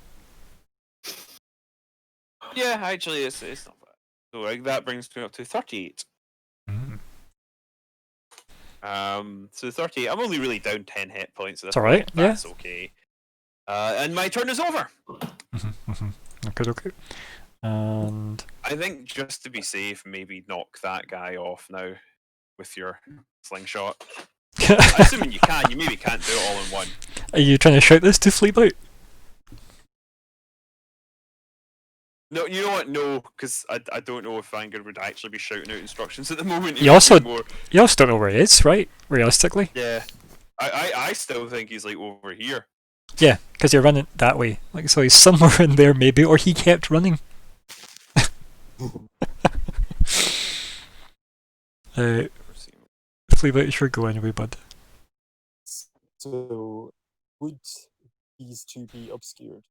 yeah, actually, it's not bad. So that brings me up to 38. Mm. So 38. I'm only really down 10 hit points. So It's alright, yeah. That's okay. And my turn is over. Okay. And I think just to be safe, maybe knock that guy off now with your slingshot. Assuming you can, you maybe can't do it all in one. are you trying to shout this to Fleabite? No, you know what? No, because I don't know if Vanguard would actually be shouting out instructions at the moment. You It would also- be more, You also don't know where he is, right? Realistically. yeah. I still think he's like over here. Yeah, because you're running that way. Like, so he's somewhere in there maybe, or he kept running. Fleabite, sure go anyway, bud. So, would these two be obscured?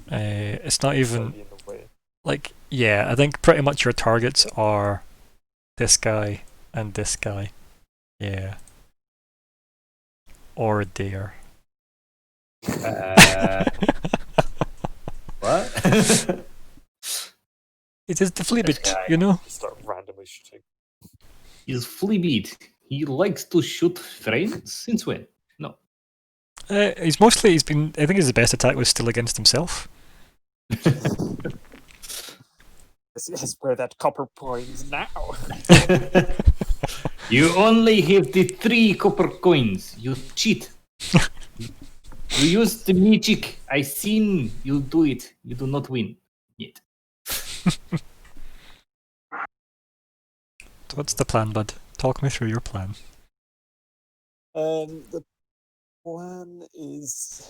It's not even Slightly in the way. like, yeah, I think pretty much your targets are this guy and this guy. Yeah. Or there. What? It is the Fleabite, guy. you know? Just start randomly shooting. He's Fleabit. He likes to shoot friends. Since when? No. He's been, I think his best attack was still against himself. This is where that copper points now. You only have the 3 copper coins. You cheat. You use the magic. I seen you do it. You do not win yet. So what's the plan, bud? Talk me through your plan. The plan is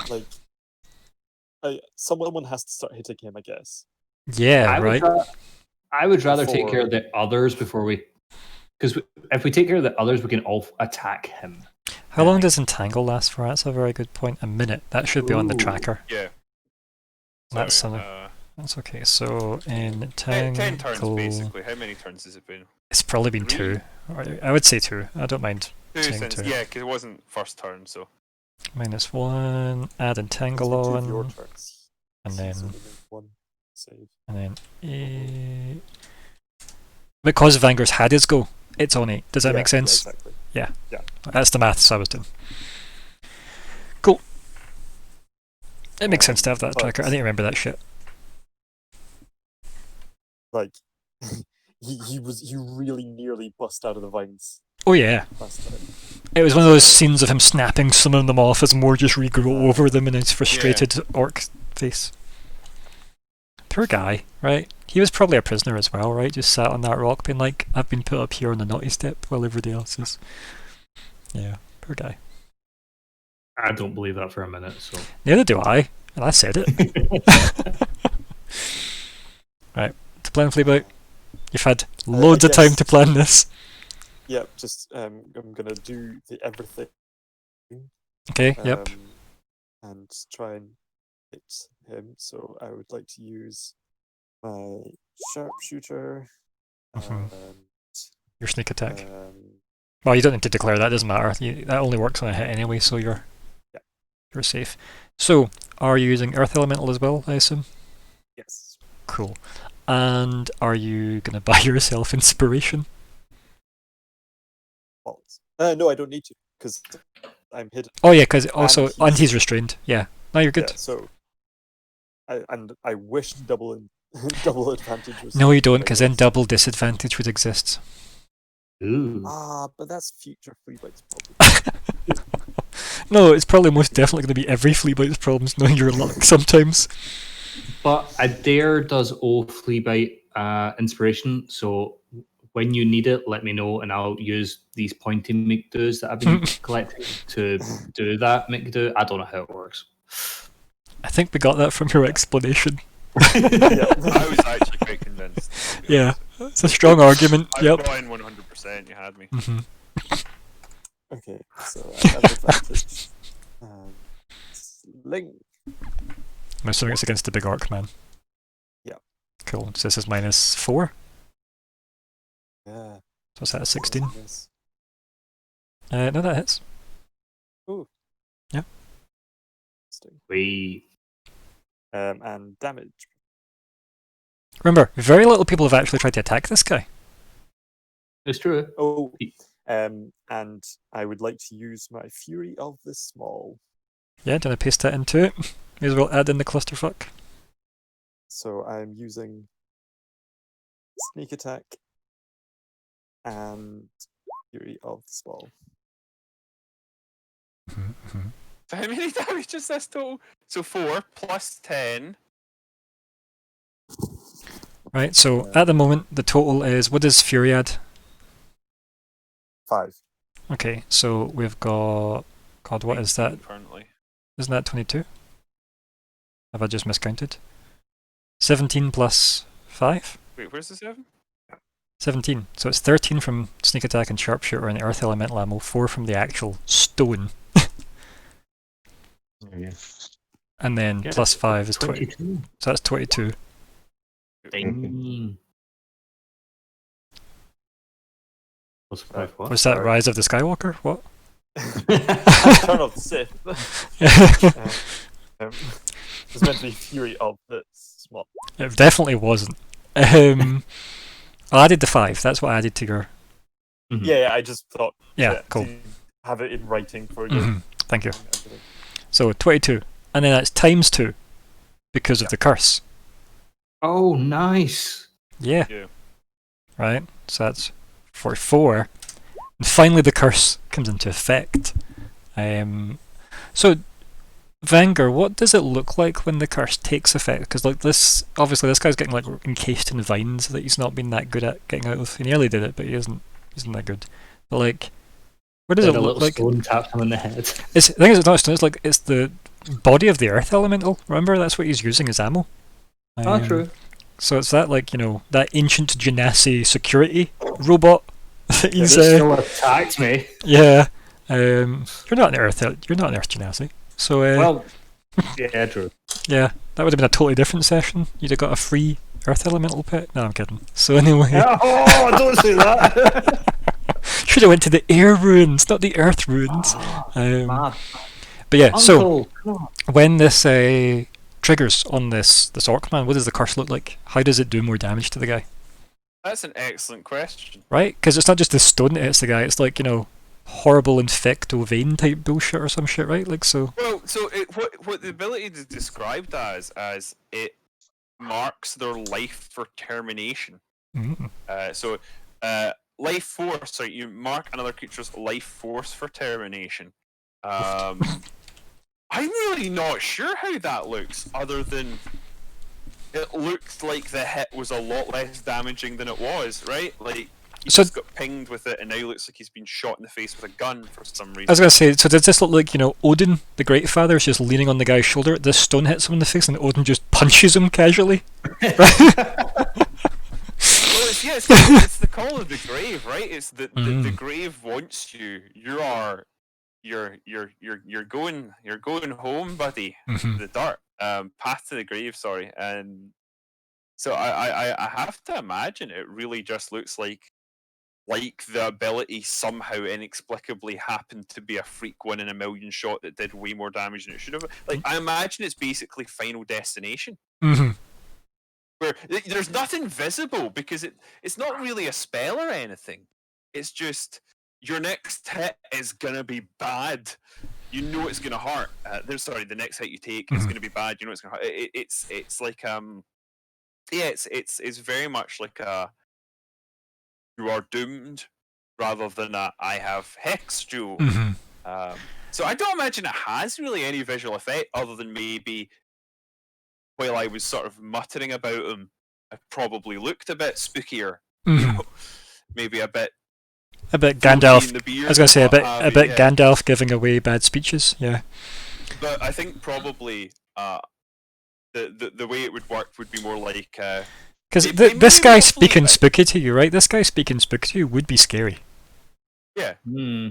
like, someone has to start hitting him, I guess. Yeah, right. I would rather take care Before- of the others before we. Because if we take care of the others, we can all attack him. How long does entangle last for? That's a very good point. A minute. That should be on the Ooh. tracker. Yeah. That's Sorry, something. That's okay. So in 10 turns entangle, basically. How many turns has it been? it's probably been 2. I would say 2. I don't mind. 2 Saying since, 2. yeah, because it wasn't first turn, so. -1. Add entangle It's been 2 of your on, turns. and So then we need 1 save. and then because Vanger's had his go, it's on 8. Does that Yeah, make sense? Yeah, exactly. That's the maths I was doing. Cool. It makes sense to have that but- tracker. I didn't remember that shit. Like, he really nearly bust out of the vines Oh yeah. last time. It was one of those scenes of him snapping some of them off as more just regrew over them in his frustrated orc face. Poor guy, right? He was probably a prisoner as well, right? Just sat on that rock being like, I've been put up here on the naughty step while everybody else is. Yeah, poor guy. I don't believe that for a minute. So Neither do I, and I said it. Right, to plan Fleabite. You've had loads of time guess- to plan this. Yeah, just I'm gonna do the everything. Okay, yep. And try and hit him. So I would like to use my sharpshooter. Mhm. And, Your sneak attack. um, Well, you don't need to declare that, doesn't matter. That only works on a hit anyway, so you're safe. So, are you using Earth Elemental as well, I assume? yes. Cool. And are you going to buy yourself Inspiration? Balls. No, I don't need to because I'm hidden. Oh yeah, because also, he's- and he's restrained. Yeah. No, you're good. Yeah, so I wish double double advantage was. No, you don't, something because then else. double disadvantage would exist. ooh. But that's future Fleabite's problem. No, it's probably most definitely going to be every Fleabite's problems knowing your luck sometimes. But Adair does owe Fleabite inspiration, so when you need it, let me know, and I'll use these pointy McDoos that I've been collecting to do that McDo. I don't know how it works. I think we got that from your explanation. I was actually quite convinced. I'll be Yeah, honest. it's a strong argument. I'm Yep. going 100%, you had me. hmm Okay, so I have advantage. Sling. I'm assuming it's against the big orc man. Yeah. Cool. So this is -4. Yeah. So it's at a 16. Yes. No, that hits. Interesting. We And damage. Remember, very little people have actually tried to attack this guy. it's true. Oh, and I would like to use my Fury of the Small. Yeah, do you want to paste that into it? May as well add in the clusterfuck. So I'm using sneak attack and Fury of the Small. Mm-hmm. So how many damage is this total? So 4 plus 10. Right, so at the moment, the total is, what does Fury add? 5. Okay, so we've got, God, what is that? Currently. Isn't that 22? Have I just miscounted? 17 plus 5? Wait, where's the 7? 17. So it's 13 from sneak attack and sharpshooter and earth elemental ammo, 4 from the actual stone, Yeah. and then Yeah, plus 5 is 20. 22. So that's 22. Ding. Plus 5 what? Was that Sorry. Rise of the Skywalker? What? Turn of the Sith. It's meant to be Fury of the Small. It definitely wasn't. I added the 5. That's what I added to your. Yeah, I just thought. Yeah, cool. To have it in writing for you. Mhm, thank you. Everything. So 22, and then that's times 2 because of the curse. Oh, nice. Yeah. Yeah. Right. So that's 44. And finally, the curse comes into effect. So, Vanger, what does it look like when the curse takes effect? Because like this, obviously, this guy's getting like encased in vines that he's not been that good at getting out of. He nearly did it, but he isn't that good. But like, what does Then it a look little like? stone tapped him in the head. The thing is, it's not stone. It's like it's the body of the earth elemental. Remember, that's what he's using as ammo. True. So it's that like that ancient Genasi security robot that If it he's still attacked me. yeah. You're not an earth. You're not an earth Genasi. So Well, yeah, true. yeah, that would have been a totally different session. You'd have got a free earth elemental pet. No, I'm kidding. So anyway, Oh, don't say that. should have went to the air ruins, not the earth ruins. Mad. But yeah, so Uncle, come on. when this triggers on this orc man, what does the curse look like? How does it do more damage to the guy? That's an excellent question. Right? Because it's not just the stone that hits the guy. It's like horrible infecto vein type bullshit or some shit, right? Like so. Well, so what the ability is described as it marks their life for termination. Mm. So life force. So you mark another creature's life force for termination. I'm really not sure how that looks, other than it looks like the hit was a lot less damaging than it was, right? Like he So- just got pinged with it, and now he looks like he's been shot in the face with a gun for some reason. I was gonna say, so does this look like Odin, the Great Father, is just leaning on the guy's shoulder? This stone hits him in the face, and Odin just punches him casually. Well, it's the call of the grave, right? It's the grave wants you. You're going home, buddy. Mhm. The dirt, path to the grave. Sorry, and so I have to imagine it really just looks like the ability somehow inexplicably happened to be a freak 1 in a million shot that did way more damage than it should have. Like I imagine it's basically Final Destination, Mhm. where there's nothing visible because it's not really a spell or anything. It's just your next hit is gonna be bad. You know it's gonna hurt. The next hit you take is gonna be bad. You know it's gonna hurt. It's like yeah, it's very much like you are doomed rather than I have hexed you. Mhm. So I don't imagine it has really any visual effect other than maybe while I was sort of muttering about him, I probably looked a bit spookier. Mhm. Maybe a bit Gandalf. in the beard I was gonna say a and bit what a have bit you, yeah. Gandalf giving away bad speeches. Yeah. But I think probably the way it would work would be more like Because Maybe this guy not speaking Fleabag. spooky to you, right? This guy speaking spooky to you would be scary. yeah. Hmm.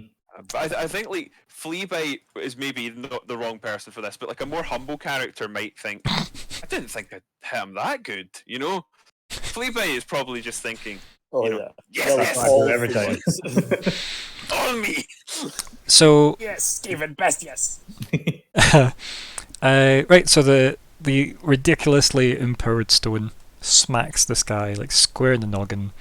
But I think like Fleabite is maybe not the wrong person for this, but like a more humble character might think, I didn't think I hit him that good, you know? Fleabite is probably just thinking, Oh you know, yeah. yes, That was yes, all every time. on me. So Yes, Stephen, best yes. right, so the ridiculously empowered stone smacks this guy like square in the noggin.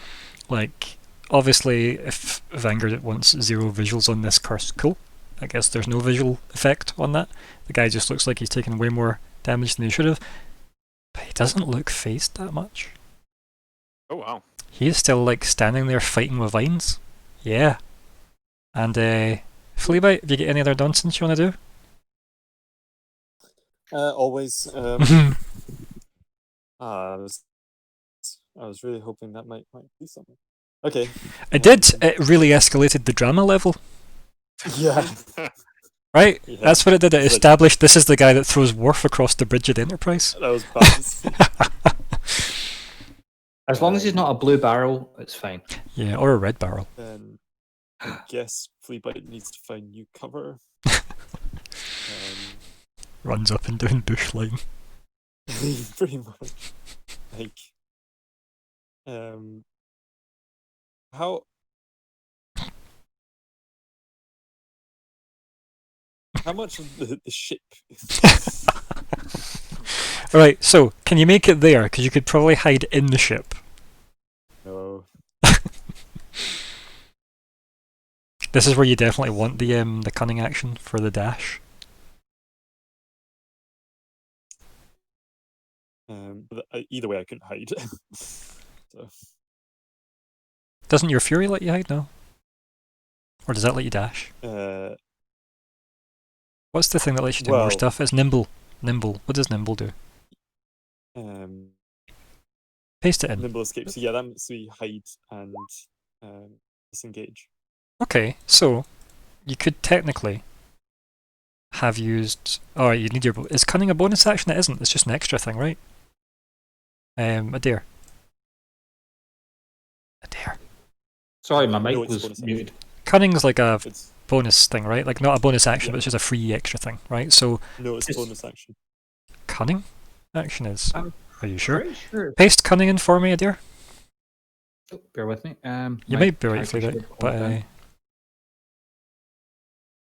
Like, obviously, if Vanguard wants 0 visuals on this curse, cool. I guess there's no visual effect on that. The guy just looks like he's taken way more damage than he should have. But he doesn't look phased that much. Oh wow. He is still like standing there fighting with vines. Yeah. And Fleabite, have you got any other nonsense you want to do? Always. Mhm. I was really hoping that might be something. Okay. It did. It really escalated the drama level, Yeah. right? Yeah. That's what it did. It It's like- established this is the guy that throws Worf across the bridge of the Enterprise. That was bad. As long as he's not a blue barrel, it's fine. Yeah, or a red barrel. Then I guess Fleabite needs to find new cover. Runs up and down bush line. Pretty much. Like, how much of the ship? Alright, so can you make it there? Because you could probably hide in the ship. No. This is where you definitely want the cunning action for the dash. But either way, I couldn't hide. So Doesn't your Fury let you hide? No. Or does that let you dash? What's the thing that lets you do more Well- stuff? It's Nimble. Nimble. What does Nimble do? Paste it in. nimble escape. So yeah, that makes me hide and disengage. Okay, so you could technically have used. Oh, you need your. Is cunning a bonus action? It isn't. It's just an extra thing, right? Adair. Adair. Sorry, my mic No, it's was bonus action. muted. Cunning's like a It's bonus thing, right? Like not a bonus action, Yeah. but it's just a free extra thing, right? So no, it's It's- bonus action. cunning action is. I'm Are you sure? Pretty sure. Paste cunning in for me, Adair. Oh, bear with me. You my might be right, character Fleet. should But hold down.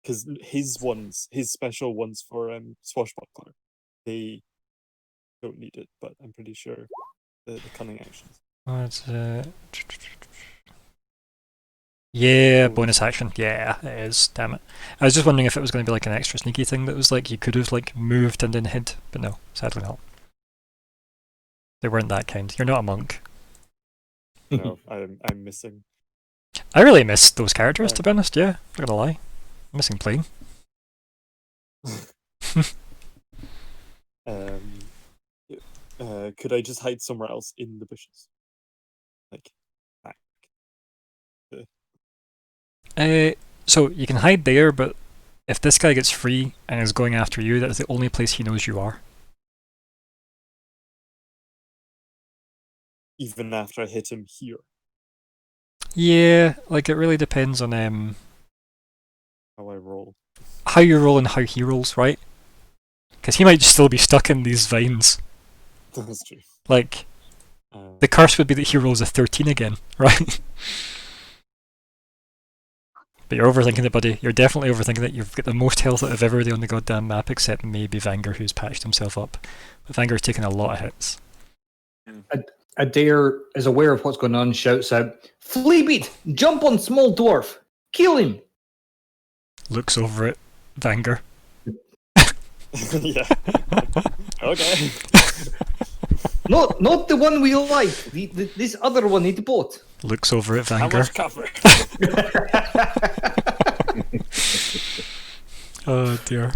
Because his special ones for swashbuckler, they don't need it, but I'm pretty sure the cunning actions. what's yeah, Bonus. bonus action. Yeah, it is. Damn it. I was just wondering if it was going to be like an extra sneaky thing that was like you could have like moved and then hid, but no, sadly not. They weren't that kind. You're not a monk. No, I'm missing. I really miss those characters, to be honest. Yeah, not gonna lie. I'm missing Plane. Could I just hide somewhere else in the bushes? Like back. So you can hide there, but if this guy gets free and is going after you, that is the only place he knows you are. Even after I hit him here. Yeah, like it really depends on How I roll. how you roll and how he rolls, right? Because he might still be stuck in these vines. That's true. Like, the curse would be that he rolls a 13 again, right? But you're overthinking it, buddy. You're definitely overthinking it. You've got the most health out of everybody on the goddamn map, except maybe Vanger, who's patched himself up. But Vanger's taken a lot of hits. Adair is aware of what's going on, shouts out, Fleabeat, jump on small dwarf, kill him. Looks over at Vanger. Yeah. Okay. Not the one we like, this other one in the boat. Looks over at How Vanger. much cover? Oh dear.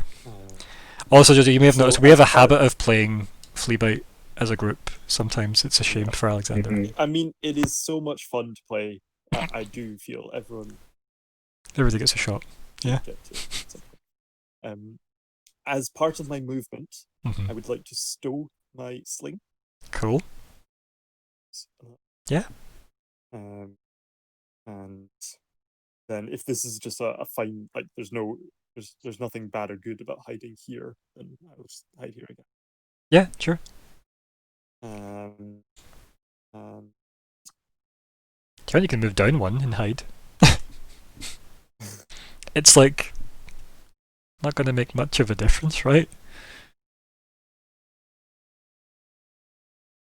Also, Jojo, you may have So noticed we have a as part- habit of playing Fleabite as a group. Sometimes it's a shame for Alexander. Mhm. I mean, it is so much fun to play. I do feel everyone Everybody gets a shot. Yeah. get to it at some point. As part of my movement, Mhm. I would like to stow my sling. Cool. Yeah. And then if this is just a fine, like there's nothing bad or good about hiding here, then I will just hide here again. Yeah, sure. Um, Sure, you can move down one and hide. It's like not going to make much of a difference, right?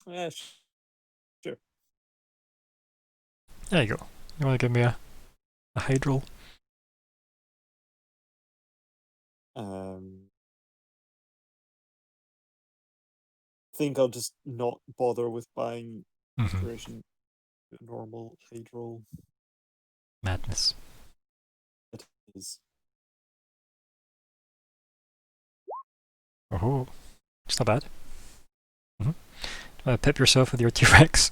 yeah, sure. There you go. You want to give me a hide roll? Think I'll just not bother with buying Mhm. inspiration. Normal hide roll. Madness. It is. Oh, it's not bad. Pip yourself with your T-Rex.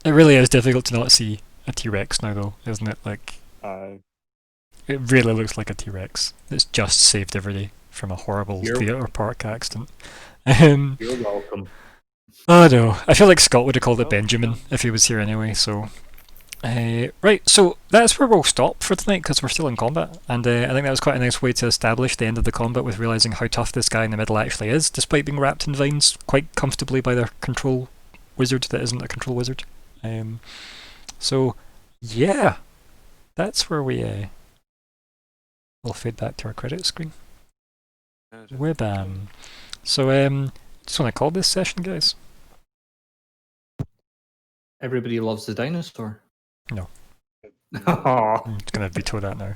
It really is difficult to not see a T-Rex now, though, isn't it? Like, it really looks like a T-Rex. It's just saved everybody from a horrible You're- theatre park accident. You're welcome. Oh no, I feel like Scott would have called it Oh, Benjamin yeah. if he was here anyway, so... right, so that's where we'll stop for tonight, because we're still in combat, and I think that was quite a nice way to establish the end of the combat with realising how tough this guy in the middle actually is, despite being wrapped in vines quite comfortably by their control wizard that isn't a control wizard. So, yeah, that's where we'll fade back to our credit screen. Webam. So, just want to call this session, guys. Everybody loves the dinosaur. No. Aw. I'm just going to veto that now.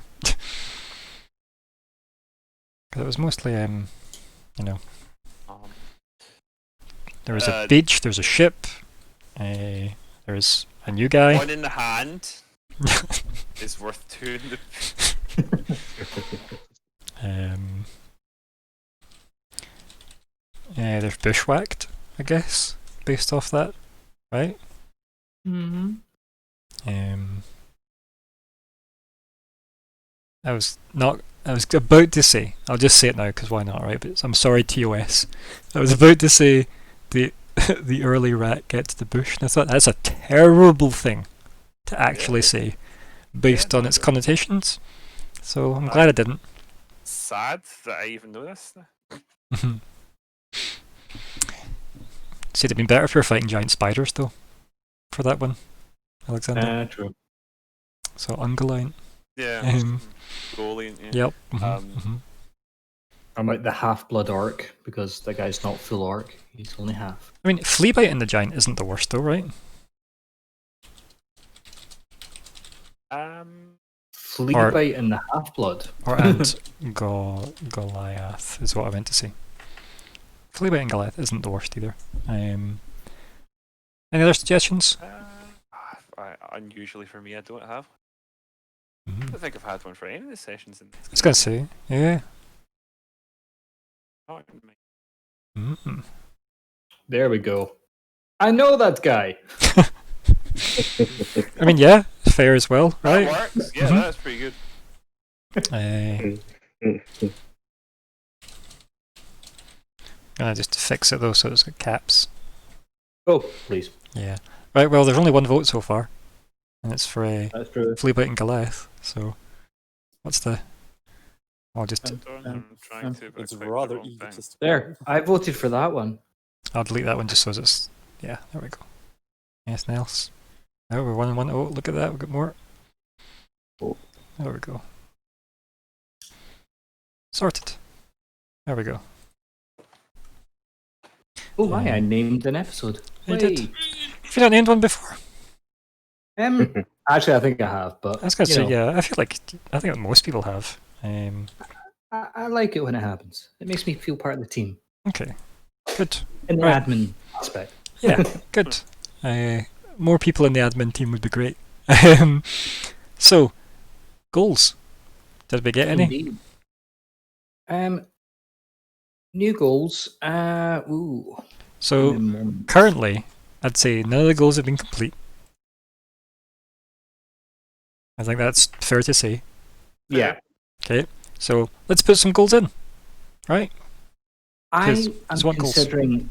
'Cause it was mostly, you know, Um, there was a Uh, beach, there's a ship, there's a new guy. one in the hand is worth two in the. They're bushwhacked, I guess, based off that, right? Mm-hmm. I was about to say, I'll just say it now because why not, right? But I'm sorry, TOS. I was about to say the the early rat gets the bush, and I thought that's a terrible thing to actually say, based on its connotations. So I'm glad I didn't. Sad that I even know this. See, it'd been better if we were fighting giant spiders, though, for that one, Alexander. True. So Ungoliant. Yeah. Um, Goalie. Yeah. Yep. I'm like the half-blood orc because the guy's not full orc. He's only half. I mean, flea bite in the giant isn't the worst, though, right? Flea Or- bite and the half-blood. Or and Goliath is what I meant to say. Flea bite and Goliath isn't the worst either. Any other suggestions? Unusually for me, I don't have. I Mhm. don't think I've had one for any of the sessions in this. I was gonna say, yeah. Oh, Mm. There we go. I know that guy. I mean, yeah, fair as well, that right? works. Yeah, Mhm. that's pretty good. Gonna just fix it though, so it's got caps. Oh, please. Yeah. Right. Well, there's only one vote so far, and it's for a That's true. flea bite and Goliath. So, what's the? I'll just I'm trying to. But It's I clicked the rather wrong thing. egotistical. There. I voted for that one. I'll delete that one just so it's yeah. There we go. Anything else? No, we're 1-1. Oh, look at that. We've got more. There we go. Sorted. There we go. Oh my, I named an episode. You did. Way. Have you not named one before? Actually, I think I have, but I was gonna you say know, yeah. I feel like most people have. I like it when it happens. It makes me feel part of the team Okay. Good. in the Right. admin aspect. Yeah. Good. More people in the admin team would be great. So, goals. Did we get any? Indeed. New goals. So currently, I'd say none of the goals have been complete. I think that's fair to say. yeah, Okay, so let's put some goals in, right? I Because am there's one goals. considering.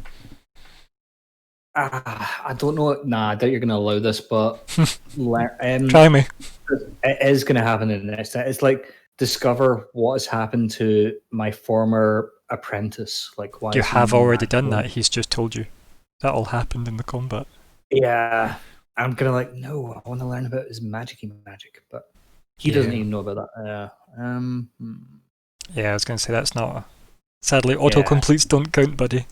I don't know. Nah, I doubt you're going to allow this, but Try me. it is going to happen in the next. It's like discover what has happened to my former apprentice. Like why You is he have already not done going? that. He's just told you. That all happened in the combat. Yeah, I'm gonna like no. I want to learn about his magic, but he doesn't Yeah. even know about that. Yeah, I was going to say that's not. Sadly, autocompletes don't count, buddy.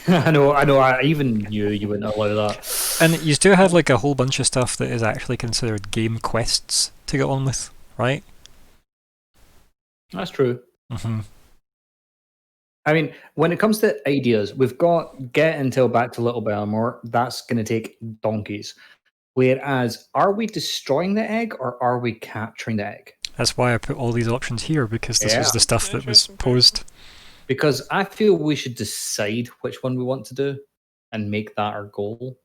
I know. I even knew you wouldn't allow that. And you do have like a whole bunch of stuff that is actually considered game quests to get on with, right? That's true. Mm-hmm. I mean, when it comes to ideas, we've got get until back to Little Belmore. That's going to take donkeys. Whereas, are we destroying the egg or are we capturing the egg? That's why I put all these options here, because this was Yeah. the stuff that was Interesting. posed. Because I feel we should decide which one we want to do and make that our goal.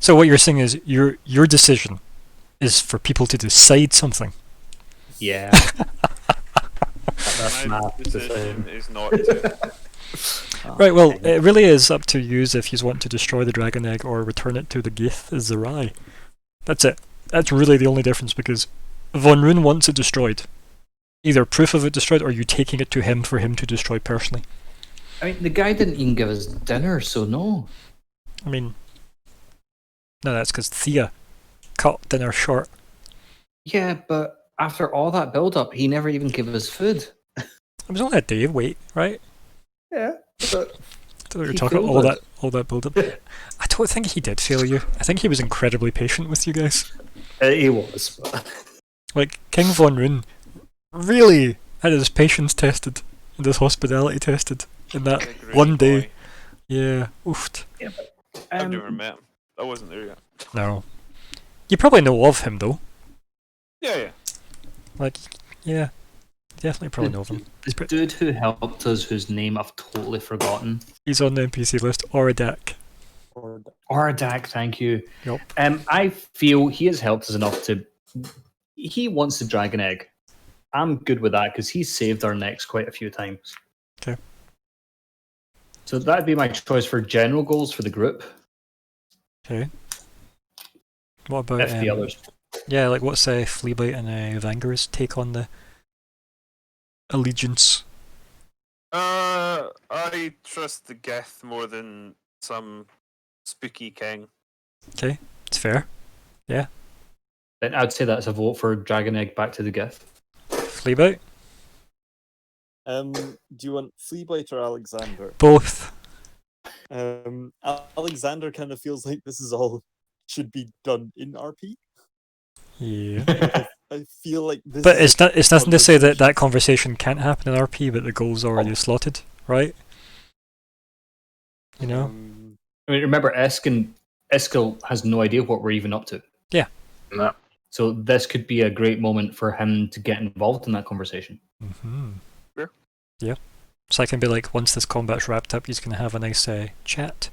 So what you're saying is your decision is for people to decide something. Yeah. That's My my decision decision. is not to. Right, well, it really is up to you if you want to destroy the dragon egg or return it to the Gith Zerai. That's it. That's really the only difference, because Von Rune wants it destroyed. Either proof of it destroyed or you taking it to him for him to destroy personally. I mean, the guy didn't even give us dinner, so no. I mean, no, that's because Thea cut dinner short. Yeah, but after all that build-up, he never even gave us food. It was only a day wait, right? Yeah, but So we were He talking failed all us. that build up. I don't think he did fail you. I think he was incredibly patient with you guys. he was. Like King Von Rune really had his patience tested and his hospitality tested in that Yeah, great one day. boy. Yeah, oofed. I've never met him. I wasn't there yet. No. You probably know of him though. Yeah, yeah. Like, yeah, definitely probably know of him. The dude who helped us, whose name I've totally forgotten. He's on the NPC list. Oradak. Or Ardak, thank you. Yup. I feel he has helped us enough to. He wants the dragon egg. I'm good with that because he's saved our necks quite a few times. Okay. So that'd be my choice for general goals for the group. Okay. What about If the others. yeah, like what's Fleabite and Vangar's take on the allegiance? I trust the Geth more than some spooky king. Okay, it's fair. Then I'd say that's a vote for dragon egg back to the gift. Fleabite? do you want Fleabite or Alexander? Both. Alexander kind of feels like this is all should be done in RP. Yeah. I feel like this. But is it's nothing to say that that conversation. conversation can't happen in RP, but the goal's already slotted, right? You know? I mean, remember, Eskil has no idea what we're even up to. No. So this could be a great moment for him to get involved in that conversation. Mm-hmm. Yeah. Yeah. So I can be like, once this combat's wrapped up, he's going to have a nice chat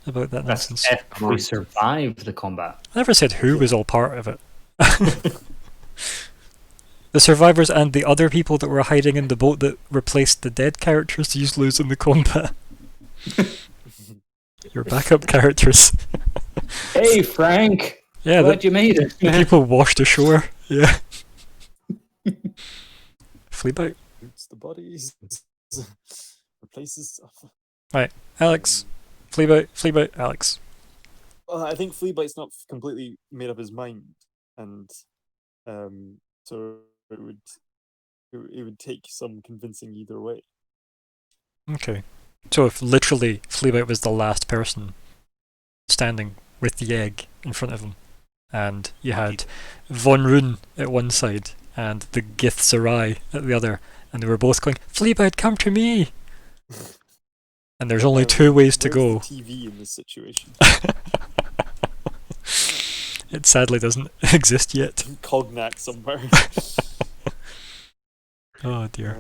about that That's nonsense. if we survive the combat. I never said who was all part of it. The survivors and the other people that were hiding in the boat that replaced the dead characters you lose in the combat. Your backup characters. Hey, Frank! Yeah, Glad you made it. the people washed ashore. Yeah. Fleabite. Boots the bodies, replaces stuff. Alex. Fleabite, Alex. I think Fleabite's not completely made up his mind, and so it would take some convincing either way. Okay. So if literally Fleabite was the last person standing with the egg in front of him, and you had Von Rune at one side and the Gith Sarai at the other, and they were both going, Fleabite, come to me! And there's only two ways to Where's go. the TV in this situation. It sadly doesn't exist yet. Cognac somewhere. Oh dear.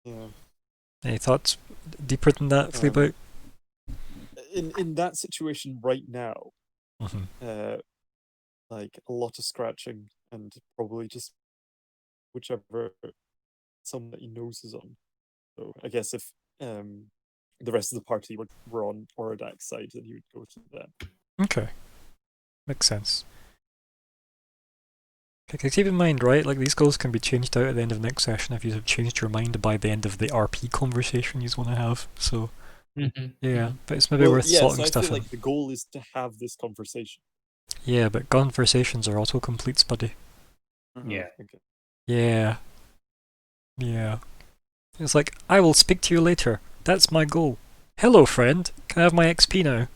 Yeah. Any thoughts deeper than that, Fleabite? In that situation right now, Mm-hmm. like a lot of scratching and probably just whichever someone that he knows is on. So I guess if the rest of the party were on Orodak's side, then he would go to them. Okay. Makes sense. Okay, keep in mind, right, like these goals can be changed out at the end of the next session if you have changed your mind by the end of the RP conversation you want to have. So, yeah, but it's maybe worth so slotting I stuff feel in. like the goal is to have this conversation. Yeah, but conversations are autocompletes, buddy. Yeah. Okay. Yeah. Yeah. It's like, I will speak to you later. That's my goal. Hello, friend. Can I have my XP now?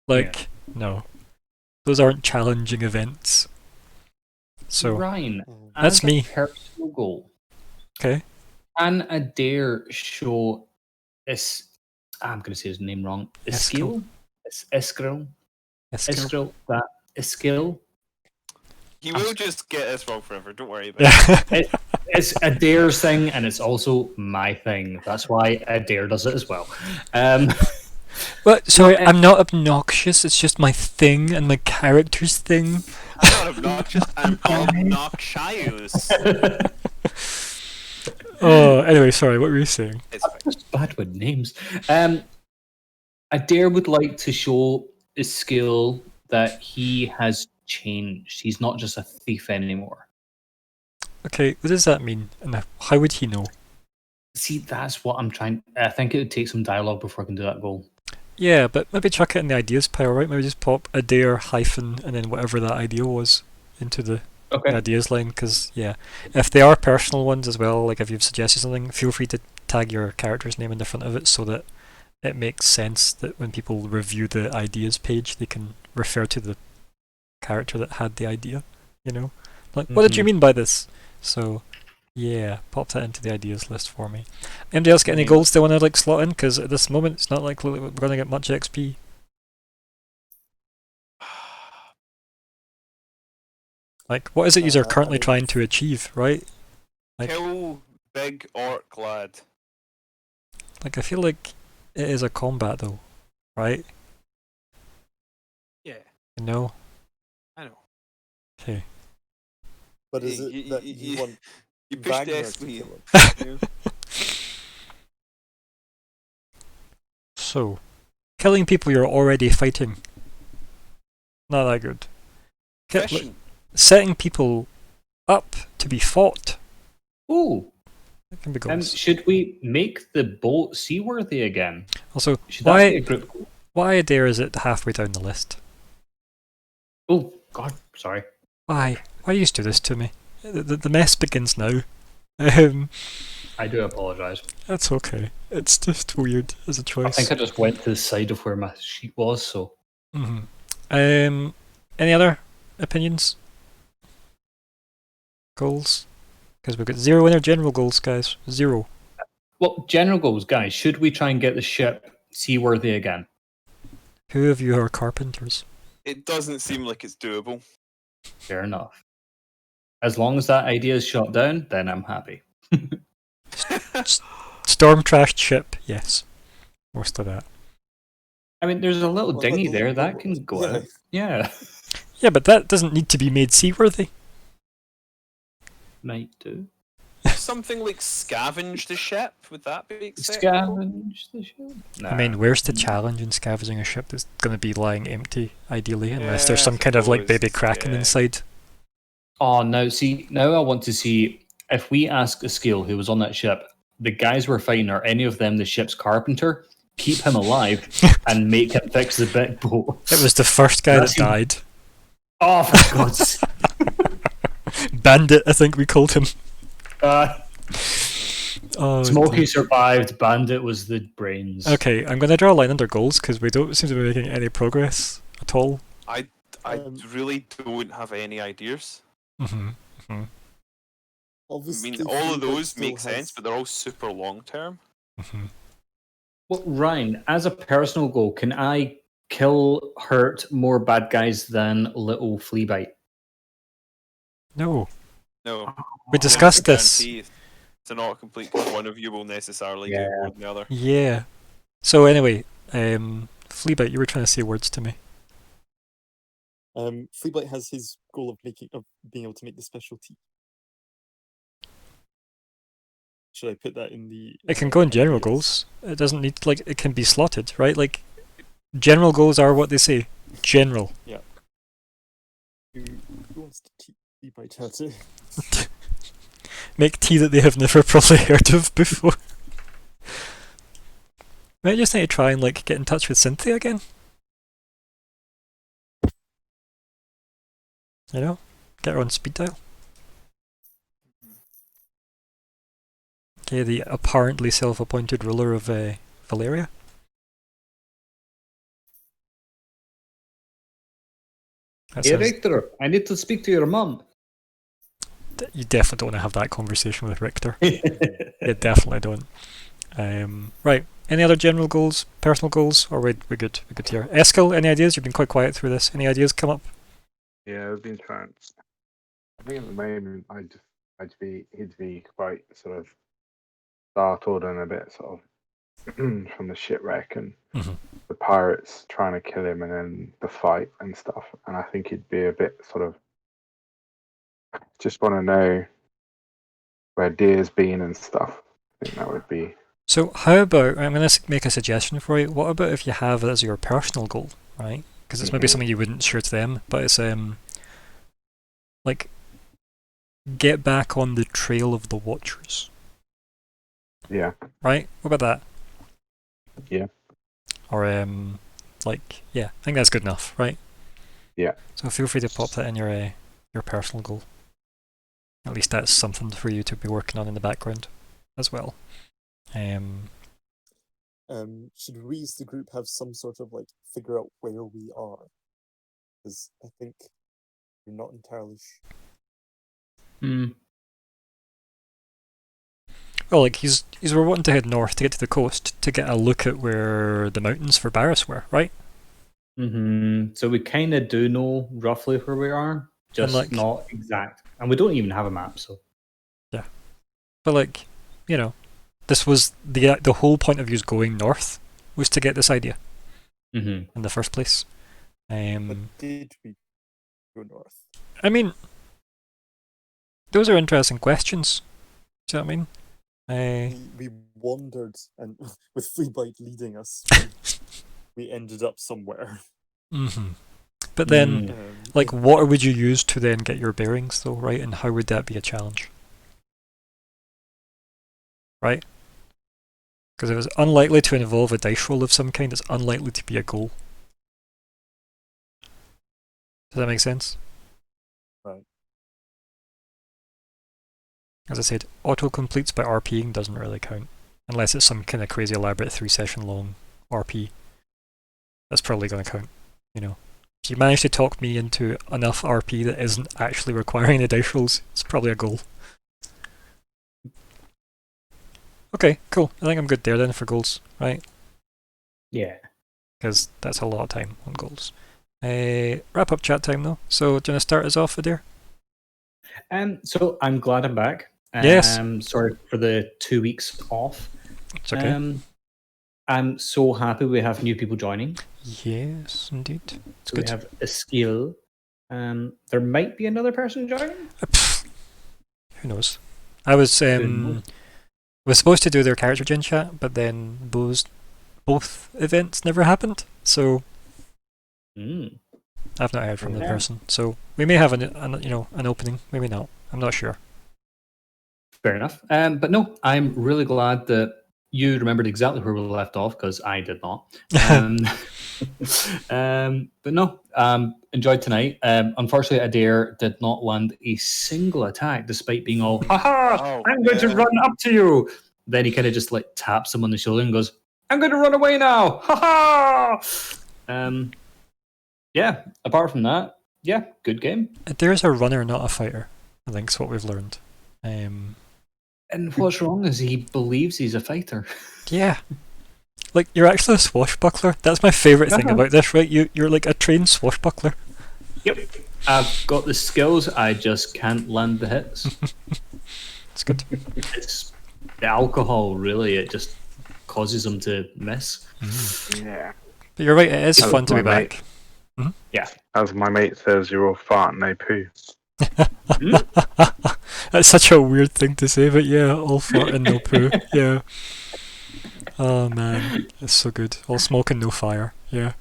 Like, no. Those aren't challenging events. So, Ryan, That's as a me. personal goal. okay. Can Adair show I'm going to say his name wrong. Eskil. Eskil. Eskil. Eskil. He will just get us wrong forever. Don't worry about it. Yeah. It's Adair's thing, and it's also my thing. That's why Adair does it as well. But sorry, I'm not obnoxious. It's just my thing and my character's thing. I'm not obnoxious. I'm obnoxious. Oh, anyway, sorry. What were you saying? It's fine. Just bad with names. Adair would like to show his skill that he has changed. He's not just a thief anymore. Okay, what does that mean? And how would he know? See, that's what I'm trying. I think it would take some dialogue before I can do that goal. Yeah, but maybe chuck it in the ideas pile, right? Maybe just pop Adair hyphen and then whatever that idea was into the ideas line, because yeah, if they are personal ones as well, like if you've suggested something, feel free to tag your character's name in the front of it so that it makes sense that when people review the ideas page, they can refer to the character that had the idea. You know, like what did you Mhm. mean by this? So, yeah, pop that into the ideas list for me. Anybody else get any Yeah. goals they want to like slot in? Because at this moment, it's not likely that we're going to get much XP. Like, what is it you're I currently mean, trying to achieve, right? Like, Kill big orc lad. I feel like it is a combat though, right? Yeah, You know? I know. Okay. but is Hey, it that you want you pushed Wagner S to me. kill him? you know? So, killing people you're already fighting. Not that good. Fishing. Setting people up to be fought. Ooh. That can be goals. Should we make the boat seaworthy again? Also, Should that be a why group goal? why dare is it halfway down the list? Oh God, sorry. Why? Why you do this to me? The mess begins now. Um, I do apologise. that's okay. It's just weird as a I choice. think I just went to the side of where my sheet was. So hmm Any other opinions? Goals? Because we've got 0 in our general goals, guys. 0. well, general goals, guys. Should we try and get the ship seaworthy again? Who of you are carpenters? It doesn't seem like it's doable. Fair enough. As long as that idea is shot down, then I'm happy. Storm trashed ship, yes. Most of that. I mean, there's a little Well, dinghy the there that boat- can go yeah. out. Yeah, Yeah, but that doesn't need to be made seaworthy. might do. Something like scavenge the ship. Would that be acceptable? Scavenge the ship. I mean, where's the Mm. challenge in scavenging a ship that's going to be lying empty, ideally, unless Yeah, there's I some kind of like suppose, baby kraken yeah. inside? Oh no! See, now I want to see if we ask Skill, who was on that ship, the guys we're fighting are any of them the ship's carpenter? Keep him alive and make him fix the big boat. It was the first guy that That's him. died. Oh, for God's sake! Bandit, I think we called him. Oh, Smokey dear. survived. Bandit was the brains. Okay, I'm going to draw a line under goals because we don't seem to be making any progress at all. I Um, really don't have any ideas. hmm I Obviously, mean, all of Fleabag those still make sense, has- but they're all super long term. hmm Well, Ryan, as a personal goal, can I hurt more bad guys than little Fleabite? No, No, we discussed this. guarantee it's not a complete. One of you will necessarily do Yeah. more than the other. Yeah. So anyway, Fleabite, you were trying to say words to me. Fleabite has his goal of being able to make the specialty. Should I put that in the? It can go in general ideas? goals. It doesn't need it can be slotted, right? Like general goals are what they say. General. Who wants to teach Fleabite how to? Make tea that they have never probably heard of before. Might just need to try and like get in touch with Cynthia again. You know? Get her on speed dial. Okay, the apparently self-appointed ruler of Valeria. That Hey, sounds, Richter, I need to speak to your mum. you definitely don't want to have that conversation with Richter. You definitely don't. Right. Any other general goals, personal goals, or we're good? We're good here. Eskil, any ideas? You've been quite quiet through this. Any ideas come up? Yeah, I've been trying. I think at the moment he'd be quite sort of startled and a bit sort of from the shipwreck and Mhm. the pirates trying to kill him and then the fight and stuff. And I think he'd be a bit sort of just want to know where Deer's been and stuff. I think that would be. So how about, I'm going to make a suggestion for you. What about if you have it as your personal goal, right? Because it's maybe Mhm. something you wouldn't share to them, but it's like get back on the trail of the Watchers, Yeah. right? What about that? Yeah. Or like yeah, I think that's good enough, right? Yeah. So feel free to pop that in your personal goal. At least that's something for you to be working on in the background as well. Should we as the group have some sort of like figure out where we are? Because I think You're not entirely sure. Hmm. Well, like he's we're wanting to head north to get to the coast to get a look at where the mountains for Barris were, right? So we kind of do know roughly where we are, just like- not exact. And we don't even have a map, so. But like, you know, this was the whole point of you going north was to get this idea Mm-hmm. in the first place. But did we go north? I mean, those are interesting questions. Do you know what I mean? We wandered, and with Fleabite leading us, we ended up somewhere. But then, Um, like, what would you use to then get your bearings, though, right? And how would that be a challenge? Right? Because if it's unlikely to involve a dice roll of some kind, it's unlikely to be a goal. Does that make sense? Right. As I said, auto completes by RPing doesn't really count. Unless it's some kind of crazy elaborate 3-session long RP. That's probably going to count, you know. If you manage to talk me into enough RP that isn't actually requiring the dice rolls, it's probably a goal. Okay, cool. I think I'm good there then for goals, right? Yeah. Because that's a lot of time on goals. Wrap up chat time though. So do you want to start us off, Adair? So I'm glad I'm back. Yes. Sorry for the 2 weeks off. It's okay. I'm so happy we have new people joining. Yes, indeed. It's So good. we have a skill. There might be another person joining. Who knows? I was knows? was supposed to do their character gen chat, but then both events never happened. So I've not heard from the Yeah. person. So we may have an opening, maybe not. I'm not sure. Fair enough. But no, I'm really glad that you remembered exactly where we left off because I did not. But no, enjoyed tonight. Unfortunately, Adair did not land a single attack despite being all, haha, Oh, I'm going to yeah. run up to you. Then he kind of just like taps him on the shoulder and goes, I'm going to run away now. Haha. Yeah, apart from that, yeah, good game. Adair's a runner, not a fighter. I think is what we've learned. And what's wrong is he believes he's a fighter. Yeah. Like, you're actually a swashbuckler. That's my favourite thing Uh-huh. about this, right? You're like a trained swashbuckler. Yep. I've got the skills, I just can't land the hits. It's good. It's the alcohol, really, it just causes them to miss. Yeah. But you're right, it is That fun was to be my mate. back. As my mate says, you're all fart, no poo. That's such a weird thing to say, but yeah, all fart and no poo. Yeah. Oh man, it's so good. All smoke and no fire. Yeah,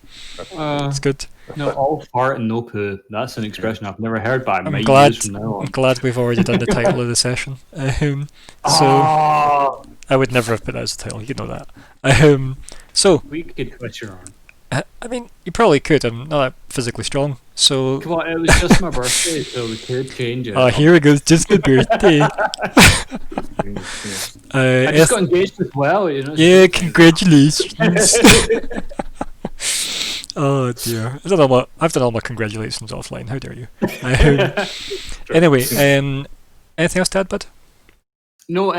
it's good. No, all fart and no poo. That's an expression I've never heard, but I I'm might glad. use from now I'm on. glad we've already done the title of the session. So Oh, I would never have put that as a title. You know that. So we could twist your arm. I mean, you probably could. I'm not that physically strong, so. Come on, it was just my birthday, so we could change it. Oh, here it goes. Just my birthday. I just got engaged as well, you know. Yeah, congratulations. Oh dear. I've done all my congratulations offline. How dare you? Anyway, anything else to add, bud? No,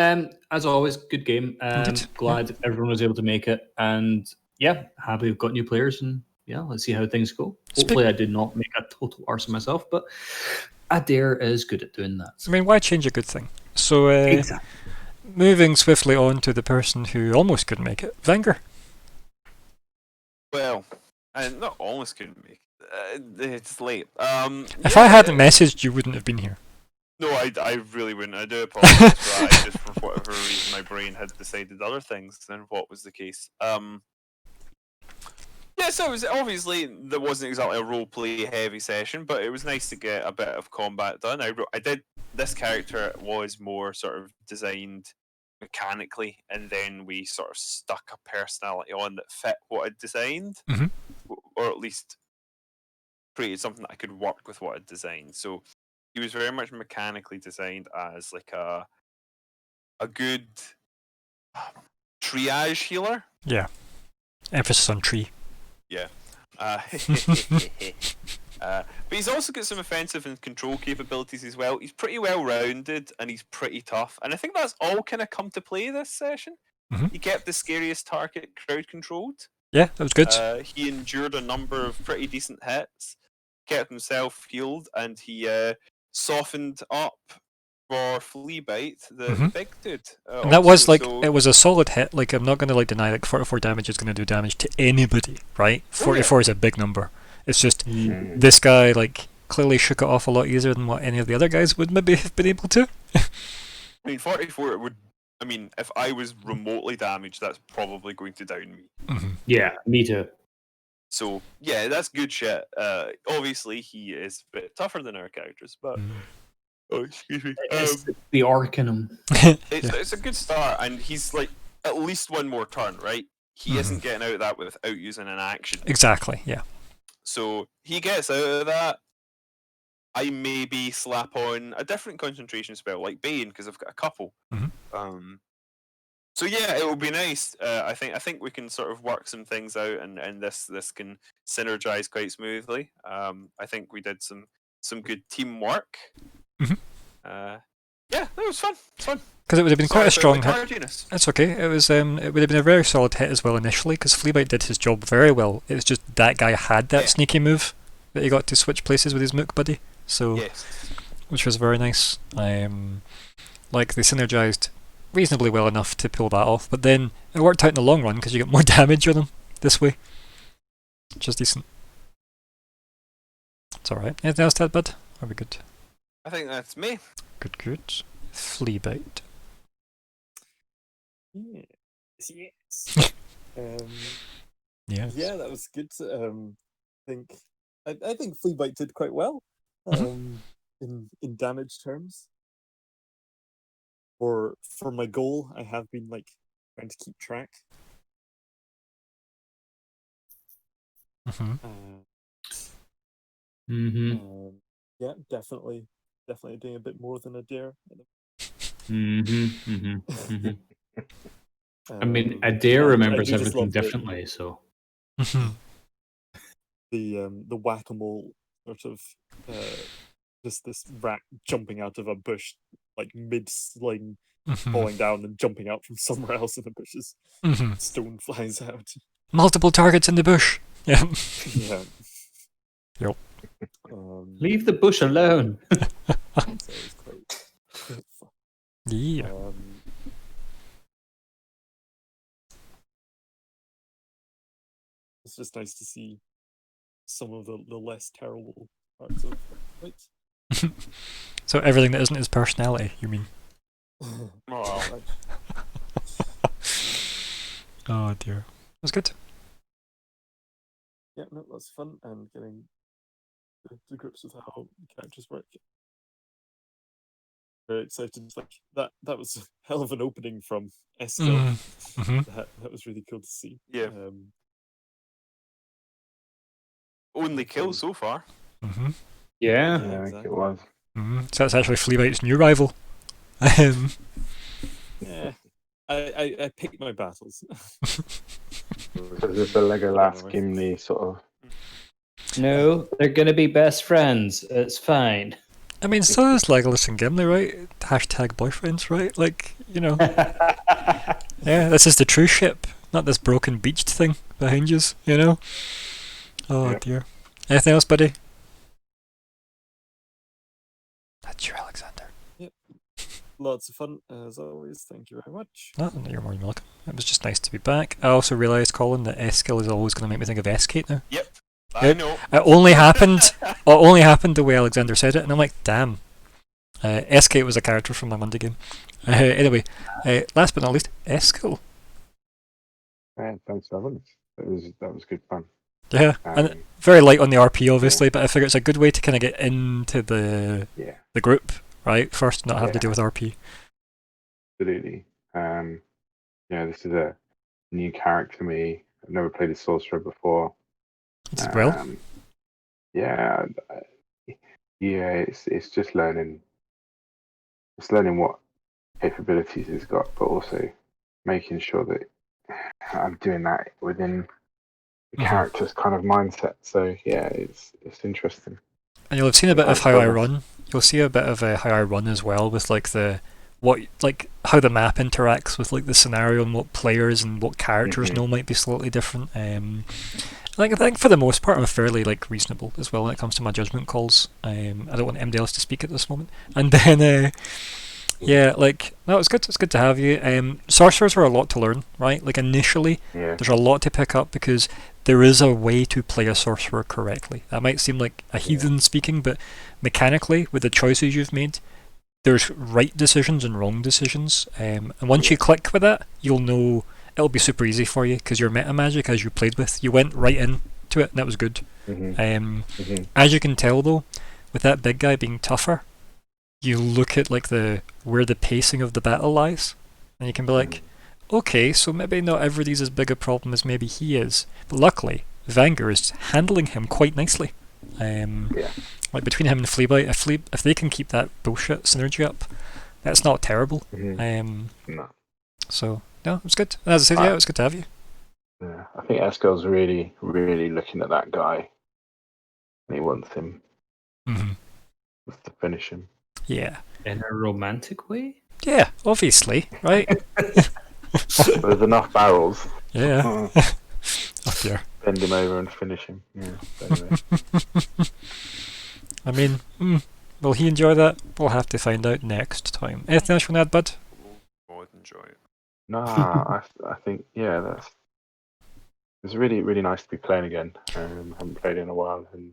as always, good game. Indeed, Glad everyone was able to make it, and yeah, happy we've got new players, and yeah, let's see how things go. Hopefully, I did not make a total arse of myself, but Adair is good at doing that. I mean, why change a good thing? So, Exactly. moving swiftly on to the person who almost couldn't make it, Vanger. Well, I not almost couldn't make it. It's late. If I hadn't messaged, you wouldn't have been here. No, I really wouldn't. I do apologize for that. Just for whatever reason, my brain had decided other things than what was the case. Yeah, so it was obviously there wasn't exactly a role play heavy session, but it was nice to get a bit of combat done. I did this character was more sort of designed mechanically, and then we sort of stuck a personality on that fit what I'd designed, Mhm. or at least created something that I could work with what I'd designed. So he was very much mechanically designed as like a good triage healer. Yeah. Emphasis on tree. Yeah. But he's also got some offensive and control capabilities as well. He's pretty well rounded and he's pretty tough. And I think that's all kind of come to play this session. Mhm. He kept the scariest target crowd controlled. Yeah, that was good. He endured a number of pretty decent hits, kept himself healed, and he softened up for Fleabite, the big dude. And that was also, like, so- it was a solid hit. Like, I'm not going to like deny like 44 damage is going to do damage to anybody, right? Oh, yeah. 44 is a big number. It's just Mm. this guy like clearly shook it off a lot easier than what any of the other guys would maybe have been able to. I mean, 44 would. I mean, if I was remotely damaged, that's probably going to down me. Yeah, me too. So yeah, that's good shit. Obviously, he is a bit tougher than our characters, but oh, excuse me. It's the arc in him. It's a good start, and he's like at least one more turn, right? He isn't getting out of that without using an action. Exactly. Yeah. So he gets out of that. I maybe slap on a different concentration spell like Bane because I've got a couple. So yeah, it will be nice. I think we can sort of work some things out, and this can synergize quite smoothly. I think we did some good teamwork. Mhm. Yeah, that was fun. It's fun. Because it would have been quite a Sorry strong about hit. the tardiness. That's okay. It was it would have been a very solid hit as well initially because Fleabite did his job very well. It was just that guy had that Yeah. sneaky move that he got to switch places with his Mook buddy. So Yes. which was very nice. Like they synergized reasonably well enough to pull that off, but then it worked out in the long run because you get more damage on him this way, which is decent. It's all right. Anything else to add, bud? Are we good? I think that's me. Good, good. Fleabite. Yes. Yes. Yeah, that was good. I think Fleabite did quite well. In damage terms. For my goal, I have been like trying to keep track. Mm-hmm. Yeah, definitely doing a bit more than a dare. I mean, Adair I remembers do just everything love the- differently, so the whack-a-mole sort of just this rat jumping out of a bush like mid-sling, falling down and jumping out from somewhere else in the bushes. Stone flies out. Multiple targets in the bush. Yeah. Yeah. Yep. leave the bush alone. So it's quite fun. Yeah. It's just nice to see some of the less terrible parts of fights. So everything that isn't his personality, you mean? Oh, Oh dear. That's good. Yeah, no, that's fun, and getting to grips with how characters work. Very excited. Like that was a hell of an opening from Eskil. That was really cool to see. Yeah. Only kill so far. Yeah. Yeah, I think exactly. it was. So that's actually Fleabite's new rival. Yeah. I pick my battles. So is this a Legolas Gimli sort of? No, they're gonna be best friends. It's fine. I mean, so is Legolas and Gimli, right? Hashtag boyfriends, right? Like, you know. Yeah, this is the true ship, not this broken beached thing behind you, you know? Oh Yep. dear. Anything else, buddy? That's your Alexander. Lots of fun as always. Thank you very much. Oh, you're more than welcome. It was just nice to be back. I also realised, Colin, that Eskil is always going to make me think of Eskate now. Yep. I Yep. know. It only happened the way Alexander said it, and I'm like, damn. Eskate was a character from my Monday game. Anyway, last but not least, Eskil. Yeah, thanks, Evan. That was good fun. Yeah, and Um, very light on the RP, obviously, but I figure it's a good way to kind of get into the yeah, group, right? First, not have to Yeah. deal with RP. absolutely. Yeah, this is a new character for me. I've never played a sorcerer before. You did well. Yeah, it's just learning. It's learning what capabilities it's got, but also making sure that I'm doing that within Mhm. character's kind of mindset. So yeah, it's interesting. And you'll have seen a bit of Nice how I bonus. run. You'll see a bit of how I run as well, with like how the map interacts with like the scenario and what players and what characters Mhm. know might be slightly different. I think for the most part I'm fairly like reasonable as well when it comes to my judgment calls. I don't want MD else to speak at this moment. And then yeah, like no, it's good. It's good to have you. Sorcerers are a lot to learn, right? Like initially, Yeah. there's a lot to pick up because there is a way to play a sorcerer correctly. That might seem like a heathen speaking, but mechanically, with the choices you've made, there's right decisions and wrong decisions. And once you click with that, you'll know it'll be super easy for you because your meta magic, as you played with, you went right into it, and that was good. Mhm. Mhm. As you can tell though, with that big guy being tougher, you look at like where the pacing of the battle lies, and you can be like, okay, so maybe not everybody's as big a problem as maybe he is. But luckily, Vanger is handling him quite nicely. Yeah. Like between him and Fleabite, if they can keep that bullshit synergy up, that's not terrible. Mhm. No. So no, it was good. As I said, yeah, it was good to have you. Yeah. I think Eskel's really, really looking at that guy, and he wants him to finish him. Yeah, In a romantic way? yeah, obviously, right? There's enough barrels. Yeah. Up here. Bend him over and finish him. Yeah. But anyway. I mean, will he enjoy that? We'll have to find out next time. Anything else you want to add, Bud? Would enjoy it. Nah, I think it's really, really nice to be playing again. Haven't played in a while, and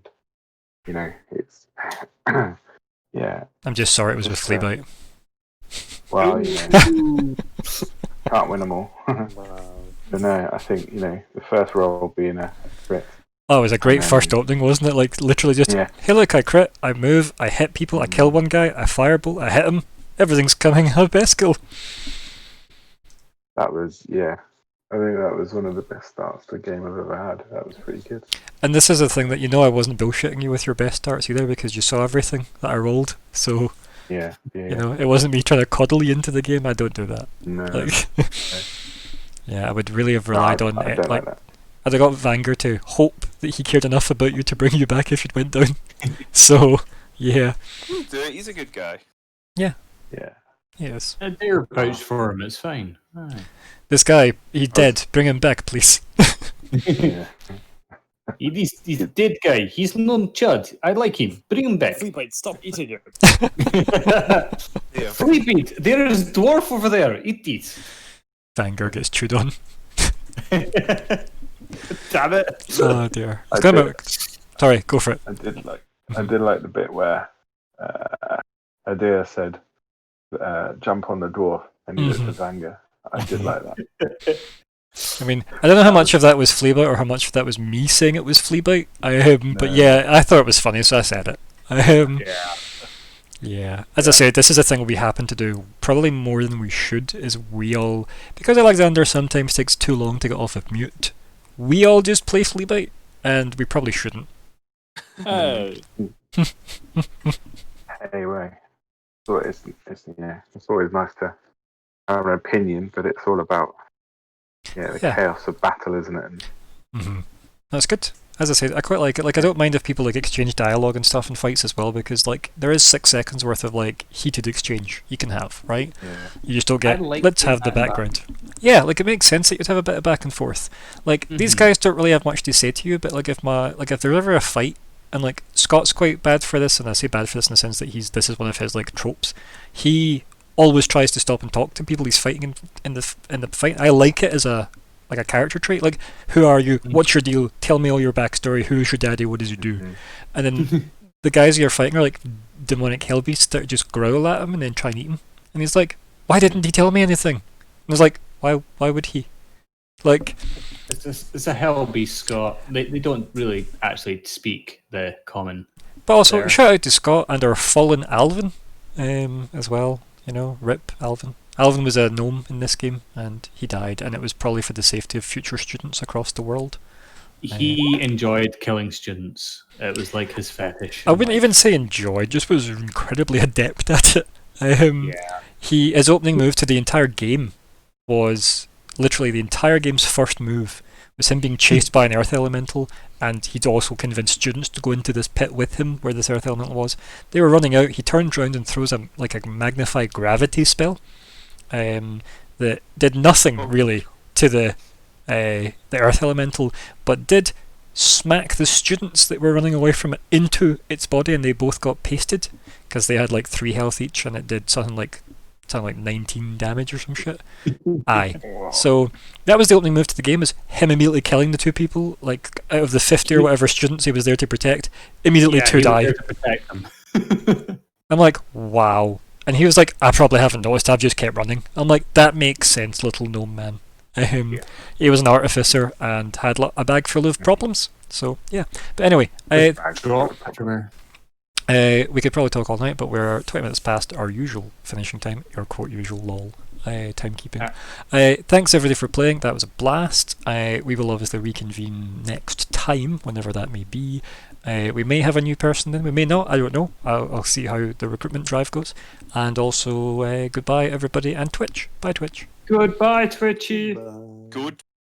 it's yeah. I'm just sorry it was with Just, Fleabite. Well, can't win them all. Wow. But no, I think the first roll being a crit. Oh, it was a great And then- first opening, wasn't it? Like, literally just, Yeah. hey look, I crit, I move, I hit people, I kill one guy, I firebolt, I hit him, everything's coming out best skill. That was I think that was one of the best starts to a game I've ever had. That was pretty good. And this is the thing that I wasn't bullshitting you with your best starts either, because you saw everything that I rolled, so, Yeah. it wasn't me trying to coddle you into the game, I don't do that. No. Like, yeah, I would really have No, relied I on don't it, like that. I'd have got Vanger to hope that he cared enough about you to bring you back if you'd went down. So, yeah. He'll do it. He's a good guy. Yeah. Yes. I dare vouch for him, it's fine. Aye. This guy, he's dead. Bring him back, please. Yeah. He's a dead guy. He's non chud. I like him. Bring him back. Fleabite, stop eating it. Yeah. Fleabite, there is a dwarf over there. Eat it. Vanger gets chewed on. Damn it. Oh dear. I It's gonna did. be- Sorry, go for it. I did like the bit where Adair said, "Jump on the dwarf," and he looked at Vanger. I did like that. I mean, I don't know how much of that was Fleabite or how much of that was me saying it was Fleabite. But No. yeah, I thought it was funny, so I said it. Yeah. Yeah. As I said, this is a thing we happen to do probably more than we should, is we all, because Alexander sometimes takes too long to get off of mute, we all just play Fleabite, and we probably shouldn't. Hey. Anyway, so it's always nice to have an opinion, but it's all about the Yeah. chaos of battle, isn't it? And That's good. As I said, I quite like it. Like, I don't mind if people like exchange dialogue and stuff in fights as well, because like there is 6 seconds worth of like heated exchange you can have, right? You just don't get. like Let's doing have the that in background. Yeah, like it makes sense that you'd have a bit of back and forth. Like these Mhm. guys don't really have much to say to you, but like if there's ever a fight, and like Scott's quite bad for this, and I say bad for this in the sense that this is one of his like tropes. He always tries to stop and talk to people he's fighting in the fight. I like it as a character trait. Like, who are you? What's your deal? Tell me all your backstory. Who's your daddy? What does you do? And then the guys you're fighting are like demonic hellbeasts that just growl at him and then try and eat him. And he's like, why didn't he tell me anything? And I was like, why would he? Like, It's a hell beast, Scott. They don't really actually speak the common. but also There. shout out to Scott and our fallen Alvin, as well. Rip Alvin. Alvin was a gnome in this game, and he died, and it was probably for the safety of future students across the world. He enjoyed killing students. It was like his fetish. I wouldn't even say enjoyed, just was incredibly adept at it. Yeah. His opening move to the entire game was literally the entire game's first move was him being chased by an earth elemental, and he'd also convinced students to go into this pit with him where this earth elemental was. They were running out. He turns around and throws a magnify gravity spell that did nothing really to the earth elemental, but did smack the students that were running away from it into its body, and they both got pasted because they had like 3 health each, and it did something like 19 damage or some shit. Aye. So that was the opening move to the game, is him immediately killing the 2 people. Like, out of the 50 or whatever students he was there to protect, immediately 2 he was die. there to protect them. I'm like, wow. And he was like, I probably haven't noticed, I've just kept running. I'm like, that makes sense, little gnome man. He was an artificer and had a bag full of problems. So yeah. But anyway, we could probably talk all night, but we're 20 minutes past our usual finishing time, your quote usual lol timekeeping. Thanks everybody for playing. That was a blast. We will obviously reconvene next time, whenever that may be. We may have a new person then, we may not, I don't know. I'll see how the recruitment drive goes. And also, goodbye everybody, and Twitch. Bye Twitch. Goodbye, Twitchy. Bye. Good